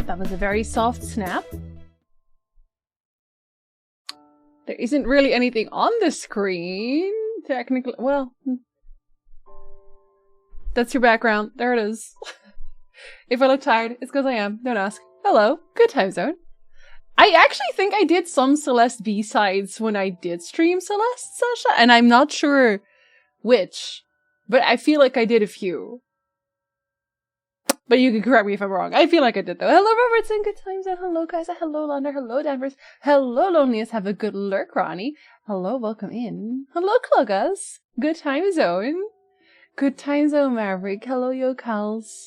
That was a very soft snap. There isn't really anything on the screen, technically. Well, that's your background. There it is. If I look tired, it's because I am. Don't ask. Hello. Good time zone. I actually think I did some Celeste B-sides when I did stream Celeste, Sasha, and I'm not sure which, but I feel like I did a few. But you can correct me if I'm wrong. I feel like I did, though. Hello, Robertson. Good times out. Hello, guys. Hello, Lander. Hello, Danvers. Hello, Loneliest. Have a good lurk, Ronnie. Hello, welcome in. Hello, Cluggas. Good time zone. Good time zone, Maverick. Hello, Yokals.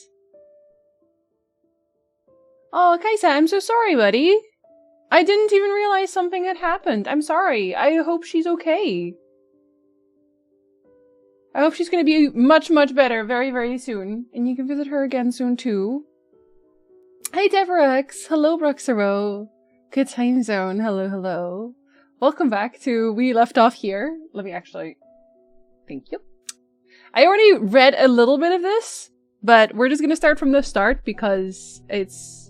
Oh, Kaisa, I'm so sorry, buddy. I didn't even realize something had happened. I'm sorry. I hope she's okay. I hope she's going to be much, much better very, very soon. And you can visit her again soon, too. Hey, Deverex. Hello, Bruxero. Good time zone. Hello, hello. Welcome back to We Left Off Here. Let me actually... Thank you. I already read a little bit of this, but we're just going to start from the start because it's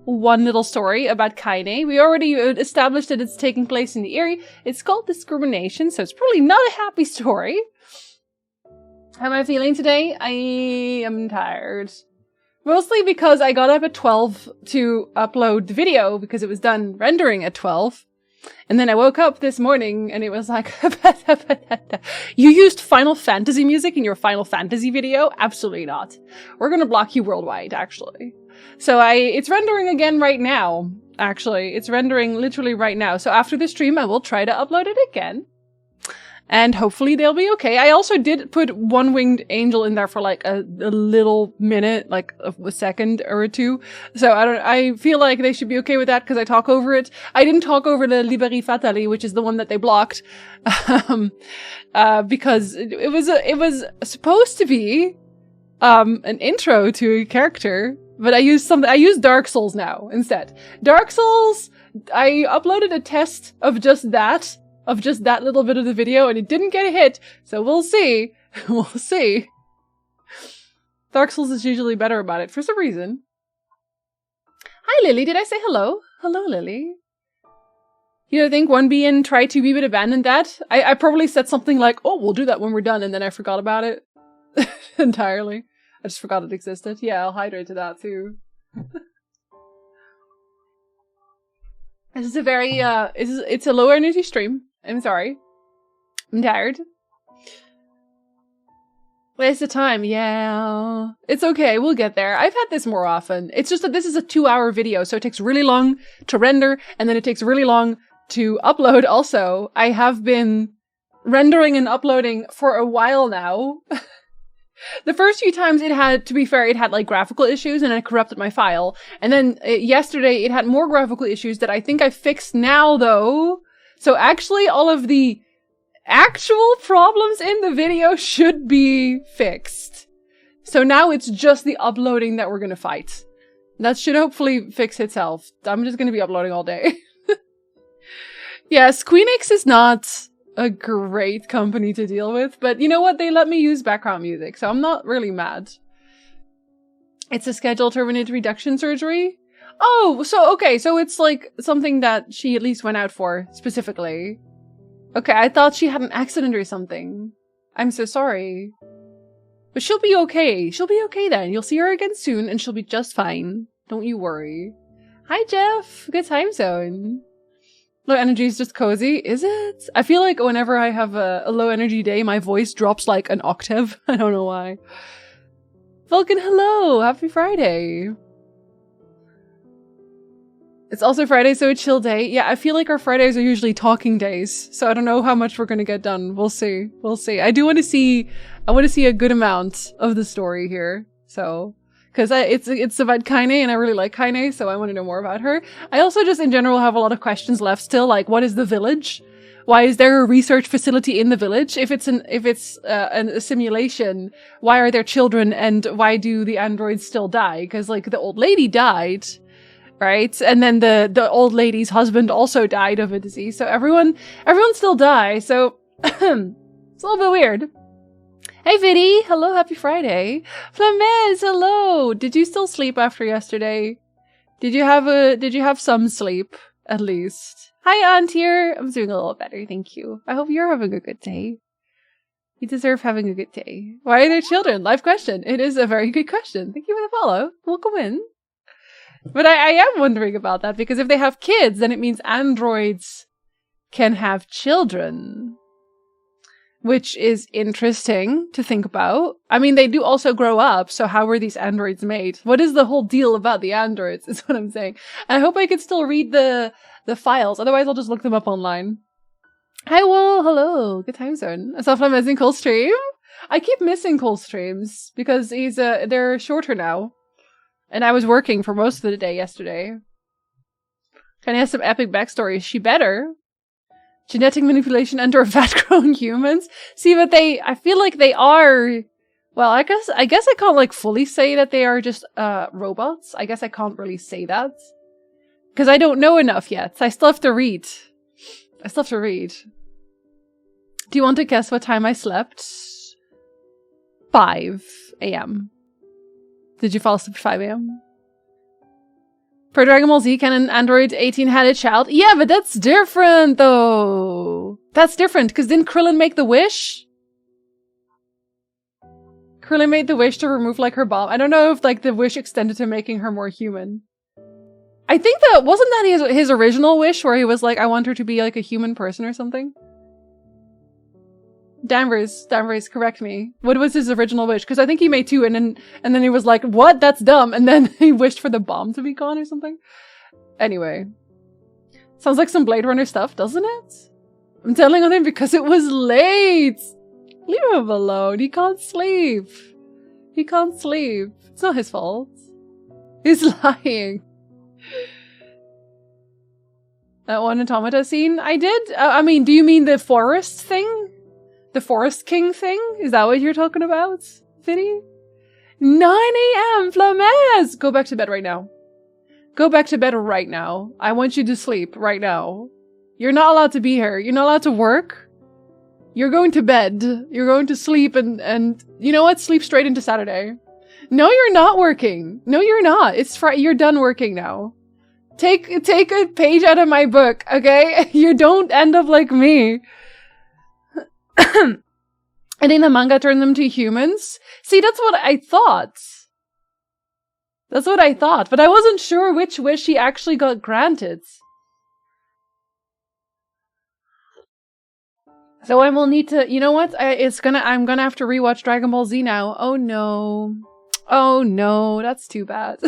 one little story about Kaine. We already established that it's taking place in the Eyrie. It's called Discrimination, so it's probably not a happy story. How am I feeling today? I am tired. Mostly because I got up at 12 to upload the video because it was done rendering at 12. And then I woke up this morning and it was like, you used Final Fantasy music in your Final Fantasy video? Absolutely not. We're gonna block you worldwide, actually. So it's rendering again right now, actually. It's rendering literally right now. So after the stream, I will try to upload it again. And hopefully they'll be okay. I also did put One Winged Angel in there for like a little minute, like a second or two. So I feel like they should be okay with that because I talk over it. I didn't talk over the Liberi Fatali, which is the one that they blocked. Because it was supposed to be an intro to a character, but I used Dark Souls now instead. Dark Souls, I uploaded a test of just that little bit of the video, and it didn't get a hit, so we'll see. We'll see. Dark Souls is usually better about it, for some reason. Hi, Lily. Did I say hello? Hello, Lily. You don't think 1B and try 2B but abandoned that? I probably said something like, oh, we'll do that when we're done, and then I forgot about it. Entirely. I just forgot it existed. Yeah, I'll hydrate to that, too. This is a very, it's a low energy stream. I'm sorry. I'm tired. Waste of time. Yeah. It's okay. We'll get there. I've had this more often. It's just that this is a 2-hour video, so it takes really long to render, and then it takes really long to upload also. I have been rendering and uploading for a while now. The first few times it had, to be fair, it had like graphical issues and I corrupted my file. And then yesterday it had more graphical issues that I think I fixed now though. So actually all of the actual problems in the video should be fixed. So now it's just the uploading that we're gonna fight. That should hopefully fix itself. I'm just gonna be uploading all day. Yeah, Squeenix is not a great company to deal with, but you know what? They let me use background music, so I'm not really mad. It's a scheduled terminate reduction surgery. Oh, so okay, so it's like something that she at least went out for specifically. Okay, I thought she had an accident or something. I'm so sorry. But she'll be okay. She'll be okay then. You'll see her again soon and she'll be just fine. Don't you worry. Hi, Jeff. Good time zone. Low energy is just cozy. Is it? I feel like whenever I have a low energy day, my voice drops like an octave. I don't know why. Vulcan, hello! Happy Friday! It's also Friday, so a chill day. Yeah, I feel like our Fridays are usually talking days, so I don't know how much we're gonna get done. We'll see. We'll see. I want to see a good amount of the story here, so... Because it's about Kaine, and I really like Kaine, so I want to know more about her. I also just, in general, have a lot of questions left still, like, what is the village? Why is there a research facility in the village? If it's a simulation, why are there children, and why do the androids still die? Because, like, the old lady died, right? And then the old lady's husband also died of a disease, so everyone still dies, so it's a little bit weird. Hey Viddy! Hello, happy Friday! Flamez, hello! Did you still sleep after yesterday? Did you have some sleep, at least? Hi, Aunt here. I'm doing a little better, thank you. I hope you're having a good day. You deserve having a good day. Why are there children? Live question. It is a very good question. Thank you for the follow. Welcome in. But I am wondering about that, because if they have kids, then it means androids can have children. Which is interesting to think about. I mean, they do also grow up, so how were these androids made? What is the whole deal about the androids, is what I'm saying. I hope I can still read the files, otherwise I'll just look them up online. Hi, Will. Hello. Good time zone. Aside from missing Cole's stream? I keep missing Cole's streams because they're shorter now. And I was working for most of the day yesterday. Can I have some epic backstory? She better. Genetic manipulation under fat-grown humans? See, but I feel like they are... Well, I guess I can't like fully say that they are just robots. I guess I can't really say that. Because I don't know enough yet. I still have to read. Do you want to guess what time I slept? 5 a.m. Did you fall asleep at 5 a.m.? For Dragon Ball Z, can an Android 18 had a child? Yeah, but that's different, though. That's different, because didn't Krillin make the wish? Krillin made the wish to remove, like, her bomb. I don't know if, like, the wish extended to making her more human. I think that, wasn't that his original wish, where he was like, I want her to be, like, a human person or something? Danvers, correct me. What was his original wish? Because I think he made 2, and then he was like, what? That's dumb. And then he wished for the bomb to be gone or something. Anyway. Sounds like some Blade Runner stuff, doesn't it? I'm telling on him because it was late. Leave him alone. He can't sleep. It's not his fault. He's lying. That one automata scene? I did? I mean, do you mean the forest thing? The Forest King thing? Is that what you're talking about, Vinny? 9 a.m. Flamez! Go back to bed right now. Go back to bed right now. I want you to sleep right now. You're not allowed to be here. You're not allowed to work. You're going to bed. You're going to sleep and you know what? Sleep straight into Saturday. No, you're not working. No, you're not. It's Friday. You're done working now. Take a page out of my book, okay? You don't end up like me. And in the manga turn them to humans? See, that's what I thought. But I wasn't sure which wish he actually got granted. So I will need to, you know what? I'm gonna have to rewatch Dragon Ball Z now. Oh no, that's too bad.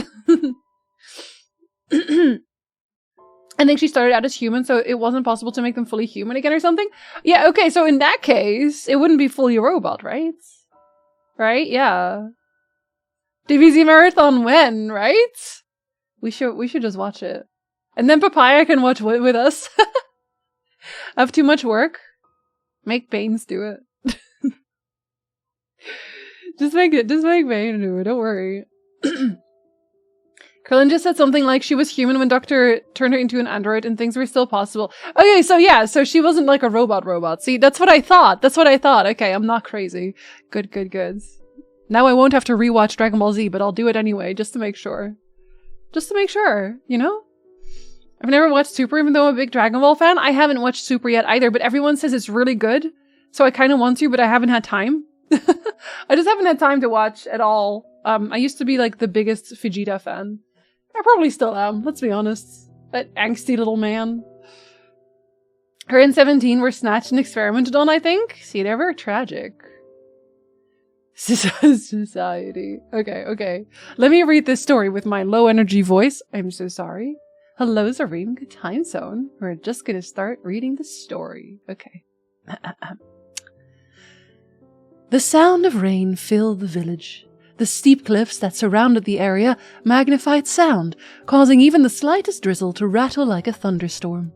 I think she started out as human, so it wasn't possible to make them fully human again or something. Yeah, okay, so in that case, it wouldn't be fully a robot, right? Right? Yeah. DBZ Marathon when, right? We should just watch it. And then Papaya can watch with us. Have too much work? Make Baines do it. Just make Bane do it, don't worry. Krillin just said something like she was human when Doctor turned her into an android and things were still possible. Okay, so yeah, so she wasn't like a robot. See, that's what I thought. Okay, I'm not crazy. Good. Now I won't have to rewatch Dragon Ball Z, but I'll do it anyway, just to make sure. You know? I've never watched Super, even though I'm a big Dragon Ball fan. I haven't watched Super yet either, but everyone says it's really good. So I kind of want to, but I haven't had time. I just haven't had time to watch at all. I used to be like the biggest Vegeta fan. I probably still am, let's be honest. That angsty little man. Her and 17 were snatched and experimented on, I think. See, they're very tragic. Society. Okay. Let me read this story with my low energy voice. I'm so sorry. Hello, Zareen. Good time zone. We're just gonna start reading the story. Okay. The sound of rain filled the village. The steep cliffs that surrounded the area magnified sound, causing even the slightest drizzle to rattle like a thunderstorm.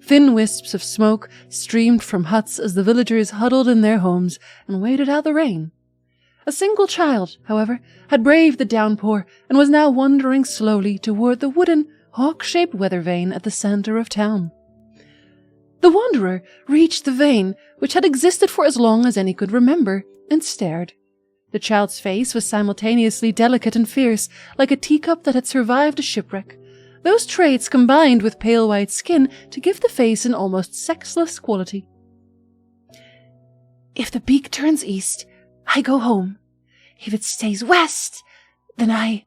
Thin wisps of smoke streamed from huts as the villagers huddled in their homes and waited out the rain. A single child, however, had braved the downpour and was now wandering slowly toward the wooden, hawk-shaped weather vane at the center of town. The wanderer reached the vane, which had existed for as long as any could remember, and stared. The child's face was simultaneously delicate and fierce, like a teacup that had survived a shipwreck. Those traits combined with pale white skin to give the face an almost sexless quality. If the beak turns east, I go home. If it stays west, then I...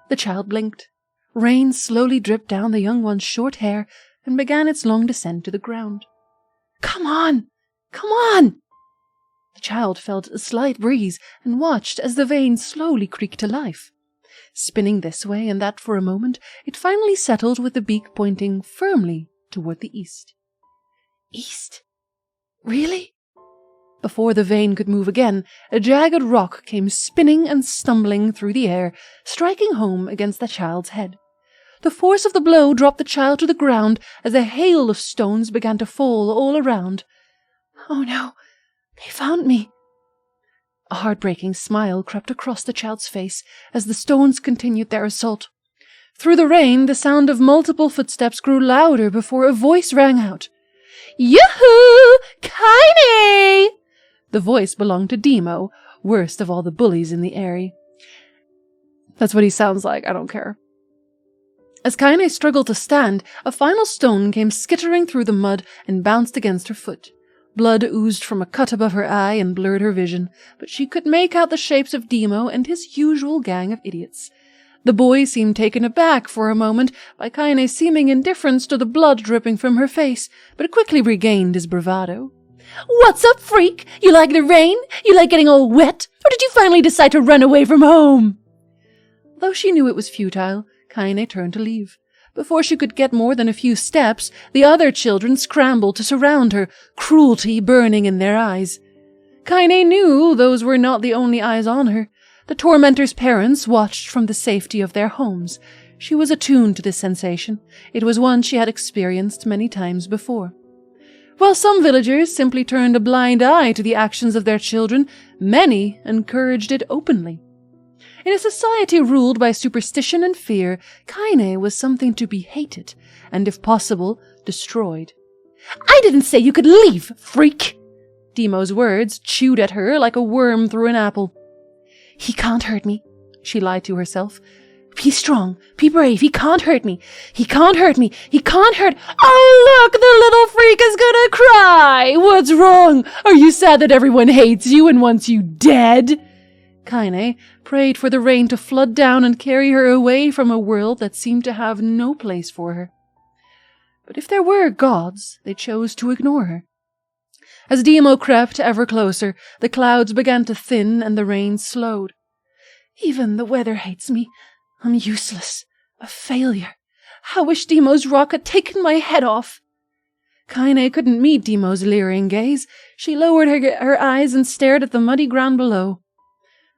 The child blinked. Rain slowly dripped down the young one's short hair and began its long descent to the ground. Come on! Come on! The child felt a slight breeze and watched as the vane slowly creaked to life. Spinning this way and that for a moment, it finally settled with the beak pointing firmly toward the east. East? Really? Before the vane could move again, a jagged rock came spinning and stumbling through the air, striking home against the child's head. The force of the blow dropped the child to the ground as a hail of stones began to fall all around. Oh no, they found me. A heartbreaking smile crept across the child's face as the stones continued their assault. Through the rain, the sound of multiple footsteps grew louder before a voice rang out. Yoo-hoo! Kaine! The voice belonged to Demo, worst of all the bullies in the area. That's what he sounds like, I don't care. As Kaine struggled to stand, a final stone came skittering through the mud and bounced against her foot. Blood oozed from a cut above her eye and blurred her vision, but she could make out the shapes of Demo and his usual gang of idiots. The boy seemed taken aback for a moment by Kaine's seeming indifference to the blood dripping from her face, but quickly regained his bravado. What's up, freak? You like the rain? You like getting all wet? Or did you finally decide to run away from home? Though she knew it was futile, Kaine turned to leave. Before she could get more than a few steps, the other children scrambled to surround her, cruelty burning in their eyes. Kaine knew those were not the only eyes on her. The tormentor's parents watched from the safety of their homes. She was attuned to this sensation. It was one she had experienced many times before. While some villagers simply turned a blind eye to the actions of their children, many encouraged it openly. In a society ruled by superstition and fear, Kaine was something to be hated, and if possible, destroyed. I didn't say you could leave, freak! Demo's words chewed at her like a worm through an apple. He can't hurt me, she lied to herself. Be strong, be brave, he can't hurt me. He can't hurt me, he can't hurt— Oh, look, the little freak is gonna cry! What's wrong? Are you sad that everyone hates you and wants you dead? Kaine prayed for the rain to flood down and carry her away from a world that seemed to have no place for her. But if there were gods, they chose to ignore her. As Demo crept ever closer, the clouds began to thin and the rain slowed. Even the weather hates me. I'm useless. A failure. I wish Demo's rock had taken my head off. Kaine couldn't meet Demo's leering gaze. She lowered her eyes and stared at the muddy ground below.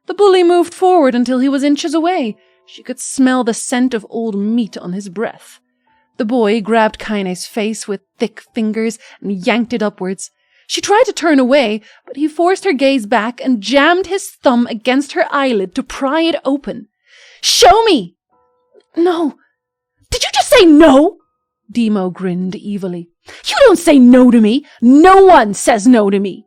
The bully moved forward until he was inches away. She could smell the scent of old meat on his breath. The boy grabbed Kaine's face with thick fingers and yanked it upwards. She tried to turn away, but he forced her gaze back and jammed his thumb against her eyelid to pry it open. Show me! No. Did you just say no? Demo grinned evilly. You don't say no to me. No one says no to me.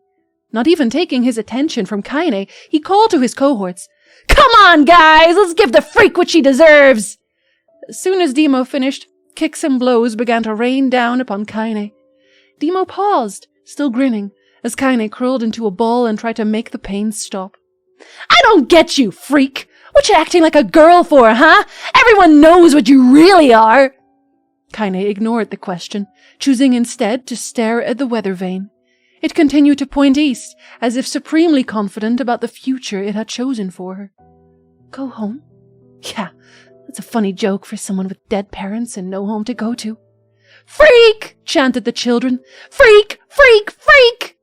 Not even taking his attention from Kaine, he called to his cohorts. Come on, guys! Let's give the freak what she deserves! As soon as Demo finished, kicks and blows began to rain down upon Kaine. Demo paused, still grinning, as Kaine curled into a ball and tried to make the pain stop. I don't get you, freak! What you acting like a girl for, huh? Everyone knows what you really are! Kaine ignored the question, choosing instead to stare at the weather vane. It continued to point east, as if supremely confident about the future it had chosen for her. Go home? Yeah, that's a funny joke for someone with dead parents and no home to go to. Freak! Chanted the children. Freak! Freak! Freak!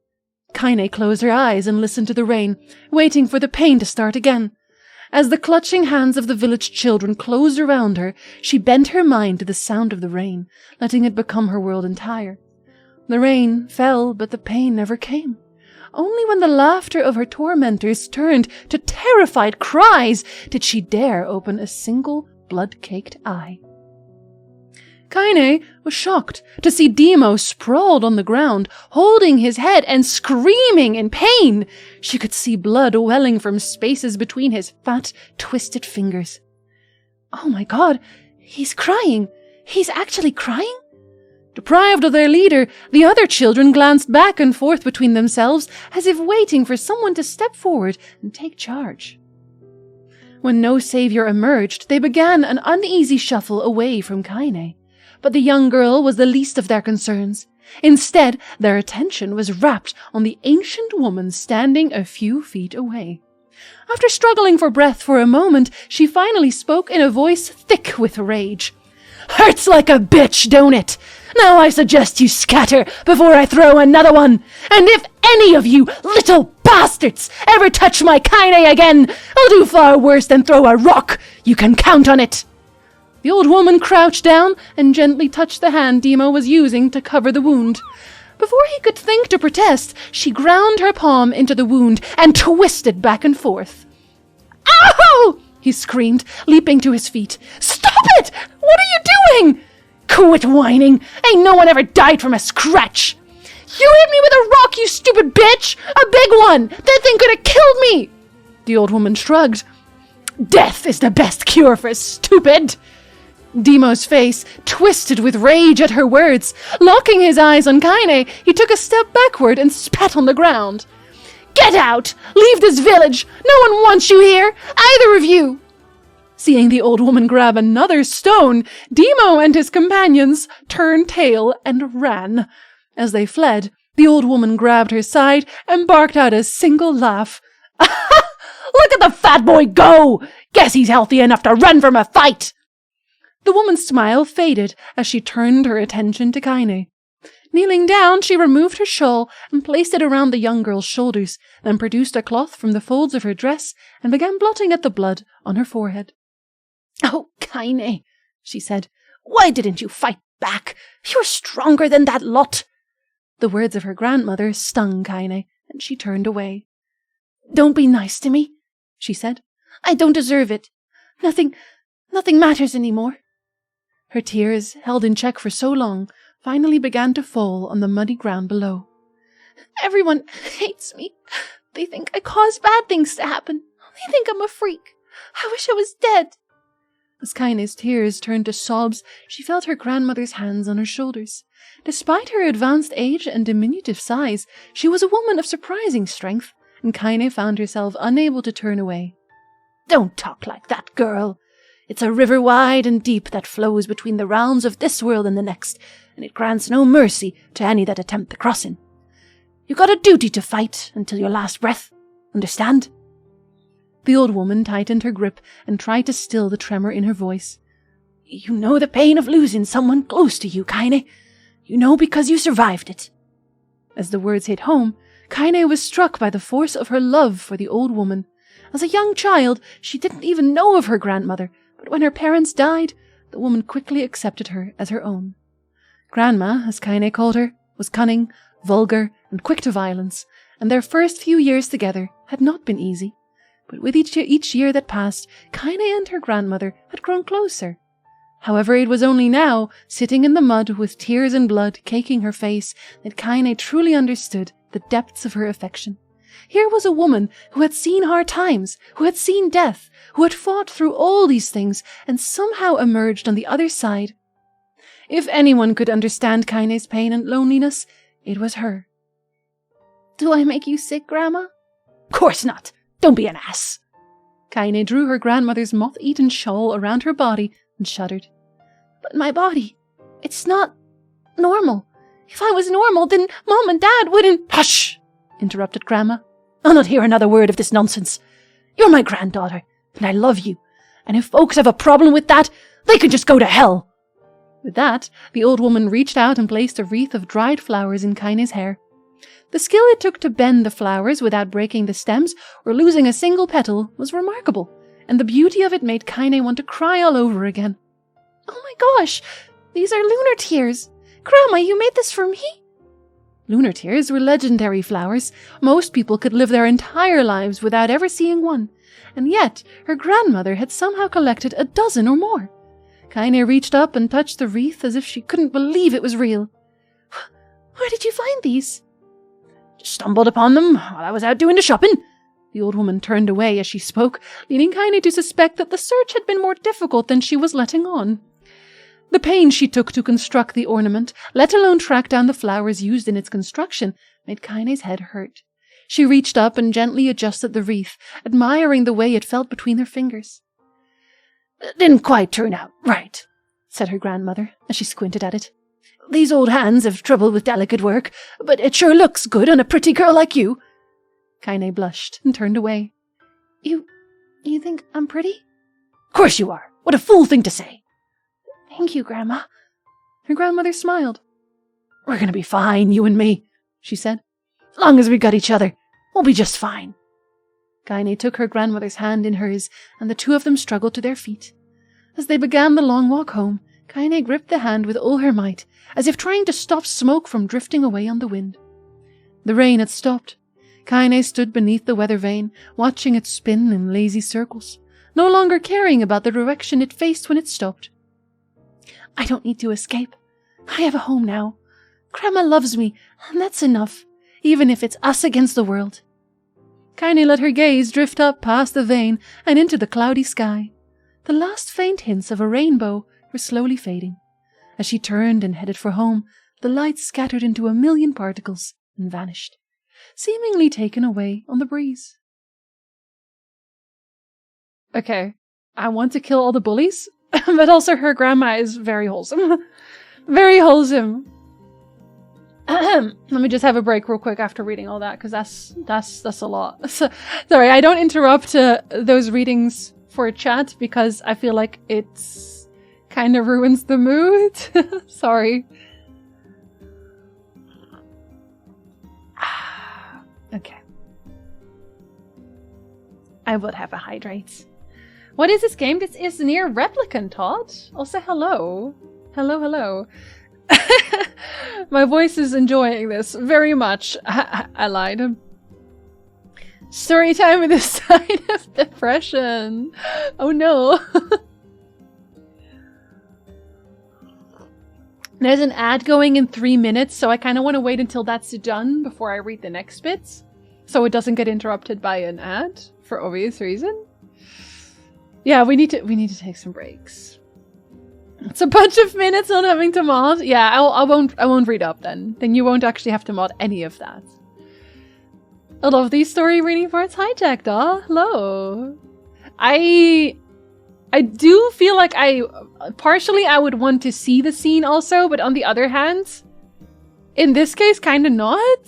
Kaine closed her eyes and listened to the rain, waiting for the pain to start again. As the clutching hands of the village children closed around her, she bent her mind to the sound of the rain, letting it become her world entire. The rain fell, but the pain never came. Only when the laughter of her tormentors turned to terrified cries did she dare open a single blood-caked eye. Kaine was shocked to see Demo sprawled on the ground, holding his head and screaming in pain. She could see blood welling from spaces between his fat, twisted fingers. Oh my God, he's crying. He's actually crying? Deprived of their leader, the other children glanced back and forth between themselves as if waiting for someone to step forward and take charge. When no savior emerged, they began an uneasy shuffle away from Kaine. But the young girl was the least of their concerns. Instead, their attention was rapt on the ancient woman standing a few feet away. After struggling for breath for a moment, she finally spoke in a voice thick with rage. "Hurts like a bitch, don't it? Now I suggest you scatter before I throw another one. And if any of you little bastards ever touch my Kaine again, I'll do far worse than throw a rock. You can count on it." The old woman crouched down and gently touched the hand Demo was using to cover the wound. Before he could think to protest, she ground her palm into the wound and twisted back and forth. "Ow!" he screamed, leaping to his feet. "Stop it! What are you doing?" "Quit whining! Ain't no one ever died from a scratch!" "You hit me with a rock, you stupid bitch! A big one! That thing could have killed me!" The old woman shrugged. "Death is the best cure for stupid!" Demo's face twisted with rage at her words. Locking his eyes on Kaine, he took a step backward and spat on the ground. "Get out! Leave this village! No one wants you here! Either of you!" Seeing the old woman grab another stone, Demo and his companions turned tail and ran. As they fled, the old woman grabbed her side and barked out a single laugh. "Look at the fat boy go! Guess he's healthy enough to run from a fight!" The woman's smile faded as she turned her attention to Kaine. Kneeling down, she removed her shawl and placed it around the young girl's shoulders, then produced a cloth from the folds of her dress and began blotting at the blood on her forehead. "Oh, Kaine," she said, "why didn't you fight back? You're stronger than that lot." The words of her grandmother stung Kaine, and she turned away. "Don't be nice to me," she said. "I don't deserve it. Nothing matters anymore." Her tears, held in check for so long, finally began to fall on the muddy ground below. "Everyone hates me. They think I cause bad things to happen. They think I'm a freak. I wish I was dead." As Kaine's tears turned to sobs, she felt her grandmother's hands on her shoulders. Despite her advanced age and diminutive size, she was a woman of surprising strength, and Kaine found herself unable to turn away. "Don't talk like that, girl. It's a river wide and deep that flows between the realms of this world and the next, and it grants no mercy to any that attempt the crossing. You got a duty to fight until your last breath. Understand?" The old woman tightened her grip and tried to still the tremor in her voice. "You know the pain of losing someone close to you, Kaine. You know because you survived it." As the words hit home, Kaine was struck by the force of her love for the old woman. As a young child, she didn't even know of her grandmother, but when her parents died, the woman quickly accepted her as her own. Grandma, as Kaine called her, was cunning, vulgar, and quick to violence, and their first few years together had not been easy. But with each year that passed, Kaine and her grandmother had grown closer. However, it was only now, sitting in the mud with tears and blood caking her face, that Kaine truly understood the depths of her affection. Here was a woman who had seen hard times, who had seen death, who had fought through all these things, and somehow emerged on the other side. If anyone could understand Kaine's pain and loneliness, it was her. "Do I make you sick, Grandma?" "Course not. Don't be an ass." Kaine drew her grandmother's moth-eaten shawl around her body and shuddered. "But my body, it's not normal. If I was normal, then Mom and Dad wouldn't—" "Hush!" interrupted Grandma. "I'll not hear another word of this nonsense. You're my granddaughter, and I love you. And if folks have a problem with that, they can just go to hell." With that, the old woman reached out and placed a wreath of dried flowers in Kaine's hair. The skill it took to bend the flowers without breaking the stems or losing a single petal was remarkable, and the beauty of it made Kaine want to cry all over again. "Oh my gosh, these are lunar tears. Grandma, you made this for me?" Lunar tears were legendary flowers. Most people could live their entire lives without ever seeing one, and yet her grandmother had somehow collected a dozen or more. Kaine reached up and touched the wreath as if she couldn't believe it was real. Where did you find these? Just stumbled upon them while I was out doing the shopping. The old woman turned away as she spoke, leading Kaine to suspect that the search had been more difficult than she was letting on. The pains she took to construct the ornament, let alone track down the flowers used in its construction, made Kaine's head hurt. She reached up and gently adjusted the wreath, admiring the way it felt between her fingers. Didn't quite turn out right, said her grandmother, as she squinted at it. These old hands have trouble with delicate work, but it sure looks good on a pretty girl like you. Kaine blushed and turned away. You think I'm pretty? Of course you are. What a fool thing to say. Thank you, Grandma. Her grandmother smiled. We're going to be fine, you and me, she said. As long as we got each other, we'll be just fine. Kaine took her grandmother's hand in hers, and the two of them struggled to their feet. As they began the long walk home, Kaine gripped the hand with all her might, as if trying to stop smoke from drifting away on the wind. The rain had stopped. Kaine stood beneath the weather vane, watching it spin in lazy circles, no longer caring about the direction it faced when it stopped. I don't need to escape. I have a home now. Grandma loves me, and that's enough, even if it's us against the world. Kaine let her gaze drift up past the vane and into the cloudy sky. The last faint hints of a rainbow were slowly fading. As she turned and headed for home, the light scattered into a million particles and vanished, seemingly taken away on the breeze. Okay, I want to kill all the bullies, but also her grandma is very wholesome. Very wholesome. Let me just have a break real quick after reading all that, because that's a lot. Sorry, I don't interrupt those readings for chat because I feel like it's kind of ruins the mood. Sorry. Okay. I would have a hydrate. What is this game? This is NieR Replicant, Todd. Also, hello. Hello, hello. My voice is enjoying this very much. I lied. Story time with a sign of depression. Oh no. There's an ad going in 3 minutes, so I kind of want to wait until that's done before I read the next bits, so it doesn't get interrupted by an ad for obvious reason. Yeah, we need to take some breaks. It's a bunch of minutes on having to mod. Yeah, I won't read up then. Then you won't actually have to mod any of that. I love these story reading parts. Hi, Jack Daw. Hello. I do feel like partially I would want to see the scene also, but on the other hand, in this case, kind of not.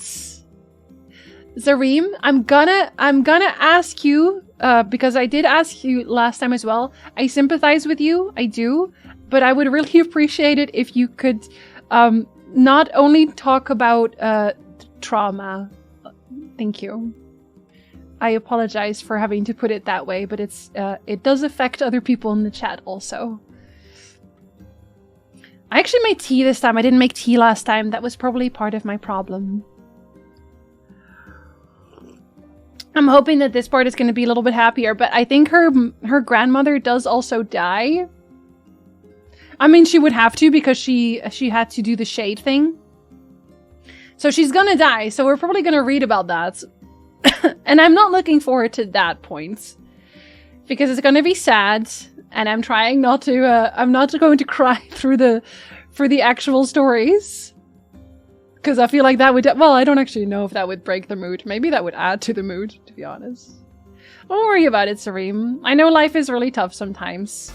Zareem, I'm gonna ask you, because I did ask you last time as well. I sympathize with you, I do, but I would really appreciate it if you could not only talk about trauma. Thank you. I apologize for having to put it that way, but it does affect other people in the chat also. I actually made tea this time. I didn't make tea last time. That was probably part of my problem. I'm hoping that this part is going to be a little bit happier, but I think her grandmother does also die. I mean, she would have to because she had to do the shade thing. So she's gonna die, so we're probably gonna read about that. And I'm not looking forward to that point. Because it's gonna be sad, and I'm trying not to, I'm not going to cry for the actual stories. Because I feel like that would, well, I don't actually know if that would break the mood. Maybe that would add to the mood, to be honest. Don't worry about it, Sareem. I know life is really tough sometimes.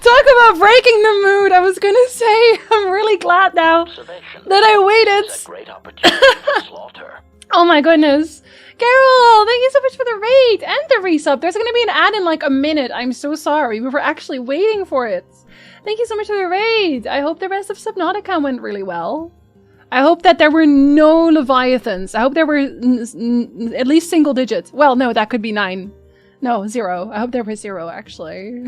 Talk about breaking the mood! I was gonna say, I'm really glad now that I waited. A great opportunity for slaughter. Oh my goodness. Carol, thank you so much for the raid and the resub. There's gonna be an ad in like a minute. I'm so sorry. We were actually waiting for it. Thank you so much for the raid. I hope the rest of Subnautica went really well. I hope that there were no Leviathans. I hope there were at least single digits. Well, no, that could be 9 No, 0. I hope there was 0, actually.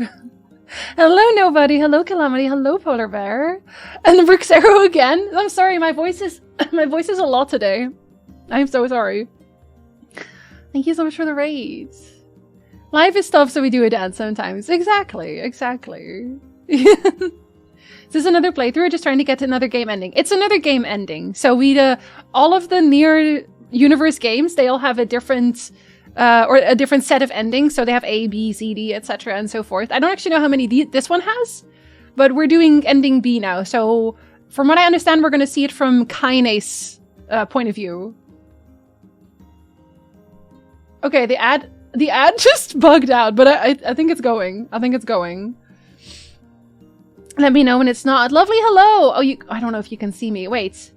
Hello, Nobody. Hello, Calamity. Hello, Polar Bear. And Brooks Arrow again. I'm sorry, my voice is a lot today. I'm so sorry. Thank you so much for the raids. Life is tough, so we do a dance sometimes. Exactly. Is this another playthrough or just trying to get to another game ending? It's another game ending. So we, all of the NieR universe games, they all have a different, or a different set of endings. So they have A, B, C, D, etc. and so forth. I don't actually know how many this one has, but we're doing ending B now. So from what I understand, we're going to see it from Kinase point of view. Okay, the ad just bugged out, but I think it's going. I think it's going. Let me know when it's not. Lovely hello! Oh, I don't know if you can see me. Wait.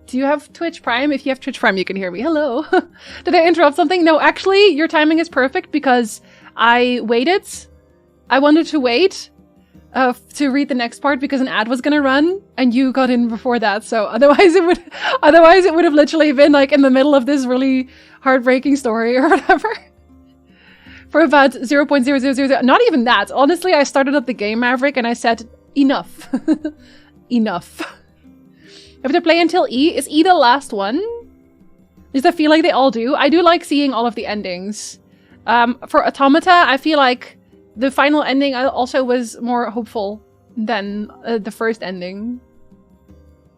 Do you have Twitch Prime? If you have Twitch Prime, you can hear me. Hello. Did I interrupt something? No, actually, your timing is perfect because I waited. I wanted to wait to read the next part because an ad was gonna run and you got in before that. So otherwise it would have literally been like in the middle of this really heartbreaking story or whatever. For about 0.0000, not even that. Honestly, I started up the game, Maverick, and I said, enough. Enough. I have to play until E. Is E the last one? Does I feel like they all do? I do like seeing all of the endings. For Automata, I feel like the final ending also was more hopeful than the first ending.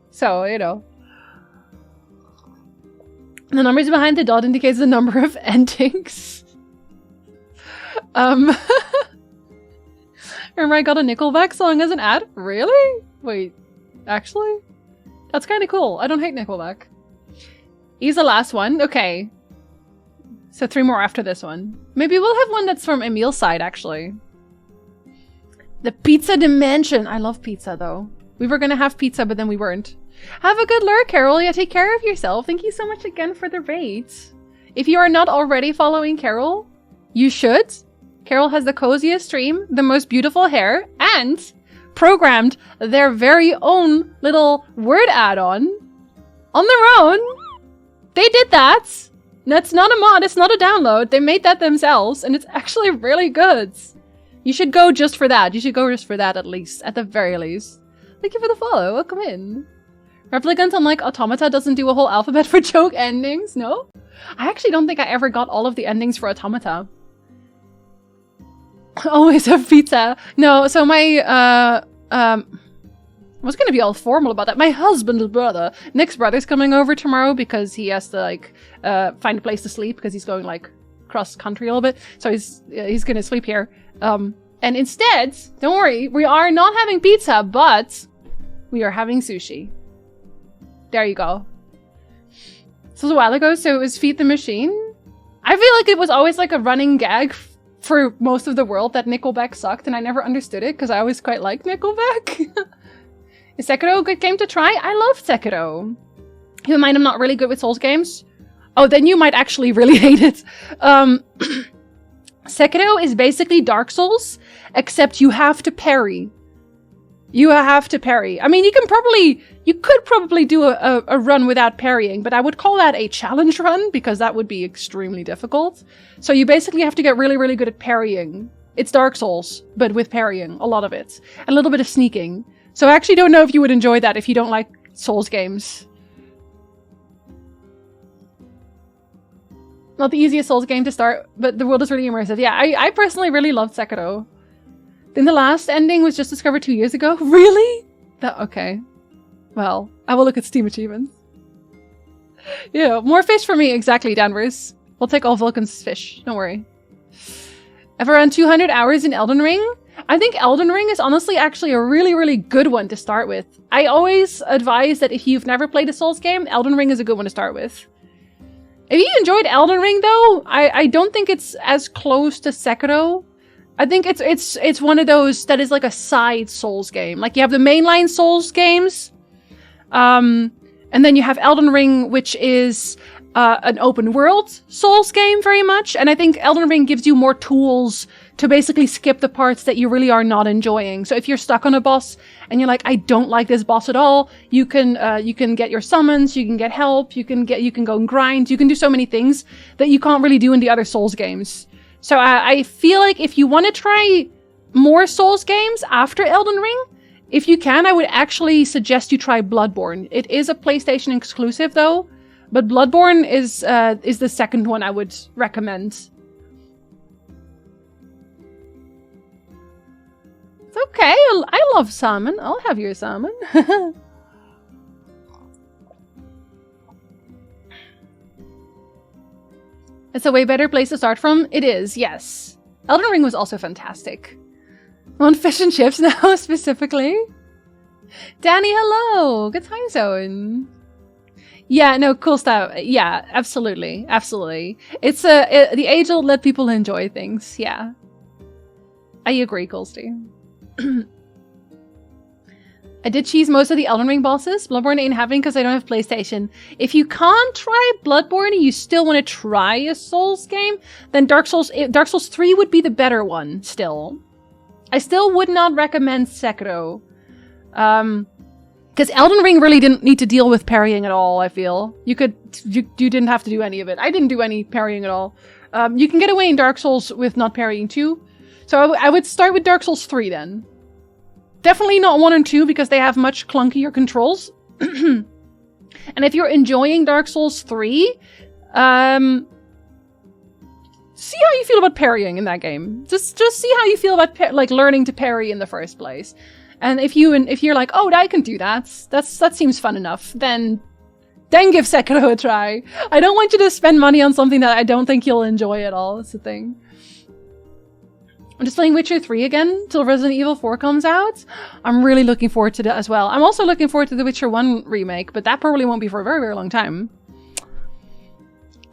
So, you know. The numbers behind the dot indicates the number of endings. Remember I got a Nickelback song as an ad? Really? Wait, actually? That's kind of cool. I don't hate Nickelback. He's the last one. Okay. So 3 more after this one. Maybe we'll have one that's from Emil's side, actually. The Pizza Dimension. I love pizza, though. We were gonna have pizza, but then we weren't. Have a good lurk, Carol. Yeah, take care of yourself. Thank you so much again for the raids. If you are not already following Carol, you should. Carol has the coziest stream, the most beautiful hair, and programmed their very own little word add-on on their own. They did that. That's not a mod, it's not a download. They made that themselves, and it's actually really good. You should go just for that. You should go just for that at least, at the very least. Thank you for the follow. Welcome in. Replicant, unlike Automata, doesn't do a whole alphabet for joke endings, no? I actually don't think I ever got all of the endings for Automata. Always have pizza. No, so my, I was gonna be all formal about that. My husband's brother, Nick's brother's coming over tomorrow because he has to, like, find a place to sleep because he's going, like, cross country a little bit. So he's gonna sleep here. And instead, don't worry, we are not having pizza, but we are having sushi. There you go. This was a while ago, so it was Feed the Machine. I feel like it was always, like, a running gag for most of the world that Nickelback sucked, and I never understood it because I always quite liked Nickelback. Is Sekiro a good game to try? I love Sekiro. You mind I'm not really good with Souls games? Oh, then you might actually really hate it. Sekiro is basically Dark Souls, except you have to parry. You have to parry. I mean, you could probably do a run without parrying, but I would call that a challenge run because that would be extremely difficult. So you basically have to get really, really good at parrying. It's Dark Souls, but with parrying, a lot of it. And a little bit of sneaking. So I actually don't know if you would enjoy that if you don't like Souls games. Not the easiest Souls game to start, but the world is really immersive. Yeah, I personally really loved Sekiro. Then the last ending was just discovered 2 years ago. Really? Okay. Well, I will look at Steam achievements. Yeah, more fish for me. Exactly, Danvers. We'll take all Vulcan's fish. Don't worry. I've around 200 hours in Elden Ring. I think Elden Ring is honestly actually a really, really good one to start with. I always advise that if you've never played a Souls game, Elden Ring is a good one to start with. If you enjoyed Elden Ring, though, I don't think it's as close to Sekiro. I think it's one of those that is like a side Souls game. Like you have the mainline Souls games, and then you have Elden Ring, which is an open world Souls game very much. And I think Elden Ring gives you more tools to basically skip the parts that you really are not enjoying. So if you're stuck on a boss and you're like, I don't like this boss at all, you can get your summons, you can get help, you can go and grind, you can do so many things that you can't really do in the other Souls games. So I feel like if you want to try more Souls games after Elden Ring, if you can, I would actually suggest you try Bloodborne. It is a PlayStation exclusive though, but Bloodborne is the second one I would recommend. It's okay, I love salmon. I'll have your salmon. It's a way better place to start from. It is, yes. Elden Ring was also fantastic. On fish and chips now, specifically. Danny, hello! Good time zone. Yeah, no, cool stuff. Yeah, absolutely. Absolutely. It's the age will let people enjoy things. Yeah. I agree, Colsty. I did cheese most of the Elden Ring bosses. Bloodborne ain't happening because I don't have PlayStation. If you can't try Bloodborne and you still want to try a Souls game, then Dark Souls 3 would be the better one still. I still would not recommend Sekiro. Because Elden Ring really didn't need to deal with parrying at all, I feel. You didn't have to do any of it. I didn't do any parrying at all. You can get away in Dark Souls with not parrying too. So I would start with Dark Souls 3 then. Definitely not 1 and 2 because they have much clunkier controls. And if you're enjoying Dark Souls 3, see how you feel about parrying in that game. Just see how you feel about like learning to parry in the first place. And if you're like, oh, I can do that. That seems fun enough. Then give Sekiro a try. I don't want you to spend money on something that I don't think you'll enjoy at all. That's the thing. I'm just playing Witcher 3 again till Resident Evil 4 comes out. I'm really looking forward to that as well. I'm also looking forward to the Witcher 1 remake, but that probably won't be for a very, very long time.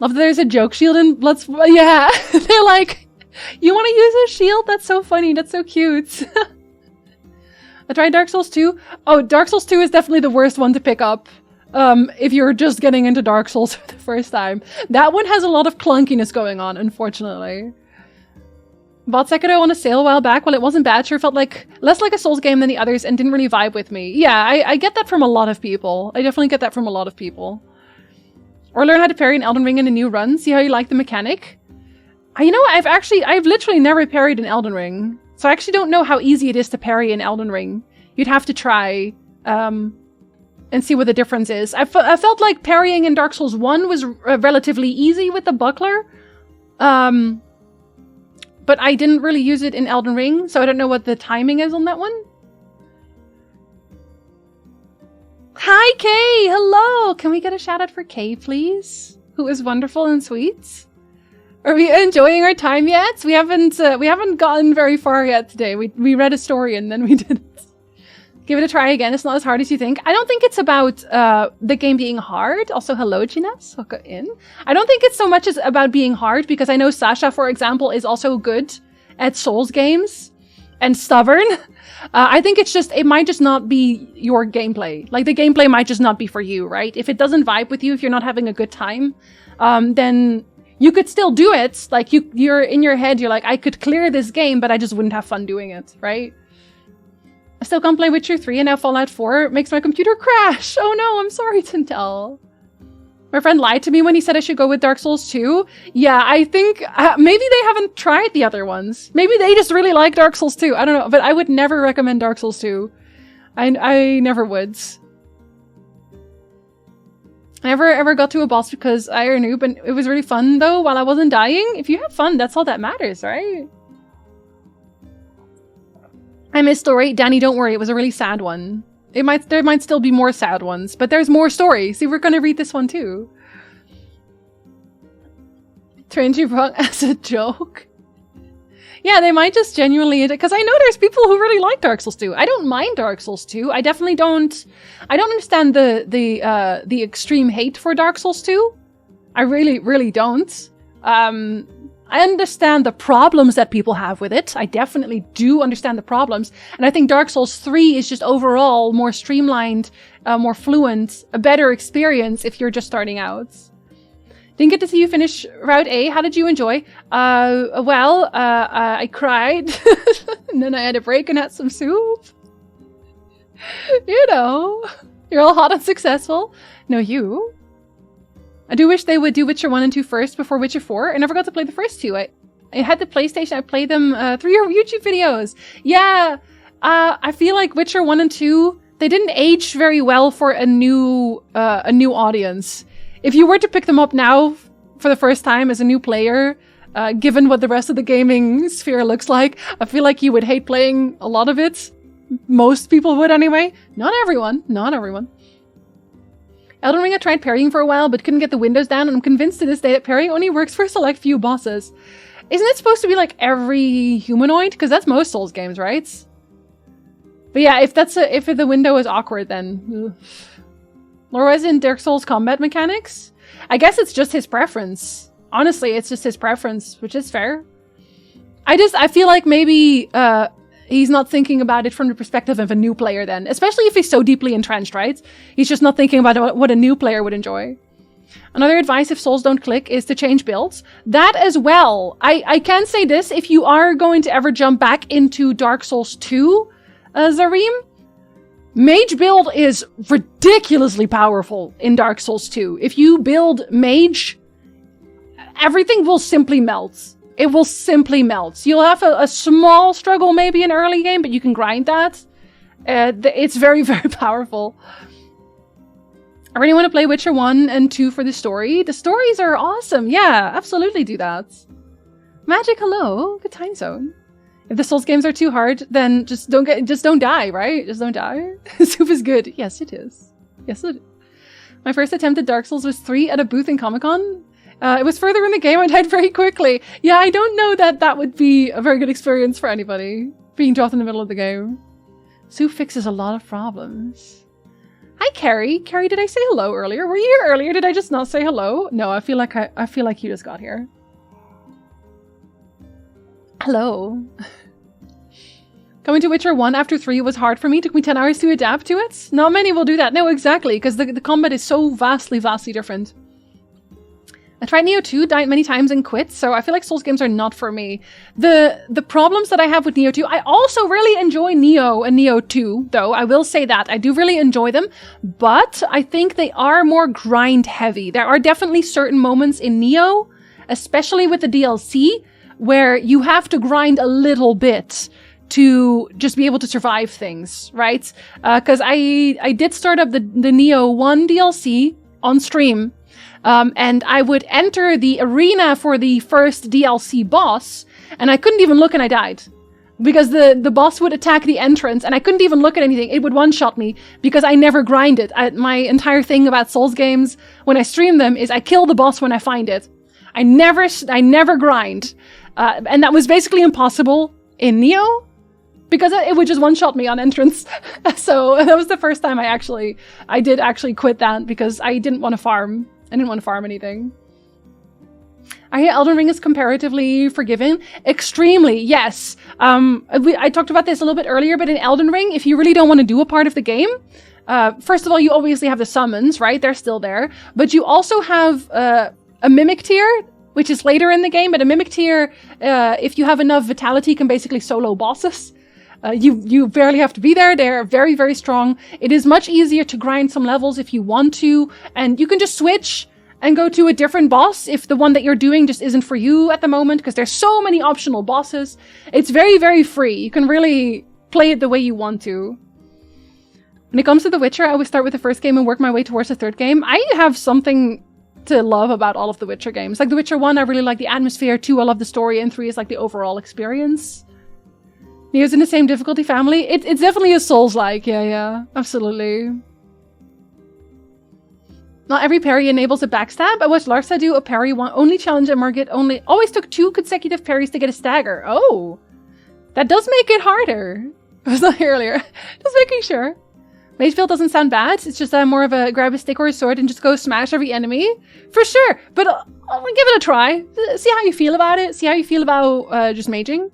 Love that there's a joke shield in Blood's... Yeah, they're like, you want to use a shield? That's so funny. That's so cute. I tried Dark Souls 2. Oh, Dark Souls 2 is definitely the worst one to pick up if you're just getting into Dark Souls for the first time. That one has a lot of clunkiness going on, unfortunately. Bought Sekiro on a sale a while back. While it wasn't bad, sure felt like less like a Souls game than the others and didn't really vibe with me. Yeah, I get that from a lot of people. I definitely get that from a lot of people. Or learn how to parry in Elden Ring in a new run. See how you like the mechanic. You know, I've literally never parried in Elden Ring. So I actually don't know how easy it is to parry in Elden Ring. You'd have to try and see what the difference is. I felt like parrying in Dark Souls 1 was relatively easy with the buckler. But I didn't really use it in Elden Ring, so I don't know what the timing is on that one. Hi, Kay! Hello! Can we get a shout out for Kay, please? Who is wonderful and sweet. Are we enjoying our time yet? We haven't gotten very far yet today. We read a story and then we didn't. Give it a try again. It's not as hard as you think. I don't think it's about the game being hard. Also, hello, Gines. Welcome in. I don't think it's so much as about being hard because I know Sasha, for example, is also good at Souls games and stubborn. I think it might just not be your gameplay. Like, the gameplay might just not be for you, right? If it doesn't vibe with you, if you're not having a good time, then you could still do it. Like, you're in your head, you're like, I could clear this game, but I just wouldn't have fun doing it, right? I still can't play Witcher 3 and now Fallout 4 makes my computer crash. Oh no, I'm sorry, Tintel. My friend lied to me when he said I should go with Dark Souls 2. Yeah, I think maybe they haven't tried the other ones. Maybe they just really like Dark Souls 2. I don't know, but I would never recommend Dark Souls 2. I never would. I never ever got to a boss because I or noob, and it was really fun though while I wasn't dying. If you have fun, that's all that matters, right? I missed story. Danny, don't worry. It was a really sad one. There might still be more sad ones, but there's more story. See, we're going to read this one too. Turned you wrong as a joke. Yeah, they might just genuinely, because I know there's people who really like Dark Souls 2. I don't mind Dark Souls 2. I definitely don't. I don't understand the extreme hate for Dark Souls 2. I really, really don't. I understand the problems that people have with it. I definitely do understand the problems. And I think Dark Souls 3 is just overall more streamlined, more fluent, a better experience if you're just starting out. Didn't get to see you finish Route A. How did you enjoy? I cried. And then I had a break and had some soup. You know, you're all hot and successful. No, I do wish they would do Witcher 1 and 2 first before Witcher 4. I never got to play the first two. I had the PlayStation. I played them through your YouTube videos. Yeah, I feel like Witcher 1 and 2, they didn't age very well for a new audience. If you were to pick them up now for the first time as a new player, given what the rest of the gaming sphere looks like, I feel like you would hate playing a lot of it. Most people would anyway. Not everyone. Not everyone. Elden Ring, I tried parrying for a while, but couldn't get the windows down, and I'm convinced to this day that parrying only works for a select few bosses. Isn't it supposed to be like every humanoid? Because that's most Souls games, right? But yeah, if the window is awkward, then... Or as in Dark Souls combat mechanics? I guess it's just his preference. Honestly, it's just his preference, which is fair. I feel like maybe he's not thinking about it from the perspective of a new player then. Especially if he's so deeply entrenched, right? He's just not thinking about what a new player would enjoy. Another advice if Souls don't click is to change builds. That as well. I can say this, if you are going to ever jump back into Dark Souls 2, Zareem, Mage build is ridiculously powerful in Dark Souls 2. If you build Mage, everything will simply melt. It will simply melt. You'll have a small struggle maybe in early game, but you can grind that. It's very, very powerful. I really want to play Witcher 1 and 2 for the story. The stories are awesome. Yeah, absolutely do that. Magic, hello. Good time zone. If the Souls games are too hard, then just don't die, right? Just don't die. Soup is good. Yes, it is. Yes, it is. My first attempt at Dark Souls was 3 at a booth in Comic-Con. It was further in the game. I died very quickly. Yeah, I don't know that would be a very good experience for anybody, being dropped in the middle of the game. Soup fixes a lot of problems. Hi, Carrie. Carrie, did I say hello earlier? Were you here earlier? Did I just not say hello? No, I feel like you just got here. Hello. Coming to Witcher 1 after 3 was hard for me. It took me 10 hours to adapt to it. Not many will do that. No, exactly, because the combat is so vastly different. I tried Nioh 2, died many times and quit, so I feel like Souls games are not for me. The problems that I have with Nioh 2, I also really enjoy Nioh and Nioh 2, though. I will say that. I do really enjoy them, but I think they are more grind heavy. There are definitely certain moments in Nioh, especially with the DLC, where you have to grind a little bit to just be able to survive things, right? Because I did start up the Nioh 1 DLC on stream, and I would enter the arena for the first DLC boss, and I couldn't even look and I died. Because the boss would attack the entrance, and I couldn't even look at anything. It would one-shot me, because I never grinded. My entire thing about Souls games, when I stream them, is I kill the boss when I find it. I never grind. And that was basically impossible in Nioh, because it would just one-shot me on entrance. So that was the first time I did actually quit that, because I didn't want to farm. I didn't want to farm anything. I hear Elden Ring is comparatively forgiving. Extremely, yes. I talked about this a little bit earlier, but in Elden Ring, if you really don't want to do a part of the game, first of all, you obviously have the summons, right? They're still there. But you also have a Mimic tier, which is later in the game. But a Mimic tier, if you have enough vitality, can basically solo bosses. You barely have to be there. They're very, very strong. It is much easier to grind some levels if you want to, and you can just switch and go to a different boss if the one that you're doing just isn't for you at the moment, because there's so many optional bosses. It's very, very free. You can really play it the way you want to. When it comes to The Witcher, I always start with the first game and work my way towards the third game. I have something to love about all of the Witcher games. Like The Witcher 1, I really like the atmosphere. 2, I love the story, and 3 is like the overall experience. Nioh's in the same difficulty family. It's definitely a Souls-like. Yeah, absolutely. Not every parry enables a backstab. I watched Larsa do a parry one only challenge, and Margit always took 2 consecutive parries to get a stagger. Oh, that does make it harder. I was not here earlier. Just making sure. Magefield doesn't sound bad. It's just more of a grab a stick or a sword and just go smash every enemy. For sure. But I'll give it a try. See how you feel about it. See how you feel about just maging.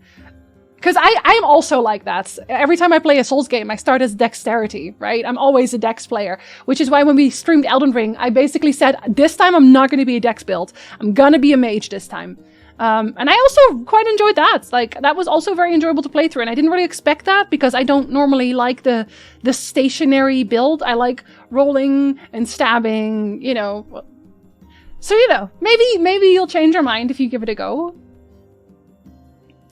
Because I'm also like that. Every time I play a Souls game, I start as dexterity, right? I'm always a dex player, which is why when we streamed Elden Ring, I basically said, this time I'm not going to be a dex build. I'm going to be a mage this time. And I also quite enjoyed that. Like, that was also very enjoyable to play through, and I didn't really expect that because I don't normally like the stationary build. I like rolling and stabbing, you know. So, you know, maybe you'll change your mind if you give it a go.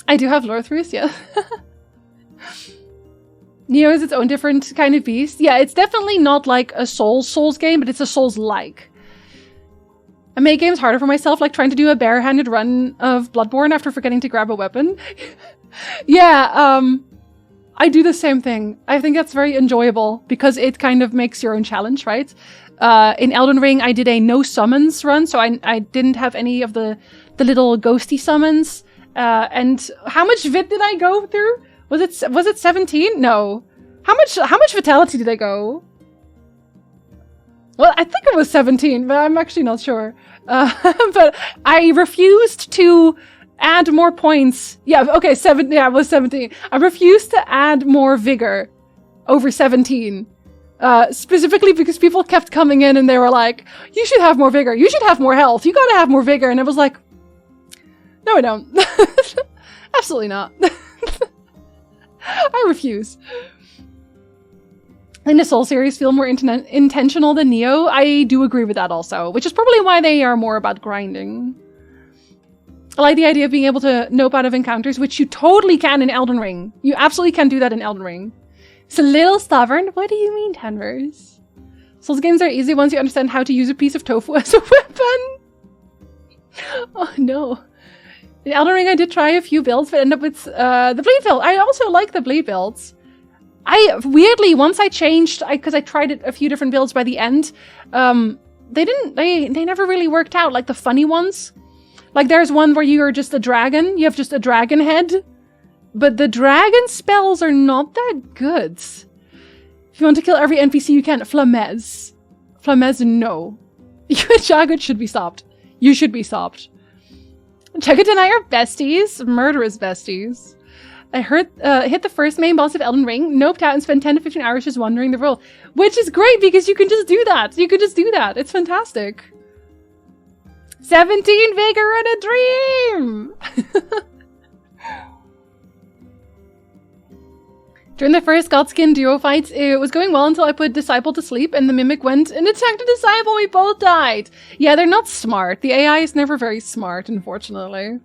I do have lore throughs, yeah. Neo is its own different kind of beast. Yeah, it's definitely not like a Souls game, but it's a Souls-like. I make games harder for myself, like trying to do a barehanded run of Bloodborne after forgetting to grab a weapon. Yeah, I do the same thing. I think that's very enjoyable because it kind of makes your own challenge, right? In Elden Ring, I did a no summons run, so I didn't have any of the little ghosty summons. And how much vit did I go through? Was it 17? No. How much vitality did I go? Well, I think it was 17, but I'm actually not sure. But I refused to add more points. Yeah, okay, it was 17. I refused to add more vigor over 17. Specifically because people kept coming in and they were like, you should have more vigor, you should have more health, you gotta have more vigor. And it was like, no, I don't. Absolutely not. I refuse. I think the Soul series feel more intentional than Neo. I do agree with that also, which is probably why they are more about grinding. I like the idea of being able to nope out of encounters, which you totally can in Elden Ring. You absolutely can do that in Elden Ring. It's a little stubborn. What do you mean, Tenvers? Souls games are easy once you understand how to use a piece of tofu as a weapon. Oh no. In Elden Ring, I did try a few builds, but ended up with the bleed build. I also like the bleed builds. Weirdly, once I changed, because I tried a few different builds by the end, they never really worked out, like the funny ones. Like there's one where you're just a dragon, you have just a dragon head, but the dragon spells are not that good. If you want to kill every NPC you can, Flamez. Flamez, no. Jagged should be stopped. You should be stopped. Jagged and I are besties, murderous besties. I hit the first main boss of Elden Ring, noped out and spent 10 to 15 hours just wandering the world. Which is great because you can just do that. You can just do that. It's fantastic. 17 vigor and a dream! During the first Godskin duo fights, it was going well until I put Disciple to sleep and the Mimic went and attacked the Disciple. We both died. Yeah, they're not smart. The AI is never very smart, unfortunately.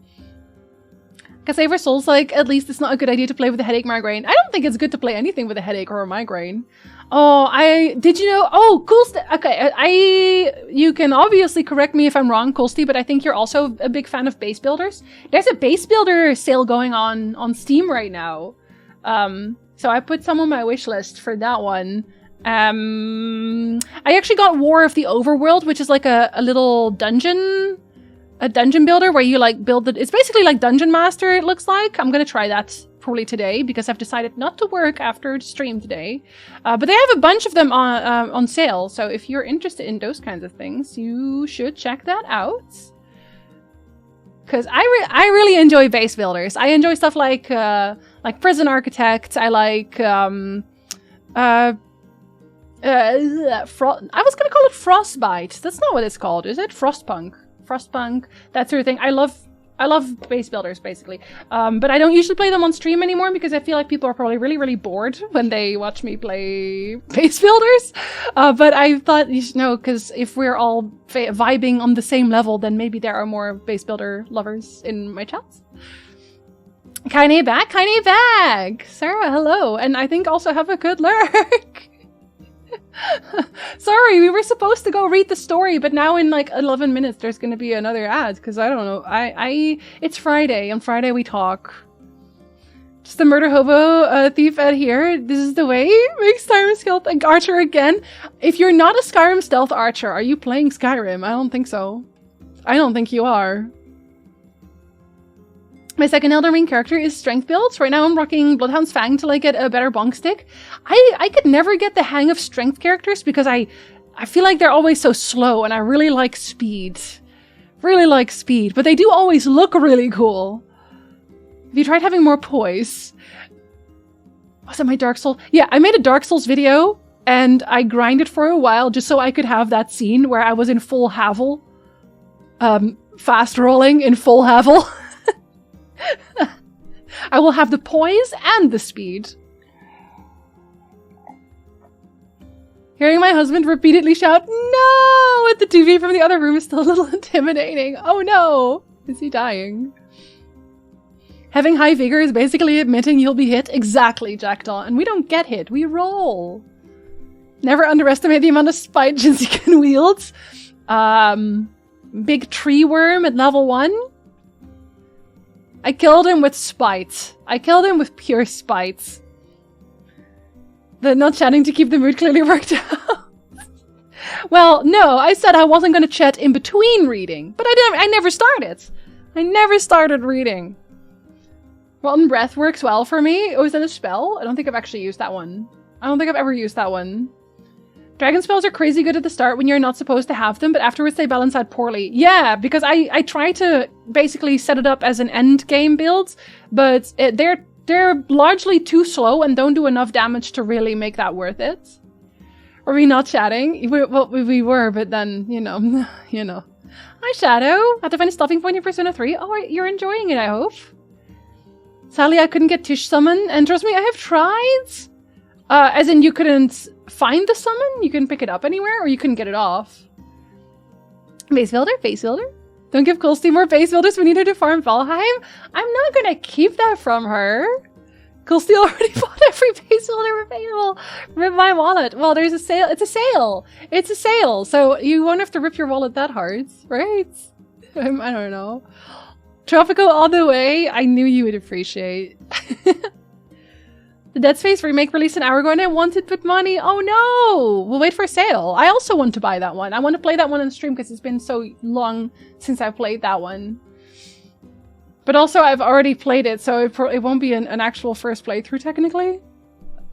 Can say for Souls, like, at least it's not a good idea to play with a headache migraine. I don't think it's good to play anything with a headache or a migraine. Oh, did you know? Oh, Coolsty. Okay, you can obviously correct me if I'm wrong, Coolsty, but I think you're also a big fan of base builders. There's a base builder sale going on Steam right now. So I put some on my wish list for that one. I actually got War of the Overworld, which is like a little dungeon. A dungeon builder where you like build it's basically like Dungeon Master, it looks like. I'm gonna try that probably today because I've decided not to work after the stream today. But they have a bunch of them on sale, so if you're interested in those kinds of things, you should check that out. Because I really enjoy base builders. I enjoy stuff like Prison Architect. I like I was gonna call it Frostbite. That's not what it's called, is it? Frostpunk, that sort of thing. I love base builders, basically. But I don't usually play them on stream anymore because I feel like people are probably really, really bored when they watch me play base builders. But I thought you should know, because if we're all vibing on the same level, then maybe there are more base builder lovers in my chats. Kaine back! Sarah, hello! And I think also have a good lurk! Sorry, we were supposed to go read the story, but now in like 11 minutes there's gonna be another ad, because I don't know. It's Friday. On Friday we talk. Just a murder hobo thief out here. This is the way. Make Skyrim stealth archer again. If you're not a Skyrim stealth archer, are you playing Skyrim? I don't think so. I don't think you are. My second Elden Ring character is strength builds. Right now I'm rocking Bloodhound's Fang till I get a better bonk stick. I could never get the hang of strength characters because I feel like they're always so slow, and I really like speed. Really like speed, but they do always look really cool. Have you tried having more poise? Was it my Dark Souls? Yeah, I made a Dark Souls video and I grinded for a while just so I could have that scene where I was in full Havel. Fast rolling in full Havel. I will have the poise and the speed. Hearing my husband repeatedly shout, "No!" at the TV from the other room is still a little intimidating. Oh no! Is he dying? Having high vigor is basically admitting you'll be hit. Exactly, Jackdaw. And we don't get hit, we roll. Never underestimate the amount of spite Jinsey can wield. Big tree worm at level 1. I killed him with spite. I killed him with pure spite. The not chatting to keep the mood clearly worked out. Well, no, I said I wasn't going to chat in between reading, but I never started. I never started reading. Rotten Breath works well for me. Oh, is that a spell? I don't think I've actually used that one. I don't think I've ever used that one. Dragon spells are crazy good at the start when you're not supposed to have them, but afterwards they balance out poorly. Yeah, because I try to basically set it up as an end game build, but they're largely too slow and don't do enough damage to really make that worth it. Were we not chatting? We were, but then, you know. Hi, Shadow. Had to find a stopping point in Persona 3. Oh, you're enjoying it, I hope. Sadly, I couldn't get Tish summoned, and trust me, I have tried. As in, you couldn't find the summon? You couldn't pick it up anywhere, or you couldn't get it off? Base builder? Base builder? Don't give Colstein more base builders. We need her to farm Valheim. I'm not gonna keep that from her. Colstein already bought every base builder available. Rip my wallet. Well, there's a sale. It's a sale. It's a sale. So you won't have to rip your wallet that hard, right? I don't know. Tropico all the way. I knew you would appreciate. The Dead Space remake released an hour ago and I wanted to put money. Oh no! We'll wait for a sale. I also want to buy that one. I want to play that one on stream because it's been so long since I played that one. But also I've already played it, so it won't be an actual first playthrough technically.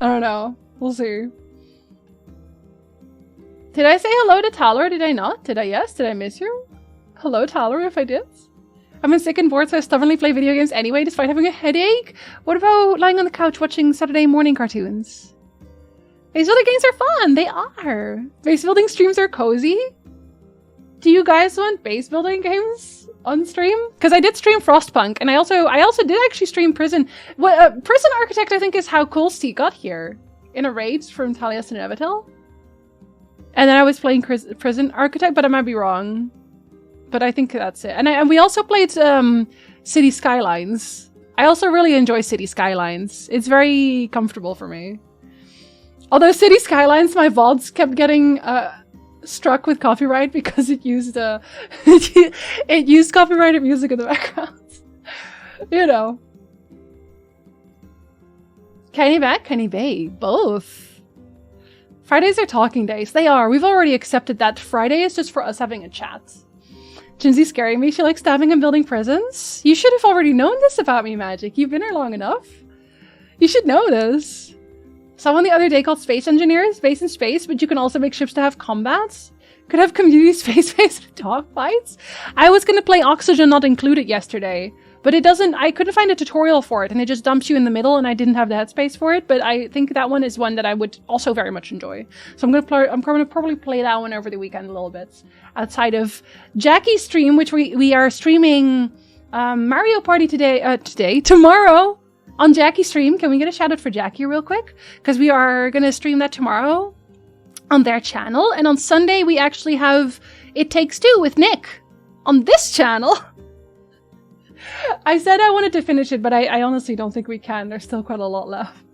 I don't know. We'll see. Did I say hello to Tyler or did I not? Did I? Yes? Did I miss you? Hello Tyler if I did. I've been sick and bored, so I stubbornly play video games anyway, despite having a headache. What about lying on the couch watching Saturday morning cartoons? Base building games are fun! They are! Base building streams are cozy. Do you guys want base building games on stream? Because I did stream Frostpunk, and I also did actually stream Prison. Prison Architect, I think, is how Colstein got here. In a raid from Talias and Evitel. And then I was playing Prison Architect, but I might be wrong. But I think that's it. And we also played City Skylines. I also really enjoy City Skylines. It's very comfortable for me. Although City Skylines, my VODs kept getting struck with copyright because it used it used copyrighted music in the background. You know. Kenny back, Kenny Bay. Both. Fridays are talking days. They are. We've already accepted that Friday is just for us having a chat. Jinsey's scaring me. She likes stabbing and building prisons. You should have already known this about me, Magic. You've been here long enough. You should know this. Someone the other day called Space Engineers, based in space, but you can also make ships to have combats. Could have community space-based dogfights. I was going to play Oxygen Not Included yesterday, but it doesn't. I couldn't find a tutorial for it, and it just dumps you in the middle, and I didn't have the headspace for it. But I think that one is one that I would also very much enjoy. So I'm going to probably play that one over the weekend a little bit, outside of Jackie's stream, which we are streaming Mario Party tomorrow on Jackie's stream. Can we get a shout out for Jackie real quick? Because we are going to stream that tomorrow on their channel, and on Sunday we actually have It Takes Two with Nick on this channel. I said I wanted to finish it, but I honestly don't think we can. There's still quite a lot left.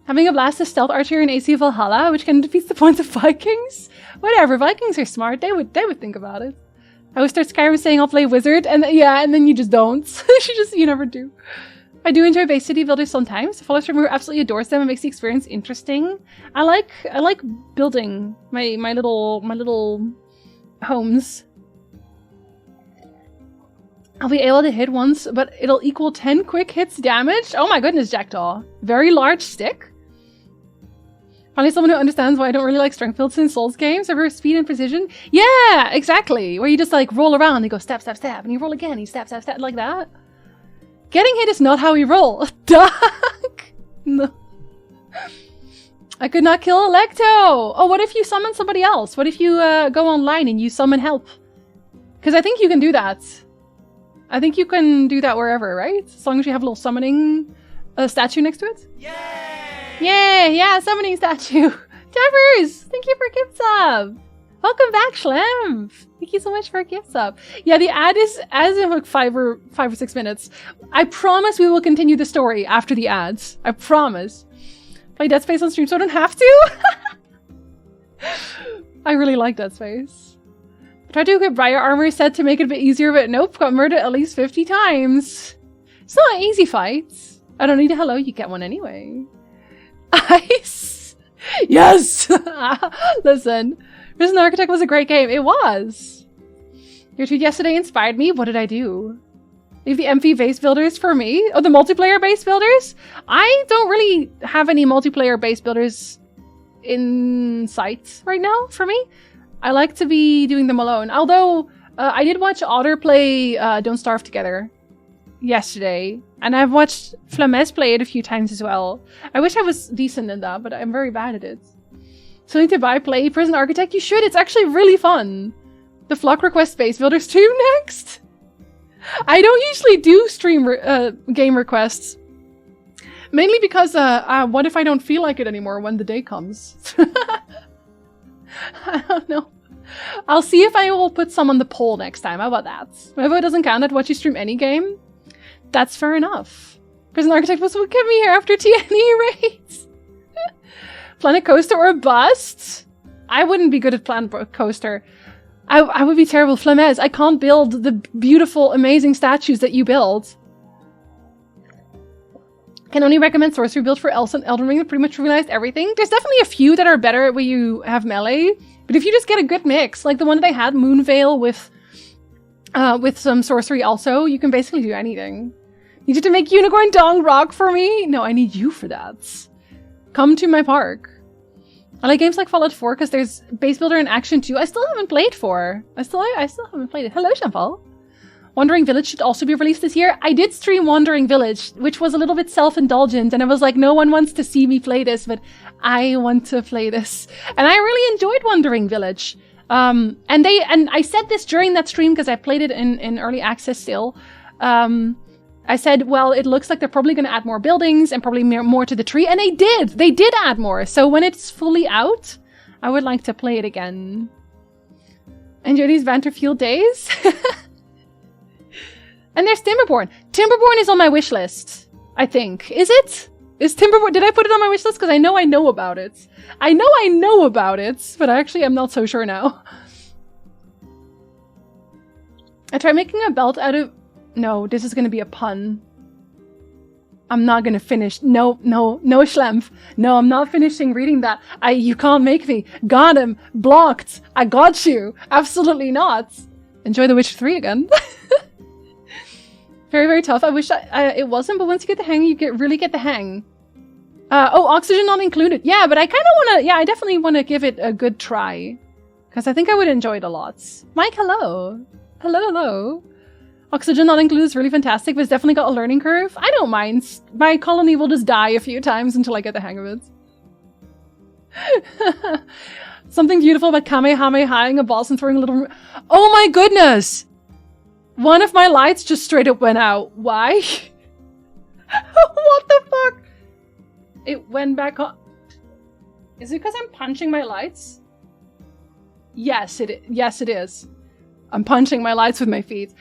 Having a blast as stealth archer in AC Valhalla, which can defeat the points of Vikings. Whatever, Vikings are smart. They would think about it. I would start Skyrim saying I'll play Wizard, and and then you just don't. You never do. I do enjoy Base City builders sometimes. The follow streamer who absolutely adores them and makes the experience interesting. I like building my little homes. I'll be able to hit once, but it'll equal 10 quick hits damage. Oh my goodness, Jackdaw. Very large stick. Finally, someone who understands why I don't really like strength builds in Souls games over speed and precision. Yeah, exactly. Where you just like roll around and you go stab, stab, stab, and you roll again, you stab, stab, stab, like that. Getting hit is not how we roll. Duck! No. I could not kill Electo! Oh, what if you summon somebody else? What if you go online and you summon help? Because I think you can do that. I think you can do that wherever, right? As long as you have a little summoning statue next to it. Yay! Yay! Yeah, summoning statue. Jeffers! Thank you for gift sub! Welcome back, Schlemp. Thank you so much for a gift sub. Yeah, the ad is as in like 5 or 6 minutes. I promise we will continue the story after the ads. I promise. Play Dead Space on stream so I don't have to. I really like Dead Space. I tried to equip Briar Armor set to make it a bit easier, but nope, got murdered at least 50 times. It's not an easy fight. I don't need a hello, you get one anyway. Ice! Yes! Listen, Prison Architect was a great game. It was. Your tweet yesterday inspired me. What did I do? Leave the MV base builders for me? Oh, the multiplayer base builders? I don't really have any multiplayer base builders in sight right now for me. I like to be doing them alone. Although, I did watch Otter play Don't Starve Together yesterday. And I've watched Flames play it a few times as well. I wish I was decent in that, but I'm very bad at it. Something to buy, play Prison Architect? You should, it's actually really fun. The Flock Request Base Builder stream next? I don't usually do stream game requests. Mainly because, what if I don't feel like it anymore when the day comes? I don't know. I'll see if I will put some on the poll next time. How about that? My vote doesn't count. I'd watch you stream any game. That's fair enough. Prison Architect was what kept me here after TNE raids. Planet Coaster or Bust? I wouldn't be good at Planet Coaster. I would be terrible. Flames, I can't build the beautiful, amazing statues that you build. Can only recommend Sorcery build for Elden Ring that pretty much realized everything. There's definitely a few that are better where you have melee. But if you just get a good mix, like the one that I had, Moonveil with some sorcery also, you can basically do anything. Need you to make Unicorn Dong rock for me? No, I need you for that. Come to my park. I like games like Fallout 4 because there's Base Builder and Action 2. I still haven't played 4. I still haven't played it. Hello, Jean-Paul. Wandering Village should also be released this year. I did stream Wandering Village, which was a little bit self-indulgent, and I was like, no one wants to see me play this, but I want to play this. And I really enjoyed Wandering Village. And I said this during that stream because I played it in early access still. I said, well, it looks like they're probably going to add more buildings and probably more to the tree. And they did! They did add more. So when it's fully out, I would like to play it again. Enjoy these Vanderfield days. And there's Timberborn. Timberborn is on my wish list, I think. Is it? Is Timberborn... Did I put it on my wish list? Because I know about it. I know about it, but actually I'm not so sure now. I tried making a belt out of... No, this is going to be a pun. I'm not going to finish. No, Schlemp. No, I'm not finishing reading that. You can't make me. Got him. Blocked. I got you. Absolutely not. Enjoy The Witcher 3 again. Very, very tough. I wish it wasn't, but once you get the hang, you really get the hang. Oh, oxygen not included. Yeah, but I kind of want to... Yeah, I definitely want to give it a good try. Because I think I would enjoy it a lot. Mike, hello. Hello. Oxygen not included is really fantastic, but it's definitely got a learning curve. I don't mind. My colony will just die a few times until I get the hang of it. Something beautiful about Kamehamehaing a boss and throwing a little... Oh my goodness! One of my lights just straight up went out. Why? What the fuck? It went back on. Is it because I'm punching my lights? Yes, it is. I'm punching my lights with my feet.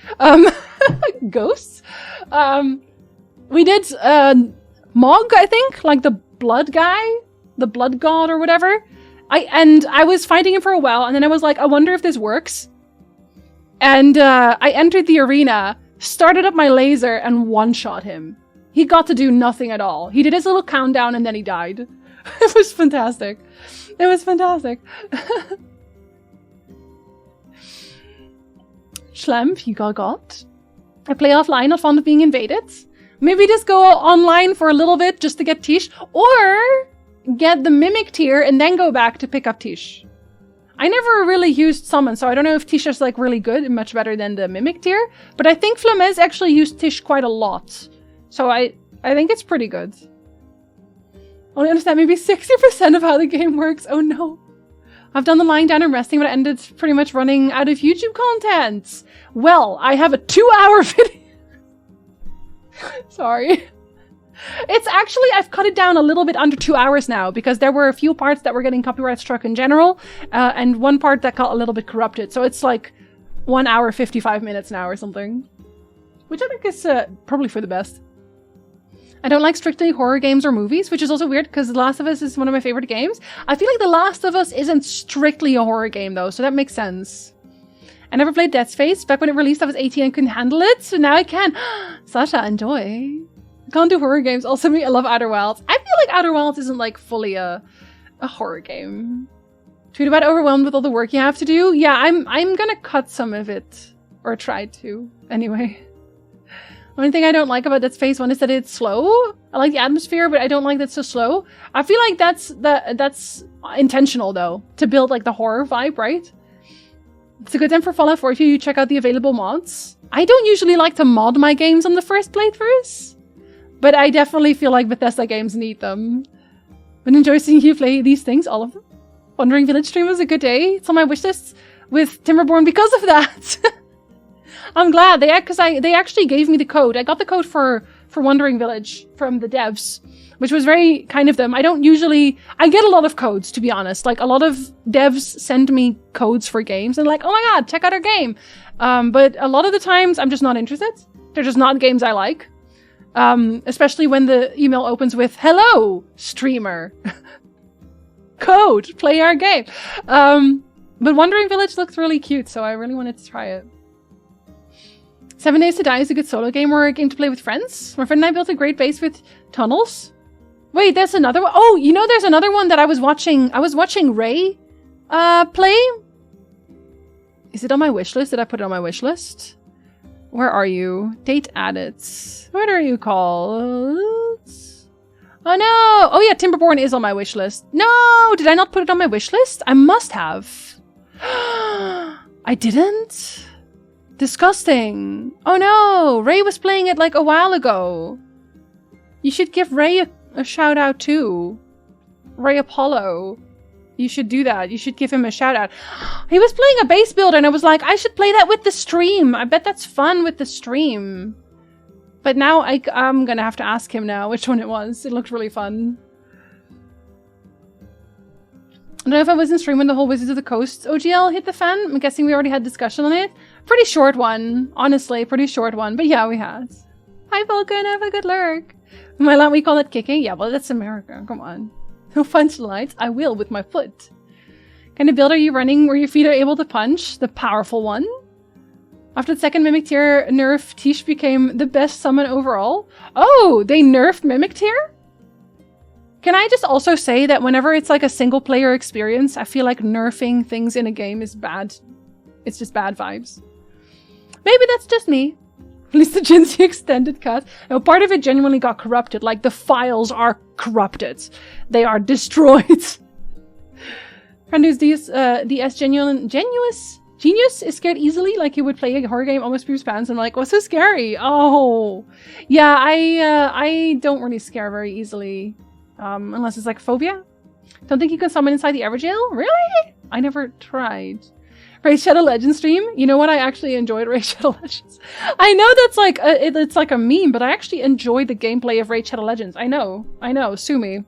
Ghosts? We did Mog, I think? Like the blood guy? The blood god or whatever? I was fighting him for a while, and then I was like, I wonder if this works. And I entered the arena, started up my laser, and one-shot him. He got to do nothing at all. He did his little countdown, and then he died. It was fantastic. It was fantastic. Schlemp, you got. I play offline, not fond of being invaded. Maybe just go online for a little bit just to get Tish, or get the Mimic tier and then go back to pick up Tish. I never really used Summon, so I don't know if Tish is like really good and much better than the Mimic tier, but I think Flames actually used Tish quite a lot. So I think it's pretty good. Only understand maybe 60% of how the game works. Oh no. I've done the lying down and resting, but I ended pretty much running out of YouTube content. Well, I have a 2-hour video. Sorry. It's actually, I've cut it down a little bit under 2 hours now because there were a few parts that were getting copyright struck in general, and one part that got a little bit corrupted. So it's like 1 hour, 55 minutes now or something. Which I think is probably for the best. I don't like strictly horror games or movies, which is also weird because The Last of Us is one of my favorite games. I feel like The Last of Us isn't strictly a horror game though, so that makes sense. I never played Dead Space. Back when it released, I was 18 and couldn't handle it, so now I can. Sasha, enjoy. I can't do horror games. Also, me, I love Outer Wilds. I feel like Outer Wilds isn't like fully a horror game. Tweet about overwhelmed with all the work you have to do. Yeah, I'm gonna cut some of it, or try to. Anyway, the only thing I don't like about Dead Space 1 is that it's slow. I like the atmosphere, but I don't like that it's so slow. I feel like that's intentional though, to build like the horror vibe, right? It's a good time for Fallout 4 if you check out the available mods. I don't usually like to mod my games on the first playthroughs, but I definitely feel like Bethesda games need them. But enjoy seeing you play these things, all of them. Wandering Village stream was a good day. It's on my wishlist with Timberborn because of that. I'm glad they actually gave me the code. I got the code for Wandering Village from the devs, which was very kind of them. I get a lot of codes, to be honest. Like, a lot of devs send me codes for games and like, oh my god, check out our game. But a lot of the times I'm just not interested. They're just not games I like. Especially when the email opens with, hello, streamer. Code, play our game. But Wandering Village looked really cute, so I really wanted to try it. 7 Days to Die is a good solo game or a game to play with friends. My friend and I built a great base with tunnels. Wait, there's another one. Oh, you know, there's another one that I was watching. I was watching Ray play. Is it on my wish list? Did I put it on my wish list? Where are you? Date added. What are you called? Oh no! Oh yeah, Timberborn is on my wish list. No! Did I not put it on my wish list? I must have. I didn't? Disgusting. Oh no! Ray was playing it like a while ago. You should give Ray a shout out too. Ray Apollo. You should do that. You should give him a shout out. He was playing a base builder and I was like, I should play that with the stream. I bet that's fun with the stream. But now I'm gonna have to ask him now which one it was. It looked really fun. I don't know if I was in stream when the whole Wizards of the Coast OGL hit the fan. I'm guessing we already had discussion on it. Pretty short one. Honestly, pretty short one. But yeah, we had. Hi Vulcan, have a good lurk. We call it kicking? Yeah, well that's America. Come on. No punch lights. I will with my foot. Kind of build are you running where your feet are able to punch? The powerful one? After the second Mimic Tier nerf, Tish became the best summon overall. Oh, they nerfed Mimic Tier? Can I just also say that whenever it's like a single player experience, I feel like nerfing things in a game is bad. It's just bad vibes. Maybe that's just me. At least the Jinsey extended cut. No, part of it genuinely got corrupted. Like, the files are corrupted. They are destroyed. Friend who's DS Genius is scared easily. Like, he would play a horror game, almost poos pants. I'm like, what's so scary? Oh. Yeah, I don't really scare very easily. Unless it's like phobia. Don't think you can summon inside the Everjail? Really? I never tried. Raid Shadow Legends stream? You know what? I actually enjoyed Raid Shadow Legends. I know that's like it's like a meme, but I actually enjoyed the gameplay of Raid Shadow Legends. I know. Sue me.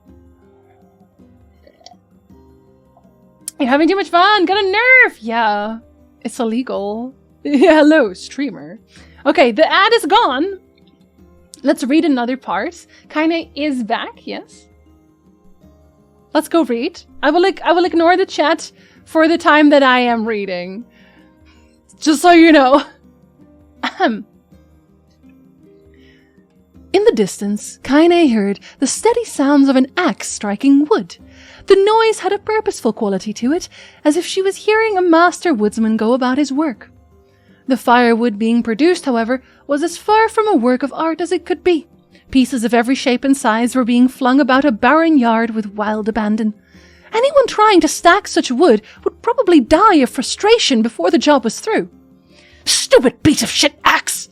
You're having too much fun. Got a nerf. Yeah, it's illegal. Yeah, hello, streamer. Okay, the ad is gone. Let's read another part. Kaine is back. Yes. Let's go read. I will ignore the chat for the time that I am reading. Just so you know. In the distance, Kaine heard the steady sounds of an axe striking wood. The noise had a purposeful quality to it, as if she was hearing a master woodsman go about his work. The firewood being produced, however, was as far from a work of art as it could be. Pieces of every shape and size were being flung about a barren yard with wild abandon. Anyone trying to stack such wood would probably die of frustration before the job was through. Stupid piece of shit axe!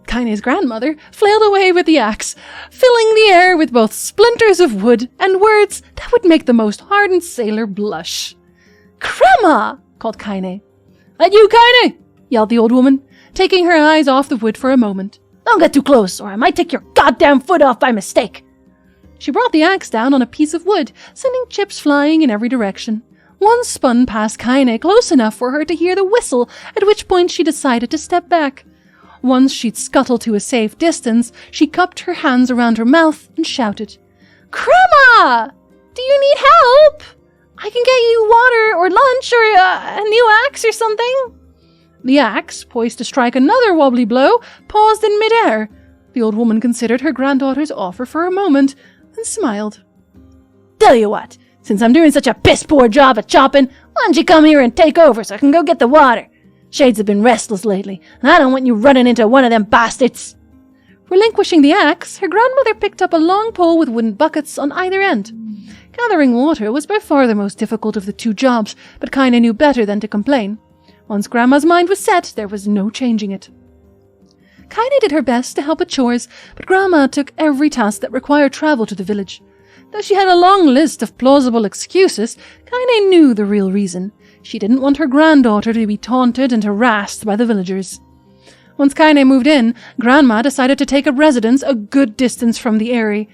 Kaine's grandmother flailed away with the axe, filling the air with both splinters of wood and words that would make the most hardened sailor blush. Crema! Called Kaine. At you, Kaine! Yelled the old woman, taking her eyes off the wood for a moment. Don't get too close, or I might take your goddamn foot off by mistake. She brought the axe down on a piece of wood, sending chips flying in every direction. One spun past Kaine close enough for her to hear the whistle, at which point she decided to step back. Once she'd scuttled to a safe distance, she cupped her hands around her mouth and shouted, "Grandma! Do you need help? I can get you water or lunch or a new axe or something." The axe, poised to strike another wobbly blow, paused in midair. The old woman considered her granddaughter's offer for a moment and smiled. "Tell you what, since I'm doing such a piss-poor job at chopping, why don't you come here and take over so I can go get the water? Shades have been restless lately, and I don't want you running into one of them bastards." Relinquishing the axe, her grandmother picked up a long pole with wooden buckets on either end. Gathering water was by far the most difficult of the two jobs, but Kaine knew better than to complain. Once Grandma's mind was set, there was no changing it. Kaine did her best to help with chores, but Grandma took every task that required travel to the village. Though she had a long list of plausible excuses, Kaine knew the real reason. She didn't want her granddaughter to be taunted and harassed by the villagers. Once Kaine moved in, Grandma decided to take up residence a good distance from the Eyrie.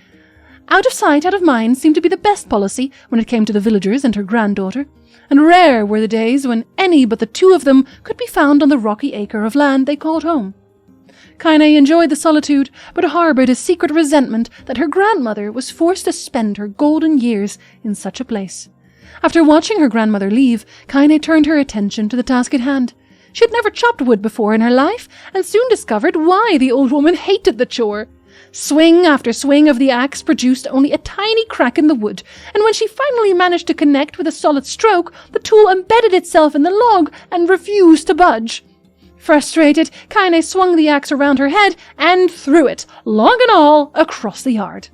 Out of sight, out of mind seemed to be the best policy when it came to the villagers and her granddaughter, and rare were the days when any but the two of them could be found on the rocky acre of land they called home. Kaine enjoyed the solitude, but harbored a secret resentment that her grandmother was forced to spend her golden years in such a place. After watching her grandmother leave, Kaine turned her attention to the task at hand. She had never chopped wood before in her life, and soon discovered why the old woman hated the chore. Swing after swing of the axe produced only a tiny crack in the wood, and when she finally managed to connect with a solid stroke, the tool embedded itself in the log and refused to budge. Frustrated, Kaine swung the axe around her head and threw it, log and all, across the yard.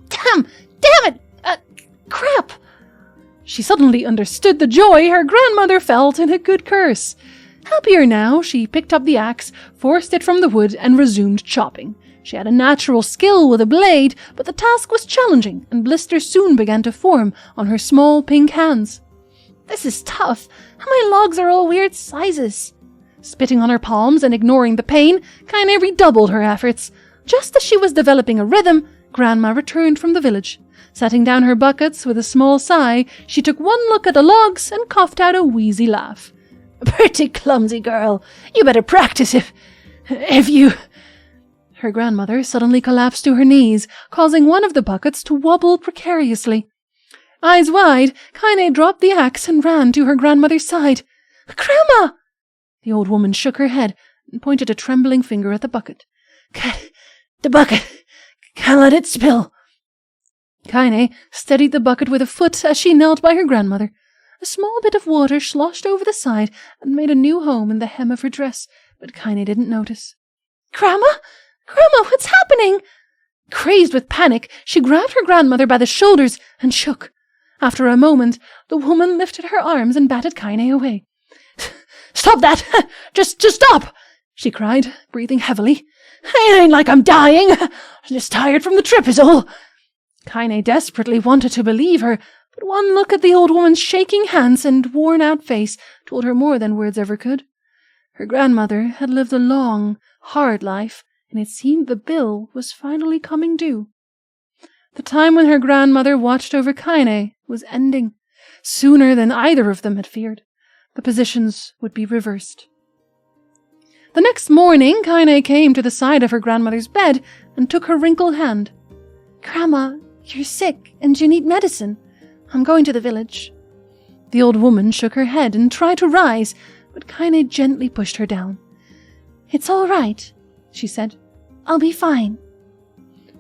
Damn it! Crap! She suddenly understood the joy her grandmother felt in a good curse. Happier now, she picked up the axe, forced it from the wood, and resumed chopping. She had a natural skill with a blade, but the task was challenging, and blisters soon began to form on her small pink hands. "This is tough, and my logs are all weird sizes." Spitting on her palms and ignoring the pain, Kaine redoubled her efforts. Just as she was developing a rhythm, Grandma returned from the village. Setting down her buckets with a small sigh, she took one look at the logs and coughed out a wheezy laugh. "Pretty clumsy girl. You better practice if you—" Her grandmother suddenly collapsed to her knees, causing one of the buckets to wobble precariously. Eyes wide, Kaine dropped the axe and ran to her grandmother's side. "Grandma!" The old woman shook her head and pointed a trembling finger at the bucket. "The bucket. Can't let it spill." Kaine steadied the bucket with a foot as she knelt by her grandmother. A small bit of water sloshed over the side and made a new home in the hem of her dress, but Kaine didn't notice. "Grandma? Grandma, what's happening?" Crazed with panic, she grabbed her grandmother by the shoulders and shook. After a moment, the woman lifted her arms and batted Kaine away. "Stop that! Just stop!" she cried, breathing heavily. "It ain't like I'm dying. I'm just tired from the trip is all." Kaine desperately wanted to believe her, but one look at the old woman's shaking hands and worn-out face told her more than words ever could. Her grandmother had lived a long, hard life, and it seemed the bill was finally coming due. The time when her grandmother watched over Kaine was ending, sooner than either of them had feared. The positions would be reversed. The next morning, Kaine came to the side of her grandmother's bed and took her wrinkled hand. "Grandma, you're sick and you need medicine. I'm going to the village." The old woman shook her head and tried to rise, but Kaine gently pushed her down. "It's all right," she said. "I'll be fine."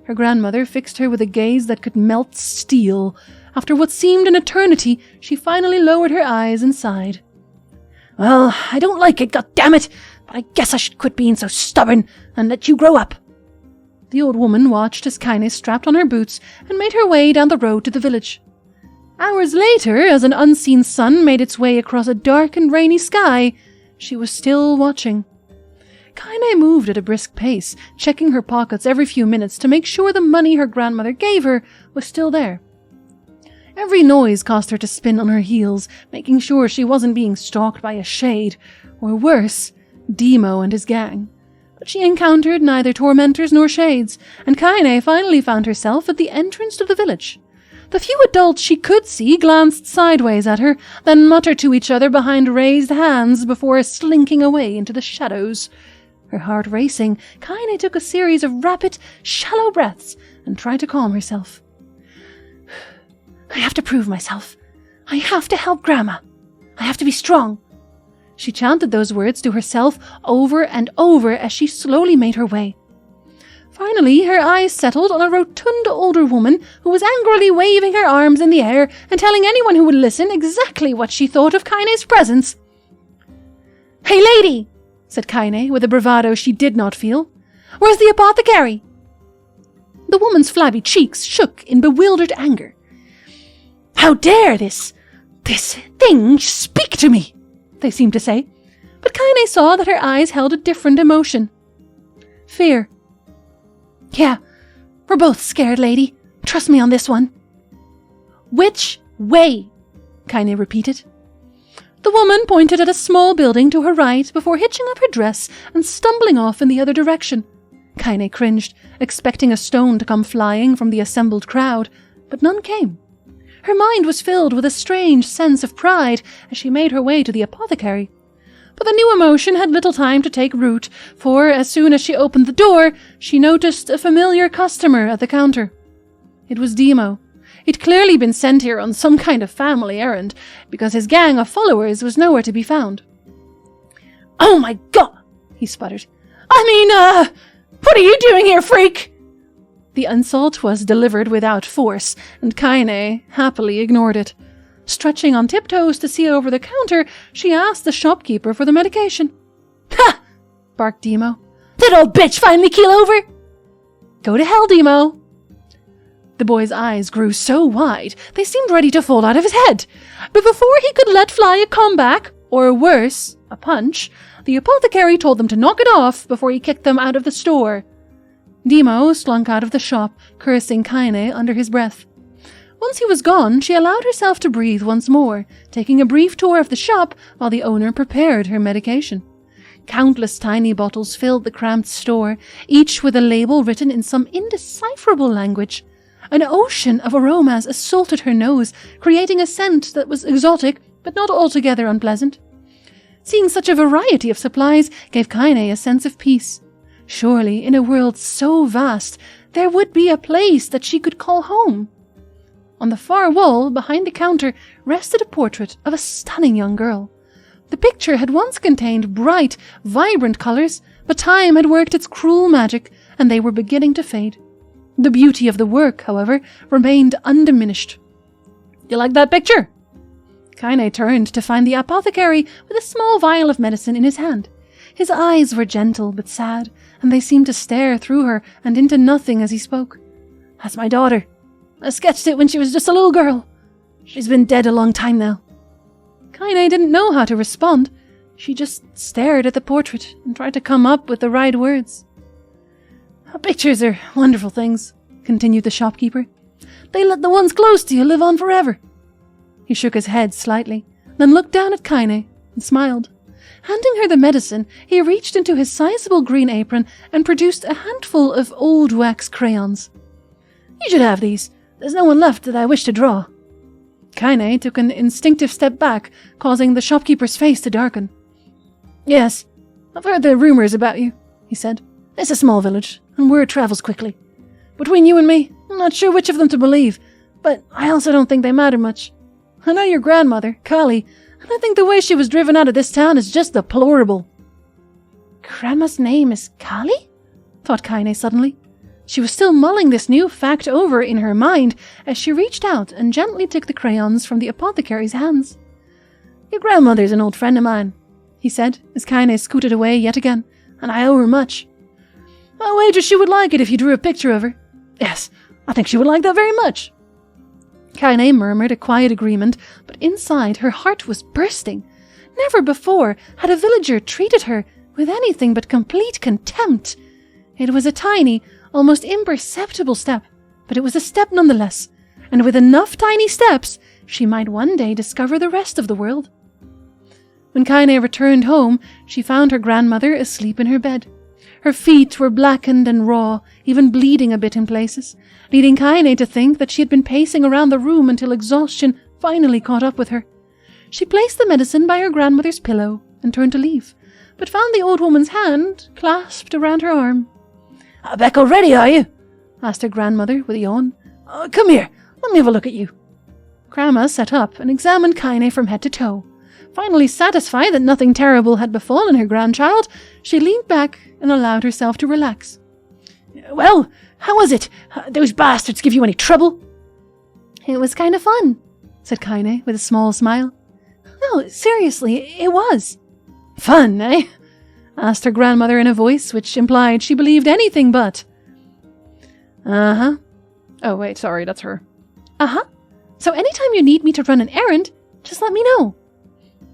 Her grandmother fixed her with a gaze that could melt steel. After what seemed an eternity, she finally lowered her eyes and sighed. "Well, I don't like it, goddammit, but I guess I should quit being so stubborn and let you grow up." The old woman watched as Kaine strapped on her boots and made her way down the road to the village. Hours later, as an unseen sun made its way across a dark and rainy sky, she was still watching. Kaine moved at a brisk pace, checking her pockets every few minutes to make sure the money her grandmother gave her was still there. Every noise caused her to spin on her heels, making sure she wasn't being stalked by a shade, or worse, Demo and his gang. but she encountered neither tormentors nor shades, and Kaine finally found herself at the entrance to the village. The few adults she could see glanced sideways at her, then muttered to each other behind raised hands before slinking away into the shadows. Her heart racing, Kaine took a series of rapid, shallow breaths and tried to calm herself. I have to prove myself. I have to help Grandma. I have to be strong. She chanted those words to herself over and over as she slowly made her way. Finally, her eyes settled on a rotund older woman who was angrily waving her arms in the air and telling anyone who would listen exactly what she thought of Kaine's presence. "Hey, lady," said Kaine with a bravado she did not feel. "Where's the apothecary?" The woman's flabby cheeks shook in bewildered anger. "How dare this thing speak to me?" they seemed to say, but Kaine saw that her eyes held a different emotion. Fear. "Yeah, we're both scared, lady. Trust me on this one." "Which way?" Kaine repeated. The woman pointed at a small building to her right before hitching up her dress and stumbling off in the other direction. Kaine cringed, expecting a stone to come flying from the assembled crowd, but none came. Her mind was filled with a strange sense of pride as she made her way to the apothecary. But the new emotion had little time to take root, for as soon as she opened the door, she noticed a familiar customer at the counter. It was Demo. He'd clearly been sent here on some kind of family errand, because his gang of followers was nowhere to be found. "Oh my God!" he sputtered. What are you doing here, freak?" The insult was delivered without force, and Kaine happily ignored it. Stretching on tiptoes to see over the counter, she asked the shopkeeper for the medication. "Ha!" barked Demo. "That old bitch finally keel over?" "Go to hell, Demo." The boy's eyes grew so wide they seemed ready to fall out of his head. But before he could let fly a comeback, or worse, a punch, the apothecary told them to knock it off before he kicked them out of the store. Demo slunk out of the shop, cursing Kaine under his breath. Once he was gone, she allowed herself to breathe once more, taking a brief tour of the shop while the owner prepared her medication. Countless tiny bottles filled the cramped store, each with a label written in some indecipherable language. An ocean of aromas assaulted her nose, creating a scent that was exotic but not altogether unpleasant. Seeing such a variety of supplies gave Kaine a sense of peace. Surely, in a world so vast, there would be a place that she could call home. On the far wall, behind the counter, rested a portrait of a stunning young girl. The picture had once contained bright, vibrant colors, but time had worked its cruel magic, and they were beginning to fade. The beauty of the work, however, remained undiminished. "You like that picture?" Kaine turned to find the apothecary with a small vial of medicine in his hand. His eyes were gentle but sad, and they seemed to stare through her and into nothing as he spoke. "That's my daughter. I sketched it when she was just a little girl. She's been dead a long time now." Kaine didn't know how to respond. She just stared at the portrait and tried to come up with the right words. "Pictures are wonderful things," continued the shopkeeper. "They let the ones close to you live on forever." He shook his head slightly, then looked down at Kaine and smiled. Handing her the medicine, he reached into his sizable green apron and produced a handful of old wax crayons. "You should have these. There's no one left that I wish to draw." Kaine took an instinctive step back, causing the shopkeeper's face to darken. "Yes, I've heard the rumors about you," he said. "It's a small village, and word travels quickly. Between you and me, I'm not sure which of them to believe, but I also don't think they matter much. I know your grandmother, Kali, and I think the way she was driven out of this town is just deplorable." "Grandma's name is Kali?" thought Kaine suddenly. She was still mulling this new fact over in her mind as she reached out and gently took the crayons from the apothecary's hands. "Your grandmother's an old friend of mine," he said as Kaine scooted away yet again, "and I owe her much. I wager she would like it if you drew a picture of her. Yes, I think she would like that very much." Kaine murmured a quiet agreement, but inside her heart was bursting. Never before had a villager treated her with anything but complete contempt. It was a tiny, almost imperceptible step, but it was a step nonetheless, and with enough tiny steps, she might one day discover the rest of the world. When Kaine returned home, she found her grandmother asleep in her bed. Her feet were blackened and raw, even bleeding a bit in places, leading Kaine to think that she had been pacing around the room until exhaustion finally caught up with her. She placed the medicine by her grandmother's pillow and turned to leave, but found the old woman's hand clasped around her arm. "Back already, are you?" asked her grandmother with a yawn. "Come here, let me have a look at you." Grandma sat up and examined Kaine from head to toe. Finally satisfied that nothing terrible had befallen her grandchild, she leaned back and allowed herself to relax. "Well, how was it? Those bastards give you any trouble?" "It was kind of fun," said Kaine with a small smile. "No, seriously, it was." "Fun, eh?" asked her grandmother in a voice which implied she believed anything but. "Uh-huh." Oh, wait, sorry, that's her. "Uh-huh. So anytime you need me to run an errand, just let me know."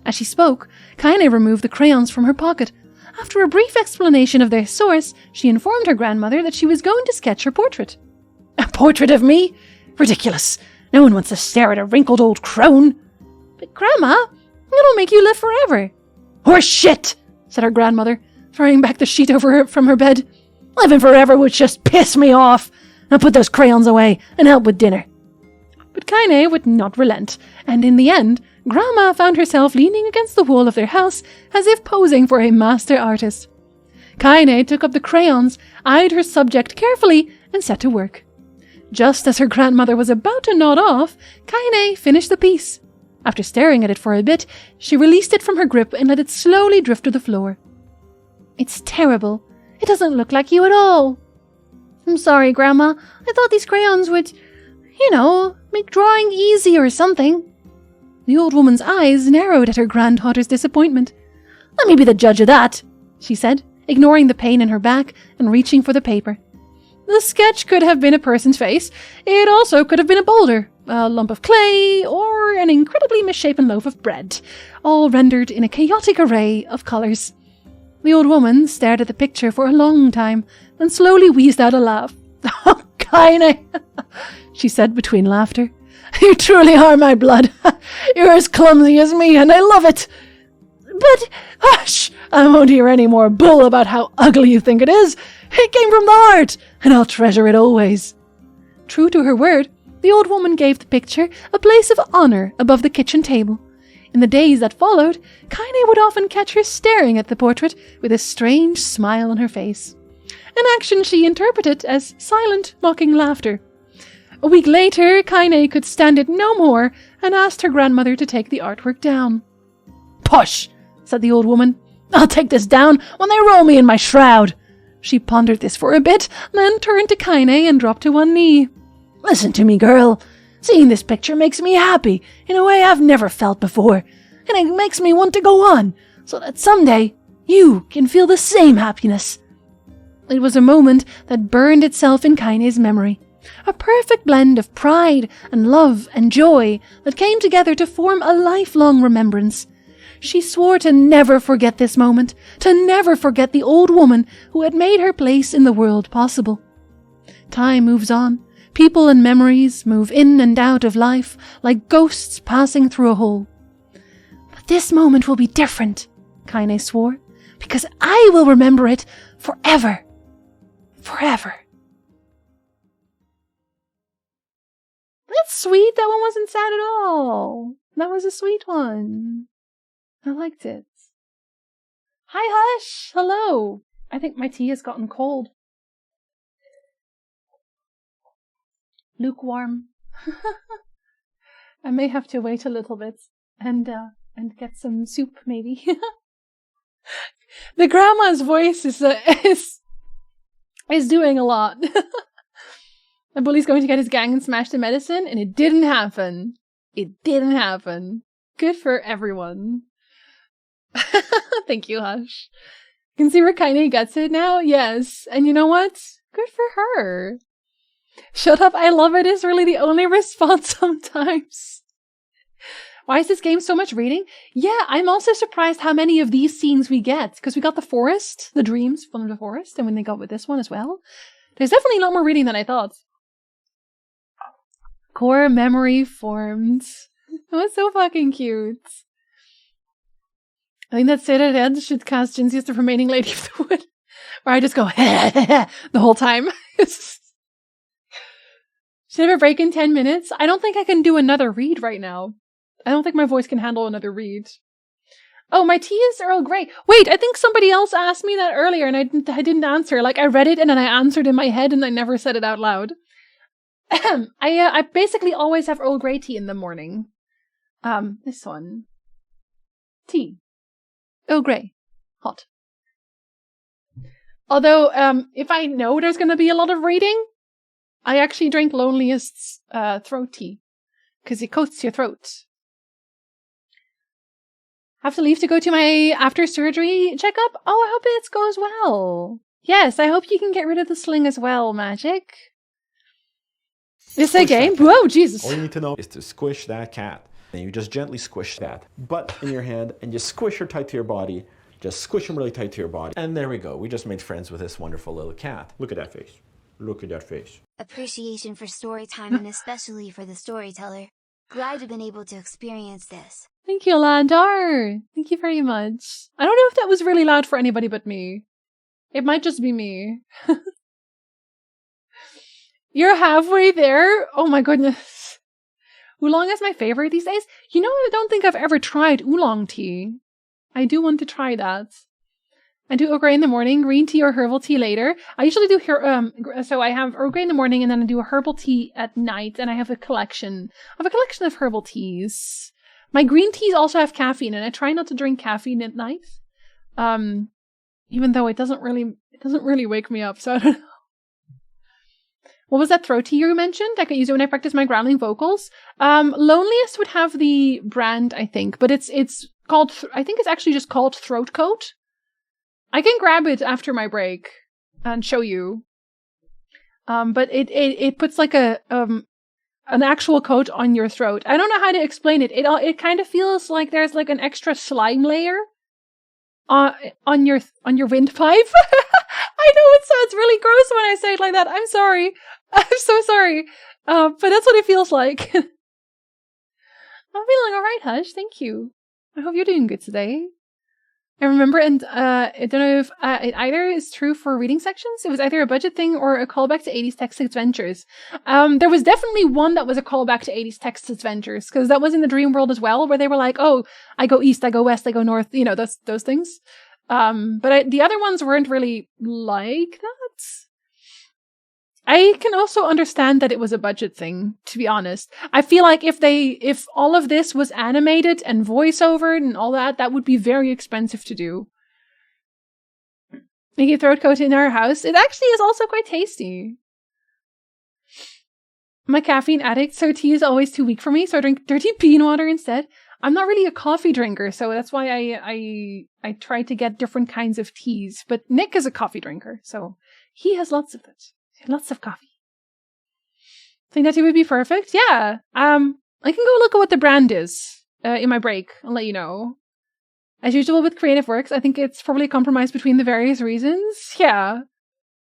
As she spoke, Kaine removed the crayons from her pocket. After a brief explanation of their source, she informed her grandmother that she was going to sketch her portrait. "A portrait of me? Ridiculous. No one wants to stare at a wrinkled old crone." "But Grandma, it'll make you live forever." "Horse shit," said her grandmother, throwing back the sheet over her from her bed. "Living forever would just piss me off. Now put those crayons away and help with dinner." But Kaine would not relent, and in the end, Grandma found herself leaning against the wall of their house as if posing for a master artist. Kaine took up the crayons, eyed her subject carefully, and set to work. Just as her grandmother was about to nod off, Kaine finished the piece. After staring at it for a bit, she released it from her grip and let it slowly drift to the floor. "It's terrible. It doesn't look like you at all." "I'm sorry, Grandma. I thought these crayons would, make drawing easy or something." The old woman's eyes narrowed at her granddaughter's disappointment. "Let me be the judge of that," she said, ignoring the pain in her back and reaching for the paper. The sketch could have been a person's face. It also could have been a boulder, a lump of clay, or an incredibly misshapen loaf of bread, all rendered in a chaotic array of colours. The old woman stared at the picture for a long time, then slowly wheezed out a laugh. "Oh, Kaine," she said between laughter. "You truly are my blood. You're as clumsy as me, and I love it. But, hush, I won't hear any more bull about how ugly you think it is. It came from the heart, and I'll treasure it always." True to her word, the old woman gave the picture a place of honour above the kitchen table. In the days that followed, Kaine would often catch her staring at the portrait with a strange smile on her face, an action she interpreted as silent, mocking laughter. A week later, Kaine could stand it no more and asked her grandmother to take the artwork down. "Push," said the old woman. "I'll take this down when they roll me in my shroud." She pondered this for a bit, then turned to Kaine and dropped to one knee. "Listen to me, girl. Seeing this picture makes me happy in a way I've never felt before, and it makes me want to go on, so that someday you can feel the same happiness." It was a moment that burned itself in Kaine's memory. A perfect blend of pride and love and joy that came together to form a lifelong remembrance. She swore to never forget this moment, to never forget the old woman who had made her place in the world possible. Time moves on. People and memories move in and out of life like ghosts passing through a hole. But this moment will be different, Kaine swore, because I will remember it forever. Forever. That's sweet. That one wasn't sad at all. That was a sweet one. I liked it. Hi, Hush. Hello. I think my tea has gotten cold. Lukewarm. I may have to wait a little bit and get some soup, maybe. The grandma's voice is doing a lot. The bully's going to get his gang and smash the medicine, and it didn't happen. It didn't happen. Good for everyone. Thank you, Hush. You can see where Kaine gets it now? Yes. And you know what? Good for her. Shut up, I love it is really the only response sometimes. Why is this game so much reading? Yeah, I'm also surprised how many of these scenes we get, because we got the forest, the dreams from the forest, and when they got with this one as well. There's definitely a lot more reading than I thought. Core memory formed. That was so fucking cute. I think that Sarah Red should cast Jinxie as the remaining Lady of the Wood. Or I just go the whole time. Should I have a break in 10 minutes? I don't think I can do another read right now. I don't think my voice can handle another read. Oh, my tea is Earl Grey. Wait, I think somebody else asked me that earlier and I didn't answer. Like, I read it and then I answered in my head and I never said it out loud. I basically always have Earl Grey tea in the morning. This one. Tea. Earl Grey. Hot. Although, if I know there's going to be a lot of reading, I actually drink Loneliest's throat tea. Because it coats your throat. Have to leave to go to my after-surgery checkup? Oh, I hope it goes well. Yes, I hope you can get rid of the sling as well, Magic. It's a game? Whoa, Jesus. All you need to know is to squish that cat. And you just gently squish that butt in your hand and just squish her tight to your body. Just squish him really tight to your body. And there we go. We just made friends with this wonderful little cat. Look at that face. Look at that face. Appreciation for story time and especially for the storyteller. Glad you've been able to experience this. Thank you, Landar. Thank you very much. I don't know if that was really loud for anybody but me. It might just be me. You're halfway there? Oh my goodness. Oolong is my favorite these days. You know, I don't think I've ever tried oolong tea. I do want to try that. I do Earl Grey in the morning, green tea or herbal tea later. I usually do so I have Earl Grey in the morning and then I do a herbal tea at night and I have a collection. I have a collection of herbal teas. My green teas also have caffeine and I try not to drink caffeine at night. Even though it doesn't really wake me up, so I don't know. What was that throat tea you mentioned? I can use it when I practice my growling vocals. Loneliest would have the brand, I think, but it's called, I think it's actually just called Throat Coat. I can grab it after my break and show you. But it puts like an actual coat on your throat. I don't know how to explain it. It kind of feels like there's like an extra slime layer on your windpipe. I know it sounds really gross when I say it like that. I'm sorry. I'm so sorry. But that's what it feels like. I'm feeling alright, Hush. Thank you. I hope you're doing good today. I remember, and I don't know if it either is true for reading sections. It was either a budget thing or a callback to 80s Text Adventures. There was definitely one that was a callback to 80s Text Adventures, because that was in the Dream World as well, where they were like, oh, I go east, I go west, I go north, you know, those things. But the other ones weren't really like that. I can also understand that it was a budget thing, to be honest. I feel like if all of this was animated and voiceovered and all that, that would be very expensive to do. Making throat coat in our house, it actually is also quite tasty. I'm a caffeine addict, so tea is always too weak for me, so I drink dirty bean water instead. I'm not really a coffee drinker, so that's why I try to get different kinds of teas. But Nick is a coffee drinker, so he has lots of it. Lots of coffee. Think that tea would be perfect? Yeah. I can go look at what the brand is in my break. I'll let you know. As usual with creative works, I think it's probably a compromise between the various reasons. Yeah.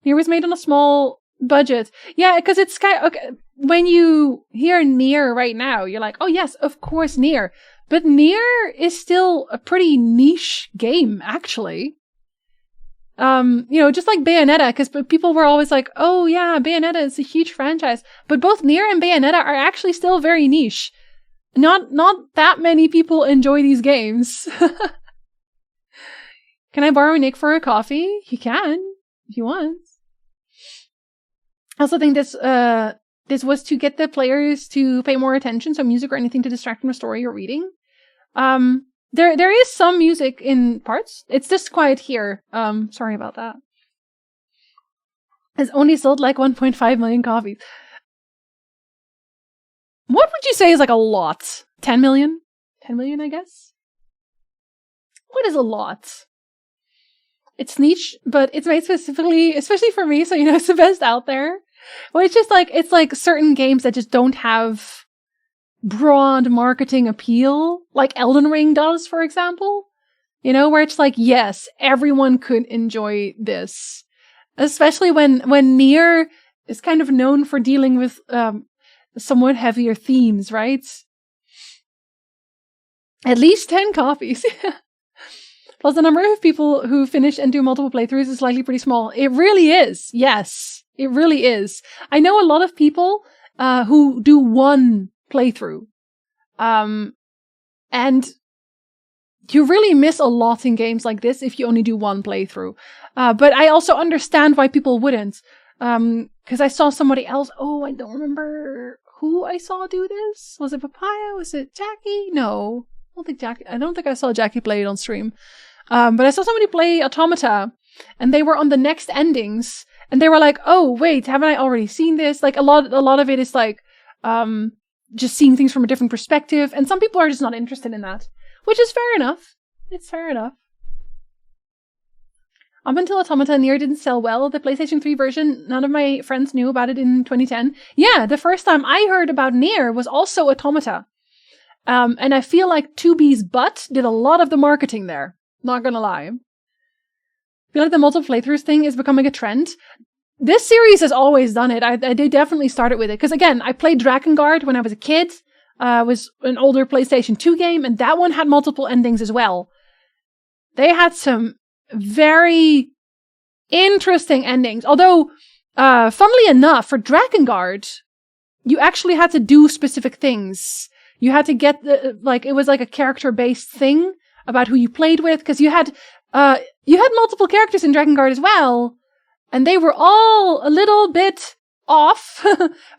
NieR was made on a small budget. Yeah, because it's okay. When you hear NieR right now, you're like, oh yes, of course NieR. But NieR is still a pretty niche game, actually. Just like Bayonetta, because people were always like, oh yeah, Bayonetta is a huge franchise. But both NieR and Bayonetta are actually still very niche. Not that many people enjoy these games. Can I borrow Nick for a coffee? You can, if you want. I also think this was to get the players to pay more attention, so music or anything to distract from the story you're reading. There is some music in parts. It's just quiet here. Sorry about that. Has only sold like 1.5 million copies. What would you say is like a lot? 10 million? 10 million, I guess? What is a lot? It's niche, but it's made specifically, especially for me, so you know it's the best out there. Well, it's just like, it's like certain games that just don't have broad marketing appeal, like Elden Ring does, for example. You know, where it's like, yes, everyone could enjoy this. Especially when NieR is kind of known for dealing with somewhat heavier themes, right? At least 10 copies. Plus, the number of people who finish and do multiple playthroughs is likely pretty small. It really is. Yes, it really is. I know a lot of people who do one playthrough. And you really miss a lot in games like this if you only do one playthrough. But I also understand why people wouldn't. Because I saw somebody else. Oh, I don't remember who I saw do this. Was it Papaya? Was it Jackie? No. I don't think I saw Jackie play it on stream. But I saw somebody play Automata, and they were on the next endings, and they were like, "Oh, wait, haven't I already seen this?" Like a lot of it is like, just seeing things from a different perspective, and some people are just not interested in that, which is fair enough. It's fair enough. Up until Automata, NieR didn't sell well. The PlayStation 3 version, none of my friends knew about it in 2010. Yeah, the first time I heard about NieR was also Automata. And I feel like 2B's butt did a lot of the marketing there. Not gonna lie. I feel like the multiple playthroughs thing is becoming a trend. This series has always done it. I did definitely start it with it. Because again, I played Drakengard when I was a kid. It was an older PlayStation 2 game, and that one had multiple endings as well. They had some very interesting endings. Although, funnily enough, for Drakengard, you actually had to do specific things. You had to get it was like a character-based thing about who you played with, because you had multiple characters in Drakengard as well, and they were all a little bit off,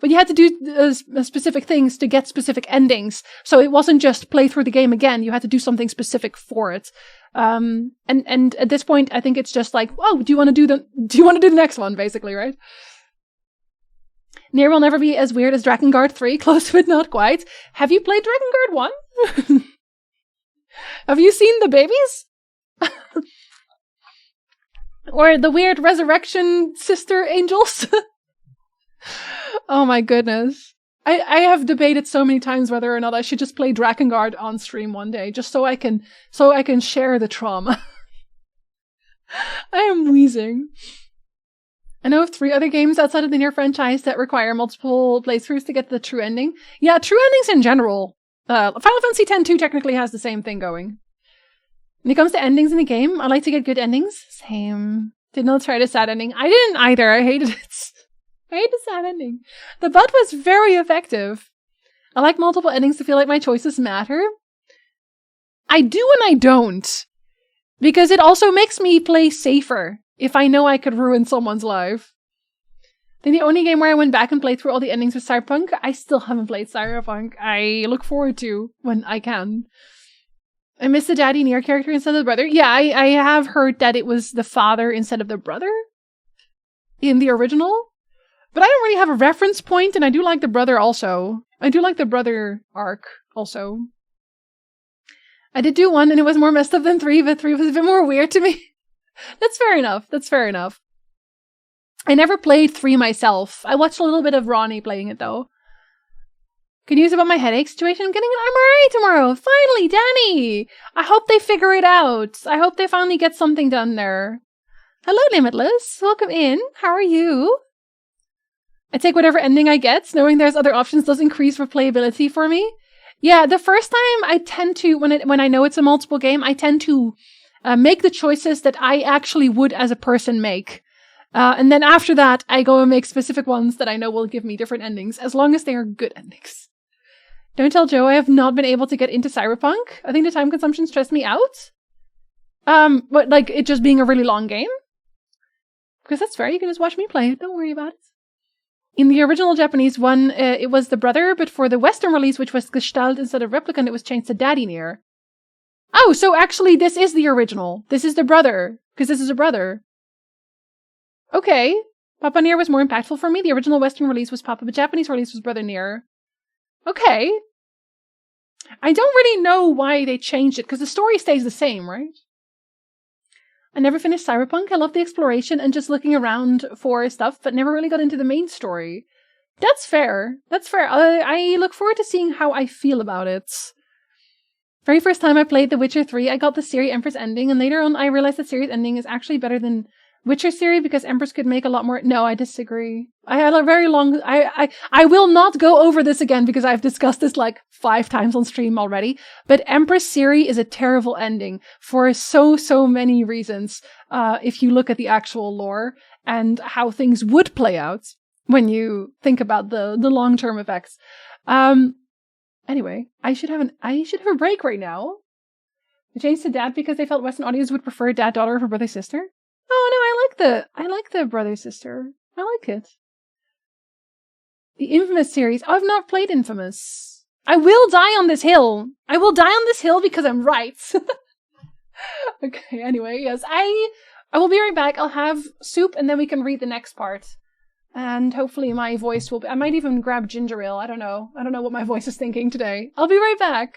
but you had to do specific things to get specific endings. So it wasn't just play through the game again. You had to do something specific for it. And at this point, I think it's just like, oh, do you want to do the next one, basically, right? NieR will never be as weird as Drakengard 3, close but not quite. Have you played Drakengard 1? Have you seen the babies? Or the weird resurrection sister angels? Oh my goodness. I have debated so many times whether or not I should just play Drakengard on stream one day, just so I can share the trauma. I am wheezing. I know of 3 other games outside of the NieR franchise that require multiple playthroughs to get the true ending. Yeah, true endings in general. Final Fantasy X-2 technically has the same thing going. When it comes to endings in a game, I like to get good endings. Same. Did not try the sad ending. I didn't either. I hated it. I hate the sad ending. The butt was very effective. I like multiple endings to feel like my choices matter. I do and I don't. Because it also makes me play safer if I know I could ruin someone's life. I think the only game where I went back and played through all the endings was Cyberpunk. I still haven't played Cyberpunk. I look forward to when I can. I miss the daddy NieR character instead of the brother. Yeah, I have heard that it was the father instead of the brother in the original. But I don't really have a reference point, and I do like the brother also. I do like the brother arc also. I did do 1, and it was more messed up than 3, but 3 was a bit more weird to me. That's fair enough. That's fair enough. I never played 3 myself. I watched a little bit of Ronnie playing it, though. Good news about my headache situation. I'm getting an MRI tomorrow. Finally, Danny! I hope they figure it out. I hope they finally get something done there. Hello, Limitless. Welcome in. How are you? I take whatever ending I get. Knowing there's other options does increase replayability for me. Yeah, the first time I tend to, when I know it's a multiple game, I tend to make the choices that I actually would as a person make. And then after that, I go and make specific ones that I know will give me different endings, as long as they are good endings. Don't tell Joe I have not been able to get into Cyberpunk. I think the time consumption stressed me out. But like it just being a really long game. Because that's fair, you can just watch me play it, don't worry about it. In the original Japanese one, it was the brother, but for the Western release, which was Gestalt instead of Replicant, it was changed to Daddy NieR. Oh, so actually this is the original. This is the brother, because this is a brother. Okay. Papa NieR was more impactful for me. The original Western release was Papa, but Japanese release was Brother NieR. Okay. I don't really know why they changed it, because the story stays the same, right? I never finished Cyberpunk. I love the exploration and just looking around for stuff, but never really got into the main story. That's fair. That's fair. I look forward to seeing how I feel about it. Very first time I played The Witcher 3, I got the Ciri Empress ending, and later on I realized the Ciri's ending is actually better than Witcher series because Empress could make a lot more. No, I disagree. I had a very long. I will not go over this again because I've discussed this like 5 times on stream already. But Empress series is a terrible ending for so many reasons. If you look at the actual lore and how things would play out when you think about the long-term effects. Anyway, I should have a break right now. They changed to dad because they felt Western audience would prefer dad daughter over brother sister. Oh no, I like the brother sister. I like it. The Infamous series. Oh, I've not played Infamous. I will die on this hill. I will die on this hill because I'm right. Okay. Anyway, yes, I will be right back. I'll have soup and then we can read the next part. And hopefully my voice will be. I might even grab ginger ale. I don't know. I don't know what my voice is thinking today. I'll be right back.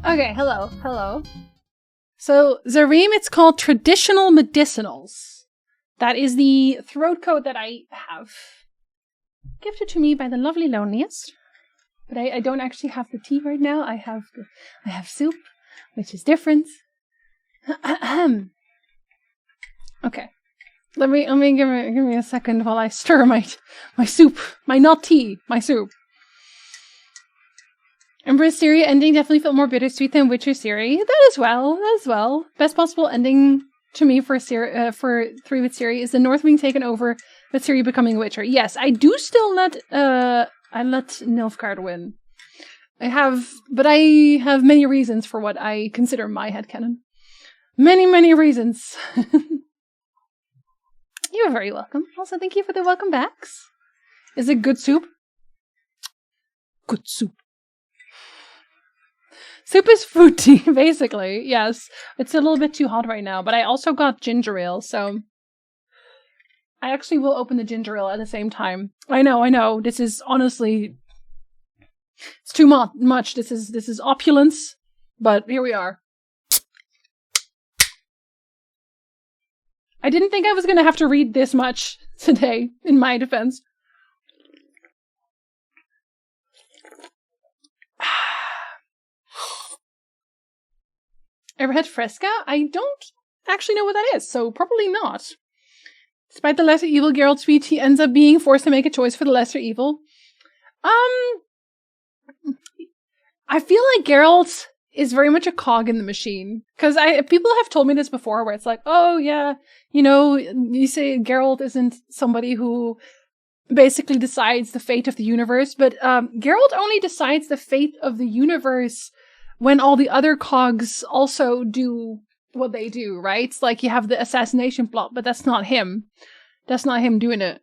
Okay, hello. So, Zareem, it's called Traditional Medicinals. That is the throat coat that I have gifted to me by the lovely Loneliest. But I don't actually have the tea right now. I have soup, which is different. Okay. Let me give me a second while I stir my soup. My not tea, my soup. Empress Siri ending definitely felt more bittersweet than Witcher Siri. That as well. Best possible ending to me for 3 with Siri is the North being taken over with Siri becoming a Witcher. Yes, I do still let Nilfgaard win. I have many reasons for what I consider my headcanon. Many reasons. You're very welcome. Also, thank you for the welcome backs. Is it good soup? Good soup. Soup is fruity, basically. Yes. It's a little bit too hot right now, but I also got ginger ale, so I actually will open the ginger ale at the same time. I know. This is honestly, it's too much. This is opulence, but here we are. I didn't think I was going to have to read this much today, in my defense. Ever had Fresca? I don't actually know what that is, so probably not. Despite the lesser evil Geralt's speech, he ends up being forced to make a choice for the lesser evil. I feel like Geralt is very much a cog in the machine. Because people have told me this before, where it's like, oh yeah, you say Geralt isn't somebody who basically decides the fate of the universe, but Geralt only decides the fate of the universe when all the other cogs also do what they do, right? It's like you have the assassination plot, but that's not him. That's not him doing it.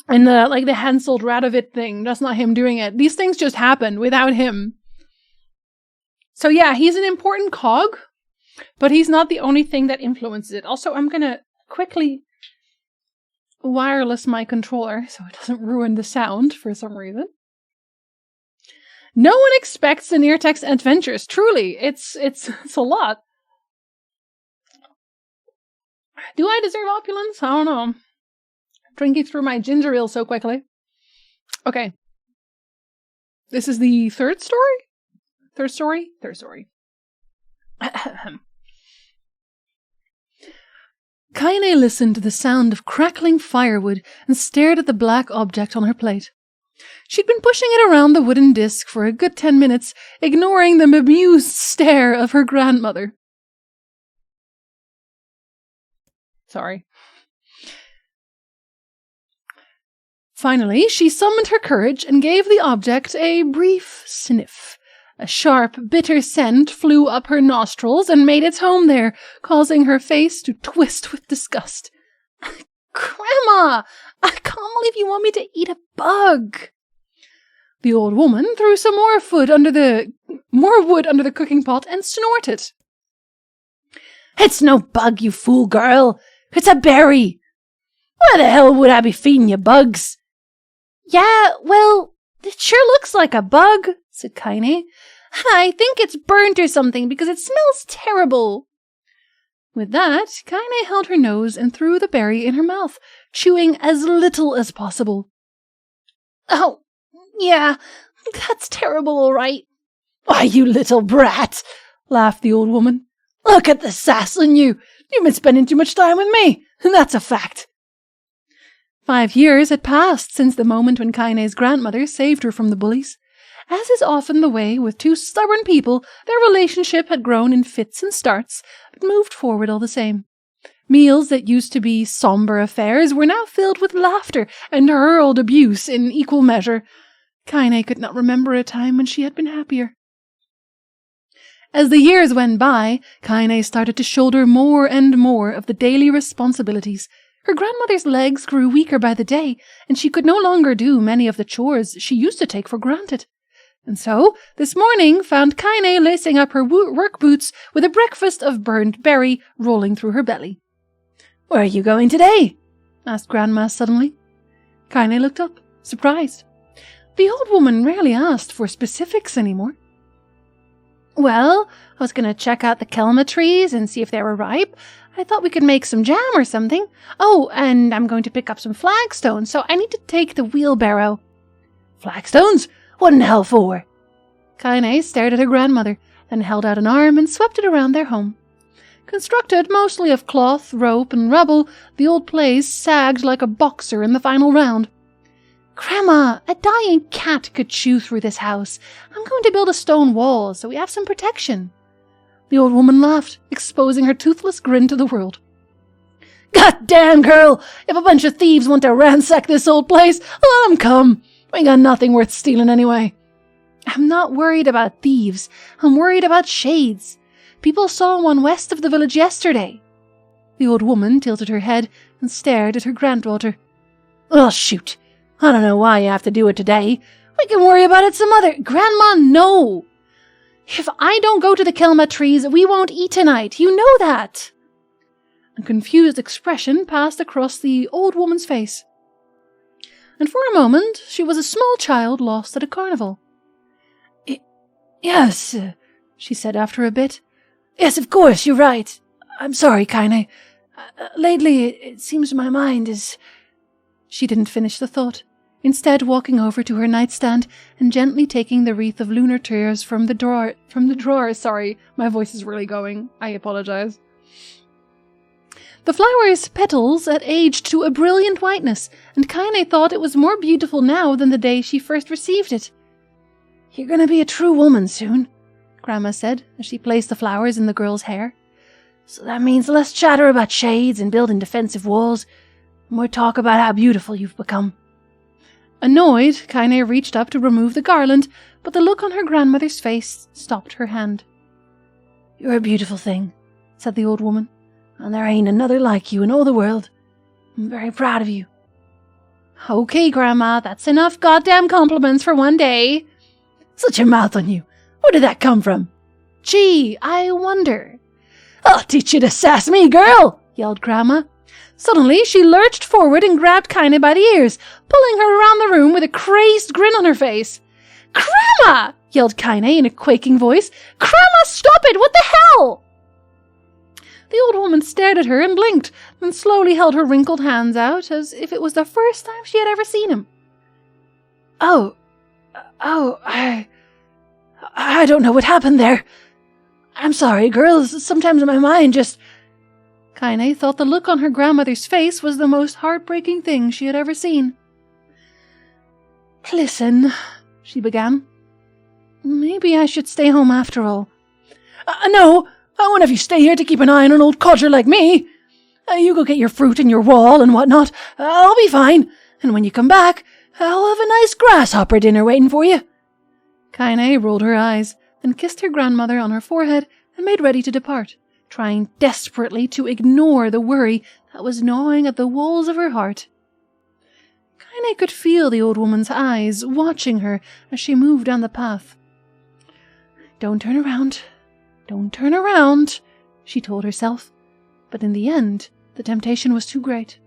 And the Hansel Radovid thing, that's not him doing it. These things just happen without him. So yeah, he's an important cog, but he's not the only thing that influences it. Also, I'm gonna quickly wireless my controller so it doesn't ruin the sound for some reason. No one expects the NieR Text adventures. Truly, it's a lot. Do I deserve opulence? I don't know. Drinking through my ginger ale so quickly. Okay. This is the third story? Third story. Kaine listened to the sound of crackling firewood and stared at the black object on her plate. She'd been pushing it around the wooden disc for a good 10 minutes, ignoring the bemused stare of her grandmother. Sorry. Finally, she summoned her courage and gave the object a brief sniff. A sharp, bitter scent flew up her nostrils and made its home there, causing her face to twist with disgust. Grandma! I can't believe you want me to eat a bug! The old woman threw some more wood under the cooking pot and snorted. It's no bug, you fool girl! It's a berry! Why the hell would I be feeding you bugs? Yeah, well, it sure looks like a bug, said Kaine. I think it's burnt or something because it smells terrible. With that, Kaine held her nose and threw the berry in her mouth, chewing as little as possible. Oh, yeah, that's terrible, all right. Why, you little brat, laughed the old woman. Look at the sass in you. You've been spending too much time with me, and that's a fact. 5 years had passed since the moment when Kaine's grandmother saved her from the bullies. As is often the way with two stubborn people, their relationship had grown in fits and starts, but moved forward all the same. Meals that used to be somber affairs were now filled with laughter and hurled abuse in equal measure. Kaine could not remember a time when she had been happier. As the years went by, Kaine started to shoulder more and more of the daily responsibilities. Her grandmother's legs grew weaker by the day, and she could no longer do many of the chores she used to take for granted. And so, this morning found Kaine lacing up her work boots with a breakfast of burnt berry rolling through her belly. "Where are you going today?" asked Grandma suddenly. Kaine looked up, surprised. The old woman rarely asked for specifics anymore. Well, I was going to check out the kelma trees and see if they were ripe. I thought we could make some jam or something. Oh, and I'm going to pick up some flagstones, so I need to take the wheelbarrow. Flagstones? What in hell for? Kaine stared at her grandmother, then held out an arm and swept it around their home. Constructed mostly of cloth, rope, and rubble, the old place sagged like a boxer in the final round. Grandma, a dying cat could chew through this house. I'm going to build a stone wall so we have some protection. The old woman laughed, exposing her toothless grin to the world. God damn, girl! If a bunch of thieves want to ransack this old place, let 'em come. We got nothing worth stealing anyway. I'm not worried about thieves. I'm worried about shades. People saw one west of the village yesterday. The old woman tilted her head and stared at her granddaughter. Oh, shoot. I don't know why you have to do it today. We can worry about it some other... Grandma, no! If I don't go to the kelma trees, we won't eat tonight. You know that. A confused expression passed across the old woman's face. And for a moment, she was a small child lost at a carnival. Yes, she said after a bit. Yes, of course, you're right. I'm sorry, Kaine. Lately, it seems my mind is... She didn't finish the thought, instead walking over to her nightstand and gently taking the wreath of lunar tears from the drawer. Sorry, my voice is really going. I apologize. The flower's petals had aged to a brilliant whiteness, and Kaine thought it was more beautiful now than the day she first received it. You're going to be a true woman soon, Grandma said as she placed the flowers in the girl's hair. So that means less chatter about shades and building defensive walls, more talk about how beautiful you've become. Annoyed, Kaine reached up to remove the garland, but the look on her grandmother's face stopped her hand. You're a beautiful thing, said the old woman, and there ain't another like you in all the world. I'm very proud of you. Okay, Grandma, that's enough goddamn compliments for one day. Such a mouth on you. Where did that come from? Gee, I wonder. I'll teach you to sass me, girl, yelled Grandma. Suddenly, she lurched forward and grabbed Kaine by the ears, pulling her around the room with a crazed grin on her face. Grandma! Yelled Kaine in a quaking voice. Grandma, stop it! What the hell? The old woman stared at her and blinked, then slowly held her wrinkled hands out as if it was the first time she had ever seen him. I don't know what happened there. I'm sorry, girls. Sometimes my mind just... Kaine thought the look on her grandmother's face was the most heartbreaking thing she had ever seen. Listen, she began. Maybe I should stay home after all. No, I won't have you stay here to keep an eye on an old codger like me. You go get your fruit and your wall and whatnot. I'll be fine. And when you come back, I'll have a nice grasshopper dinner waiting for you. Kaine rolled her eyes, then kissed her grandmother on her forehead and made ready to depart, trying desperately to ignore the worry that was gnawing at the walls of her heart. Kaine could feel the old woman's eyes watching her as she moved down the path. Don't turn around. Don't turn around, she told herself. But in the end, the temptation was too great.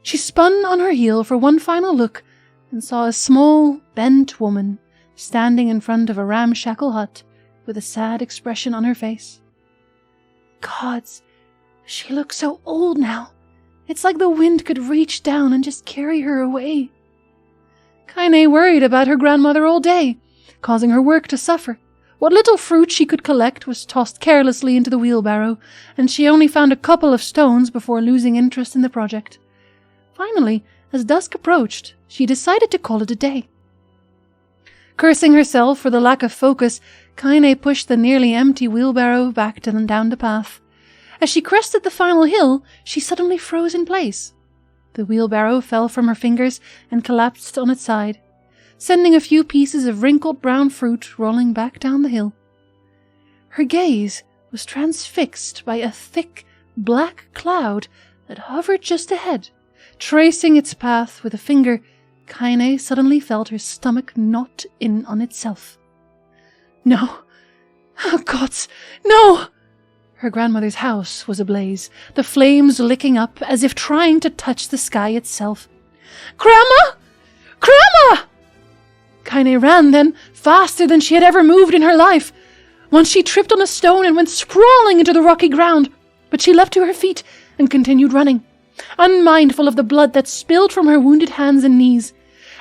She spun on her heel for one final look and saw a small, bent woman standing in front of a ramshackle hut with a sad expression on her face. Gods, she looks so old now. It's like the wind could reach down and just carry her away. Kaine worried about her grandmother all day, causing her work to suffer. What little fruit she could collect was tossed carelessly into the wheelbarrow, and she only found a couple of stones before losing interest in the project. Finally, as dusk approached, she decided to call it a day. Cursing herself for the lack of focus, Kaine pushed the nearly empty wheelbarrow back down the path. As she crested the final hill, she suddenly froze in place. The wheelbarrow fell from her fingers and collapsed on its side, sending a few pieces of wrinkled brown fruit rolling back down the hill. Her gaze was transfixed by a thick, black cloud that hovered just ahead. Tracing its path with a finger, Kaine suddenly felt her stomach knot in on itself. No! Oh, gods, no! Her grandmother's house was ablaze, the flames licking up as if trying to touch the sky itself. Grandma! Grandma! Kaine ran then, faster than she had ever moved in her life. Once she tripped on a stone and went sprawling into the rocky ground, but she leapt to her feet and continued running, unmindful of the blood that spilled from her wounded hands and knees.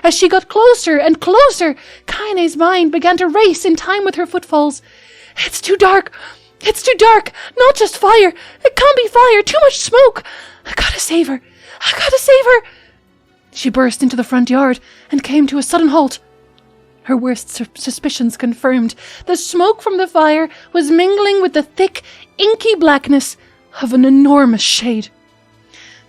As she got closer and closer, Kaine's mind began to race in time with her footfalls. It's too dark! It's too dark! Not just fire! It can't be fire! Too much smoke! I gotta save her! I gotta save her! She burst into the front yard and came to a sudden halt. Her worst suspicions confirmed. The smoke from the fire was mingling with the thick, inky blackness of an enormous shade.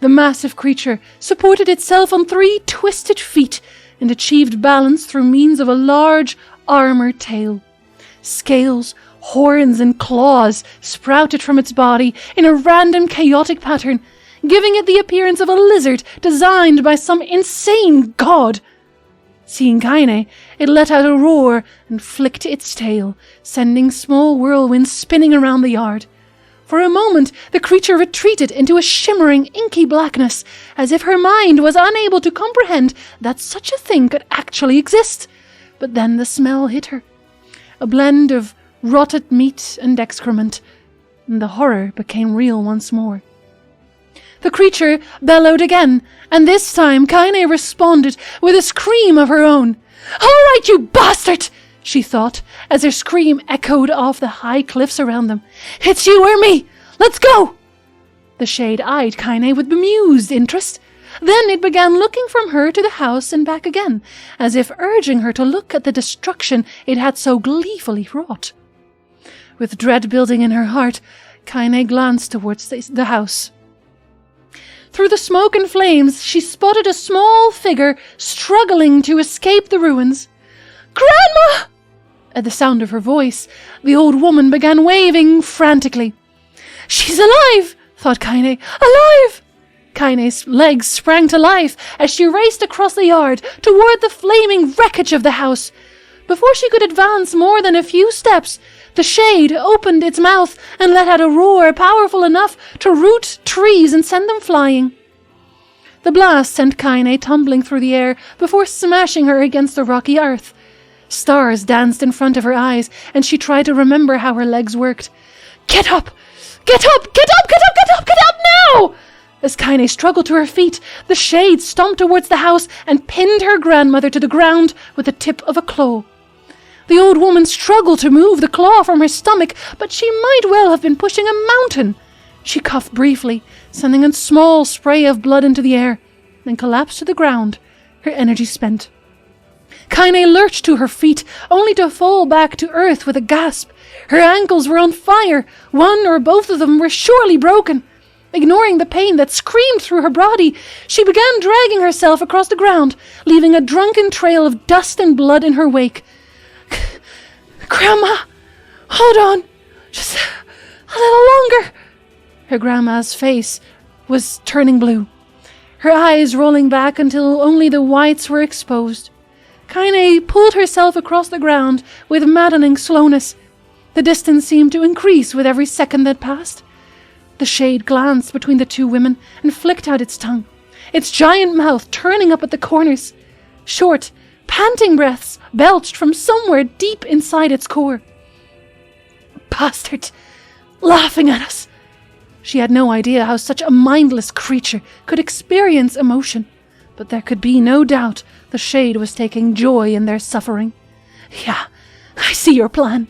The massive creature supported itself on 3 twisted feet and achieved balance through means of a large armored tail. Scales, horns, and claws sprouted from its body in a random chaotic pattern, giving it the appearance of a lizard designed by some insane god. Seeing Kaine, it let out a roar and flicked its tail, sending small whirlwinds spinning around the yard. For a moment, the creature retreated into a shimmering, inky blackness, as if her mind was unable to comprehend that such a thing could actually exist. But then the smell hit her. A blend of rotted meat and excrement, and the horror became real once more. The creature bellowed again, and this time Kaine responded with a scream of her own. "All right, you bastard!" she thought, as her scream echoed off the high cliffs around them. "It's you or me! Let's go!" The shade eyed Kaine with bemused interest. Then it began looking from her to the house and back again, as if urging her to look at the destruction it had so gleefully wrought. With dread building in her heart, Kaine glanced towards the house. Through the smoke and flames, she spotted a small figure struggling to escape the ruins. "Grandma!" At the sound of her voice, the old woman began waving frantically. "She's alive!" thought Kaine. "Alive!" Kaine's legs sprang to life as she raced across the yard toward the flaming wreckage of the house. Before she could advance more than a few steps, the shade opened its mouth and let out a roar powerful enough to root trees and send them flying. The blast sent Kaine tumbling through the air before smashing her against the rocky earth. Stars danced in front of her eyes, and she tried to remember how her legs worked. "Get up! Get up! Get up! Get up! Get up! Get up now!" As Kaine struggled to her feet, the shade stomped towards the house and pinned her grandmother to the ground with the tip of a claw. The old woman struggled to move the claw from her stomach, but she might well have been pushing a mountain. She coughed briefly, sending a small spray of blood into the air, then collapsed to the ground, her energy spent. Kaine lurched to her feet, only to fall back to earth with a gasp. Her ankles were on fire. One or both of them were surely broken. Ignoring the pain that screamed through her body, she began dragging herself across the ground, leaving a drunken trail of dust and blood in her wake. "Grandma, hold on, just a little longer." Her grandma's face was turning blue, her eyes rolling back until only the whites were exposed. Kaine pulled herself across the ground with maddening slowness. The distance seemed to increase with every second that passed. The shade glanced between the two women and flicked out its tongue, its giant mouth turning up at the corners. Short, panting breaths belched from somewhere deep inside its core. "Bastard! Laughing at us!" She had no idea how such a mindless creature could experience emotion, but there could be no doubt the shade was taking joy in their suffering. "Yeah, I see your plan."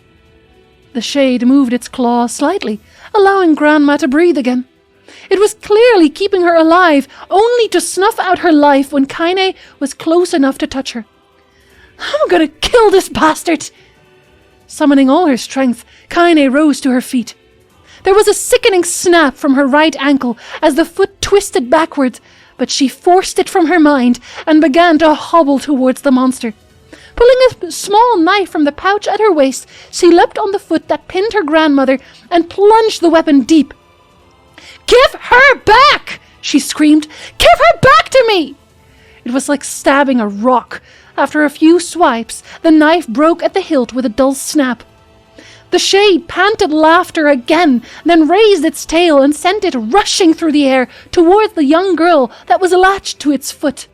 The shade moved its claw slightly, allowing Grandma to breathe again. It was clearly keeping her alive, only to snuff out her life when Kaine was close enough to touch her. "I'm gonna kill this bastard!" Summoning all her strength, Kaine rose to her feet. There was a sickening snap from her right ankle as the foot twisted backwards, but she forced it from her mind and began to hobble towards the monster. Pulling a small knife from the pouch at her waist, she leapt on the foot that pinned her grandmother and plunged the weapon deep. "Give her back!" she screamed. "Give her back to me!" It was like stabbing a rock. After a few swipes, the knife broke at the hilt with a dull snap. The shade panted laughter again, then raised its tail and sent it rushing through the air towards the young girl that was latched to its foot.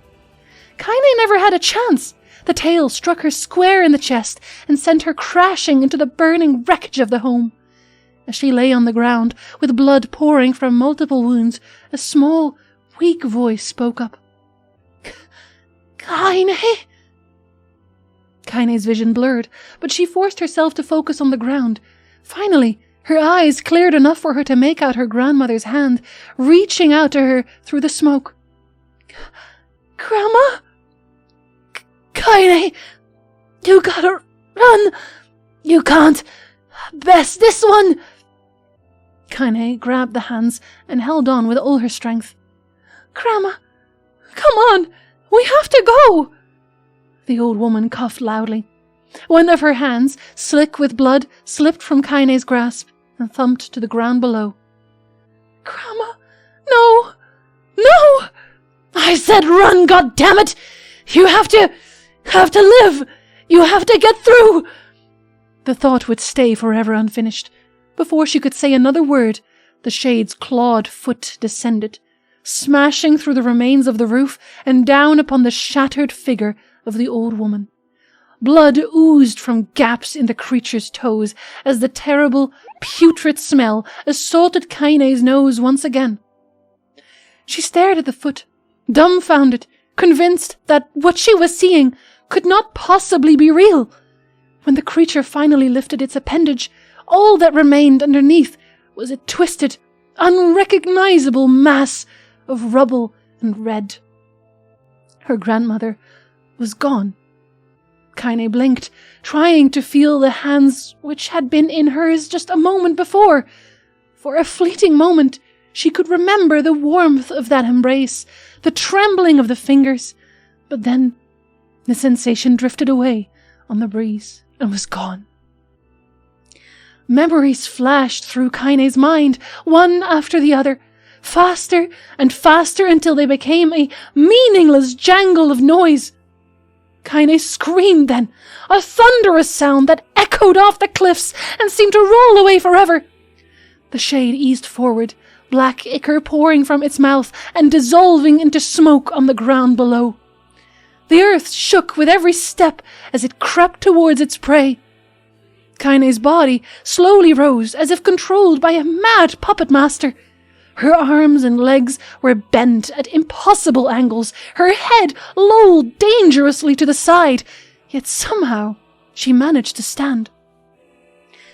Kaine never had a chance. The tail struck her square in the chest and sent her crashing into the burning wreckage of the home. As she lay on the ground, with blood pouring from multiple wounds, a small, weak voice spoke up. Kaine? Kaine's vision blurred, but she forced herself to focus on the ground. Finally, her eyes cleared enough for her to make out her grandmother's hand, reaching out to her through the smoke. Grandma? Kaine, you gotta run. You can't. Best this one. Kaine grabbed the hands and held on with all her strength. Grandma, come on. We have to go. The old woman coughed loudly. One of her hands, slick with blood, slipped from Kaine's grasp and thumped to the ground below. Grandma, no! No! I said run, goddammit! You have to live! You have to get through! The thought would stay forever unfinished. Before she could say another word, the shade's clawed foot descended, smashing through the remains of the roof and down upon the shattered figure of the old woman. Blood oozed from gaps in the creature's toes as the terrible, putrid smell assaulted Kaine's nose once again. She stared at the foot, dumbfounded, convinced that what she was seeing could not possibly be real. When the creature finally lifted its appendage, all that remained underneath was a twisted, unrecognizable mass of rubble and red. Her grandmother was gone. Kaine blinked, trying to feel the hands which had been in hers just a moment before. For a fleeting moment, she could remember the warmth of that embrace, the trembling of the fingers, but then the sensation drifted away on the breeze and was gone. Memories flashed through Kaine's mind, one after the other, faster and faster until they became a meaningless jangle of noise. Kaine screamed then, a thunderous sound that echoed off the cliffs and seemed to roll away forever. The shade eased forward, black ichor pouring from its mouth and dissolving into smoke on the ground below. The earth shook with every step as it crept towards its prey. Kaine's body slowly rose as if controlled by a mad puppet master. Her arms and legs were bent at impossible angles, her head lolled dangerously to the side, yet somehow she managed to stand.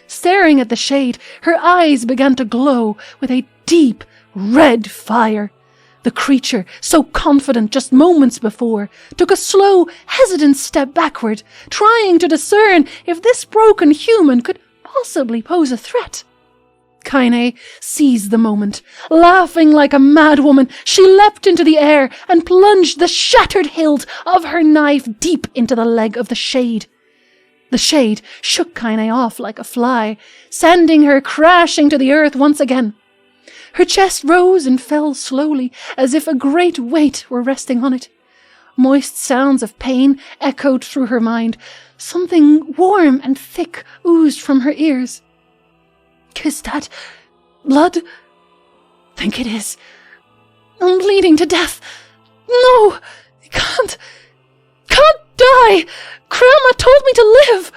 Staring at the shade, her eyes began to glow with a deep red fire. The creature, so confident just moments before, took a slow, hesitant step backward, trying to discern if this broken human could possibly pose a threat. Kaine seized the moment. Laughing like a madwoman, she leapt into the air and plunged the shattered hilt of her knife deep into the leg of the shade. The shade shook Kaine off like a fly, sending her crashing to the earth once again. Her chest rose and fell slowly, as if a great weight were resting on it. Moist sounds of pain echoed through her mind. Something warm and thick oozed from her ears. Is that blood? Think it is. I'm bleeding to death. No, can't die. Grandma told me to live.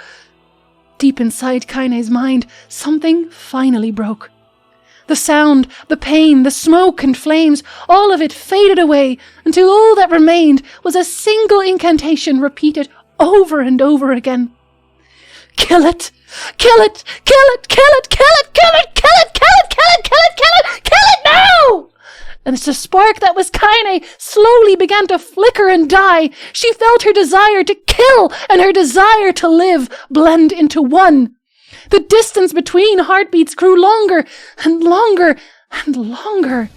Deep inside Kaine's mind, something finally broke. The sound, the pain, the smoke and flames, all of it faded away until all that remained was a single incantation repeated over and over again. Kill it! Kill it! Kill it! Kill it! Kill it! Kill it! Kill it! Kill it! Kill it! Kill it! Kill it! Kill it now! And as the spark that was Kaine slowly began to flicker and die, she felt her desire to kill and her desire to live blend into one. The distance between heartbeats grew longer and longer and longer.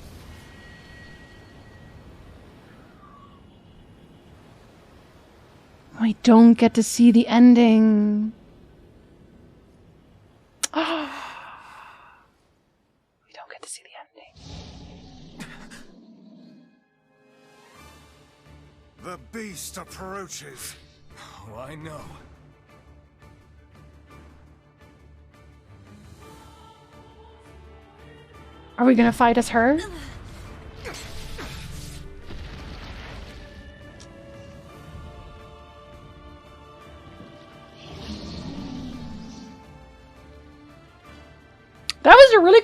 We don't get to see the ending. Oh. We don't get to see the ending. The beast approaches. Oh, I know. Are we gonna fight as her?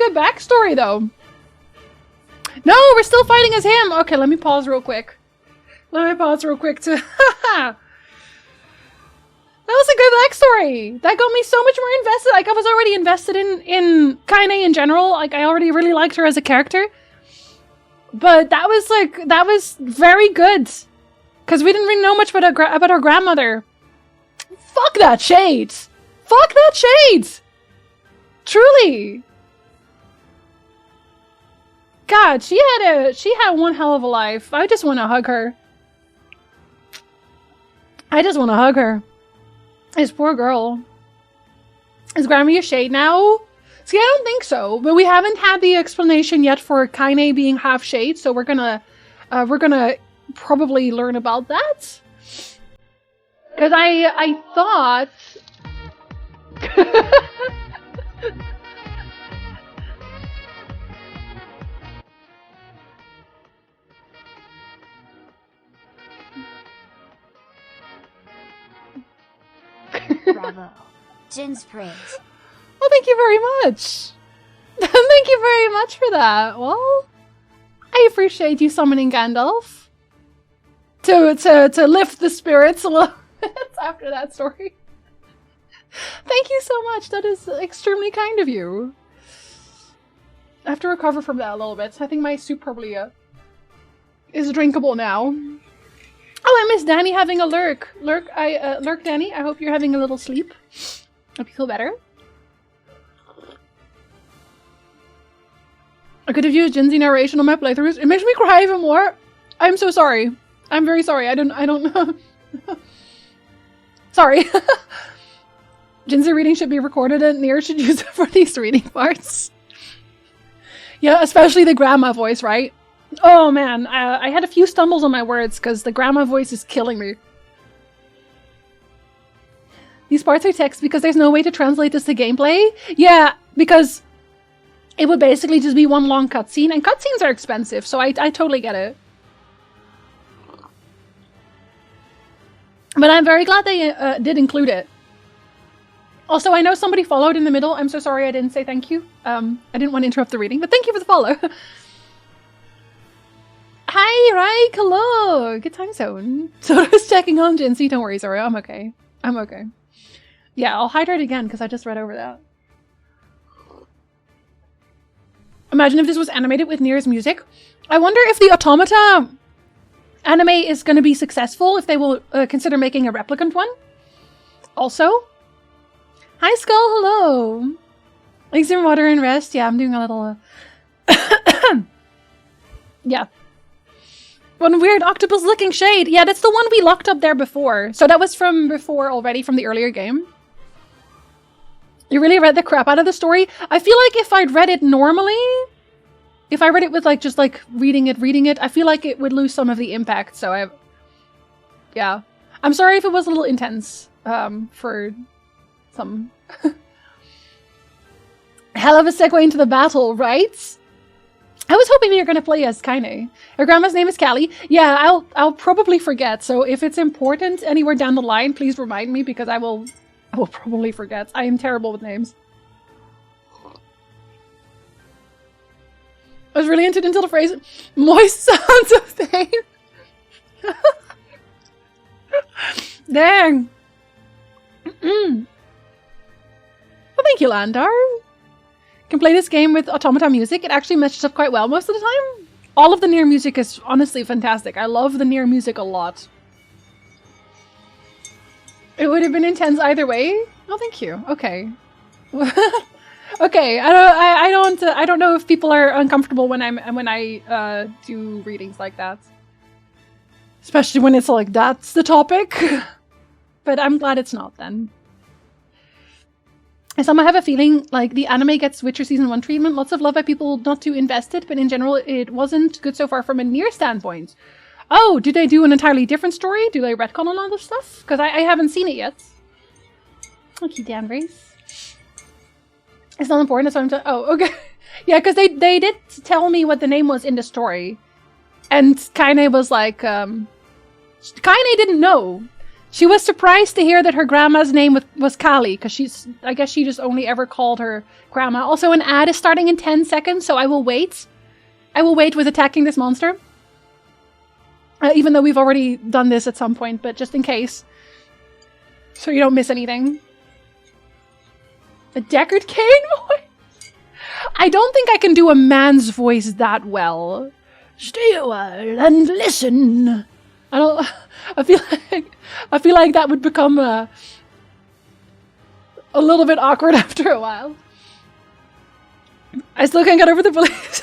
good backstory, though. No, we're still fighting as him. Okay, let me pause real quick. Let me pause real quick to... That was a good backstory. That got me so much more invested. Like, I was already invested in Kaine in general. Like, I already really liked her as a character. But that was, like, that was very good. Because we didn't really know much about our grandmother. Fuck that shade. Fuck that shade. Truly. God, she had one hell of a life. I just want to hug her. I just want to hug her. This poor girl. Is Grammy a shade now? See, I don't think so. But we haven't had the explanation yet for Kaine being half shade, so we're gonna probably learn about that. Because I thought... Bravo. Jin's praise. Well, thank you very much. Thank you very much for that. Well, I appreciate you summoning Gandalf to lift the spirits a little bit after that story. Thank you so much. That is extremely kind of you. I have to recover from that a little bit. I think my soup probably is drinkable now. Oh, I miss Danny having a lurk. Lurk, Danny. I hope you're having a little sleep. Hope you feel better. I could have used Jinzi narration on my playthroughs. It makes me cry even more. I'm so sorry. I'm very sorry. I don't know. Sorry. Jinzi reading should be recorded and NieR should use it for these reading parts. Yeah, especially the grandma voice, right? Oh man, I had a few stumbles on my words because the grandma voice is killing me. These parts are text because there's no way to translate this to gameplay? Yeah, because it would basically just be one long cutscene, and cutscenes are expensive, so I totally get it. But I'm very glad they did include it. Also, I know somebody followed in the middle. I'm so sorry I didn't say thank you. I didn't want to interrupt the reading, but thank you for the follow. Hi, Raik, hello! Good time zone. So I was checking on Jinzi. Don't worry, Zora. I'm okay. I'm okay. Yeah, I'll hydrate again because I just read over that. Imagine if this was animated with NieR's music. I wonder if the Automata anime is going to be successful, if they will consider making a replicant one. Also. Hi, Skull, hello! Like some water and rest. Yeah, I'm doing a little... Yeah. One weird octopus-looking shade. Yeah, that's the one we locked up there before. So that was from before already, from the earlier game. You really read the crap out of the story? I feel like if I'd read it normally, if I read it with like just like reading it, I feel like it would lose some of the impact. So yeah. I'm sorry if it was a little intense for some... Hell of a segue into the battle, right? I was hoping you're going to play as Kaine. Her grandma's name is Callie. Yeah, I'll probably forget. So if it's important anywhere down the line, please remind me because I will probably forget. I am terrible with names. I was really into it until the phrase moist sounds of pain. Dang. Well, thank you, Landar. Can play this game with Automata music. It actually matches up quite well most of the time. All of the NieR music is honestly fantastic. I love the NieR music a lot. It would have been intense either way. Oh, thank you. Okay. Okay. I don't know if people are uncomfortable when I do readings like that. Especially when it's like that's the topic. But I'm glad it's not then. I somehow have a feeling like the anime gets Witcher Season 1 treatment. Lots of love by people not too invested, but in general it wasn't good so far from a NieR standpoint. Oh, do they do an entirely different story? Do they retcon a lot of stuff? Because I haven't seen it yet. Thank you, Dan Race. It's not important, that's what I'm oh, okay. Yeah, because they did tell me what the name was in the story. And Kaine was like, Kaine didn't know. She was surprised to hear that her grandma's name was Kali, because I guess she just only ever called her grandma. Also, an ad is starting in 10 seconds, so I will wait. I will wait with attacking this monster. Even though we've already done this at some point, but just in case. So you don't miss anything. A Deckard Cain voice? I don't think I can do a man's voice that well. Stay a while and listen. I feel like that would become a little bit awkward after a while. I still can't get over the police.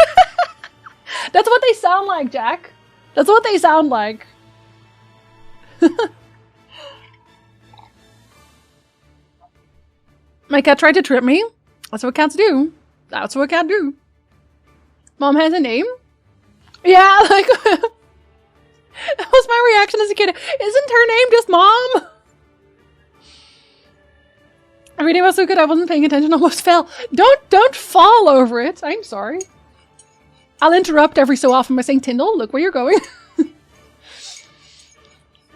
That's what they sound like, Jack. That's what they sound like. My cat tried to trip me. That's what cats do. That's what cats do. Mom has a name? Yeah, like... That was my reaction as a kid. Isn't her name just Mom? Every day was so good I wasn't paying attention, almost fell. Don't fall over it. I'm sorry. I'll interrupt every so often by saying, Tyndall, look where you're going.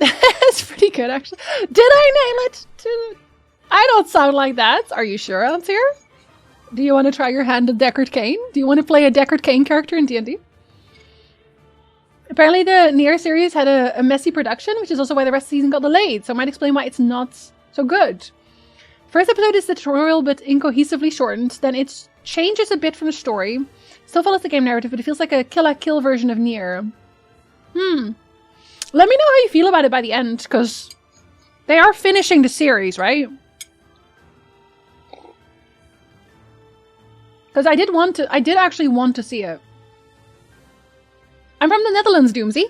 That's pretty good, actually. Did I nail it? I don't sound like that. Are you sure, Antir? Do you want to try your hand at Deckard Cain? Do you want to play a Deckard Cain character in D&D? Apparently the NieR series had a messy production, which is also why the rest of the season got delayed, so it might explain why it's not so good. First episode is the tutorial but incohesively shortened, then it changes a bit from the story. Still follows the game narrative, but it feels like a kill-a-kill version of NieR. Let me know how you feel about it by the end, because they are finishing the series, right? Because I did actually want to see it. I'm from the Netherlands, Doomsy.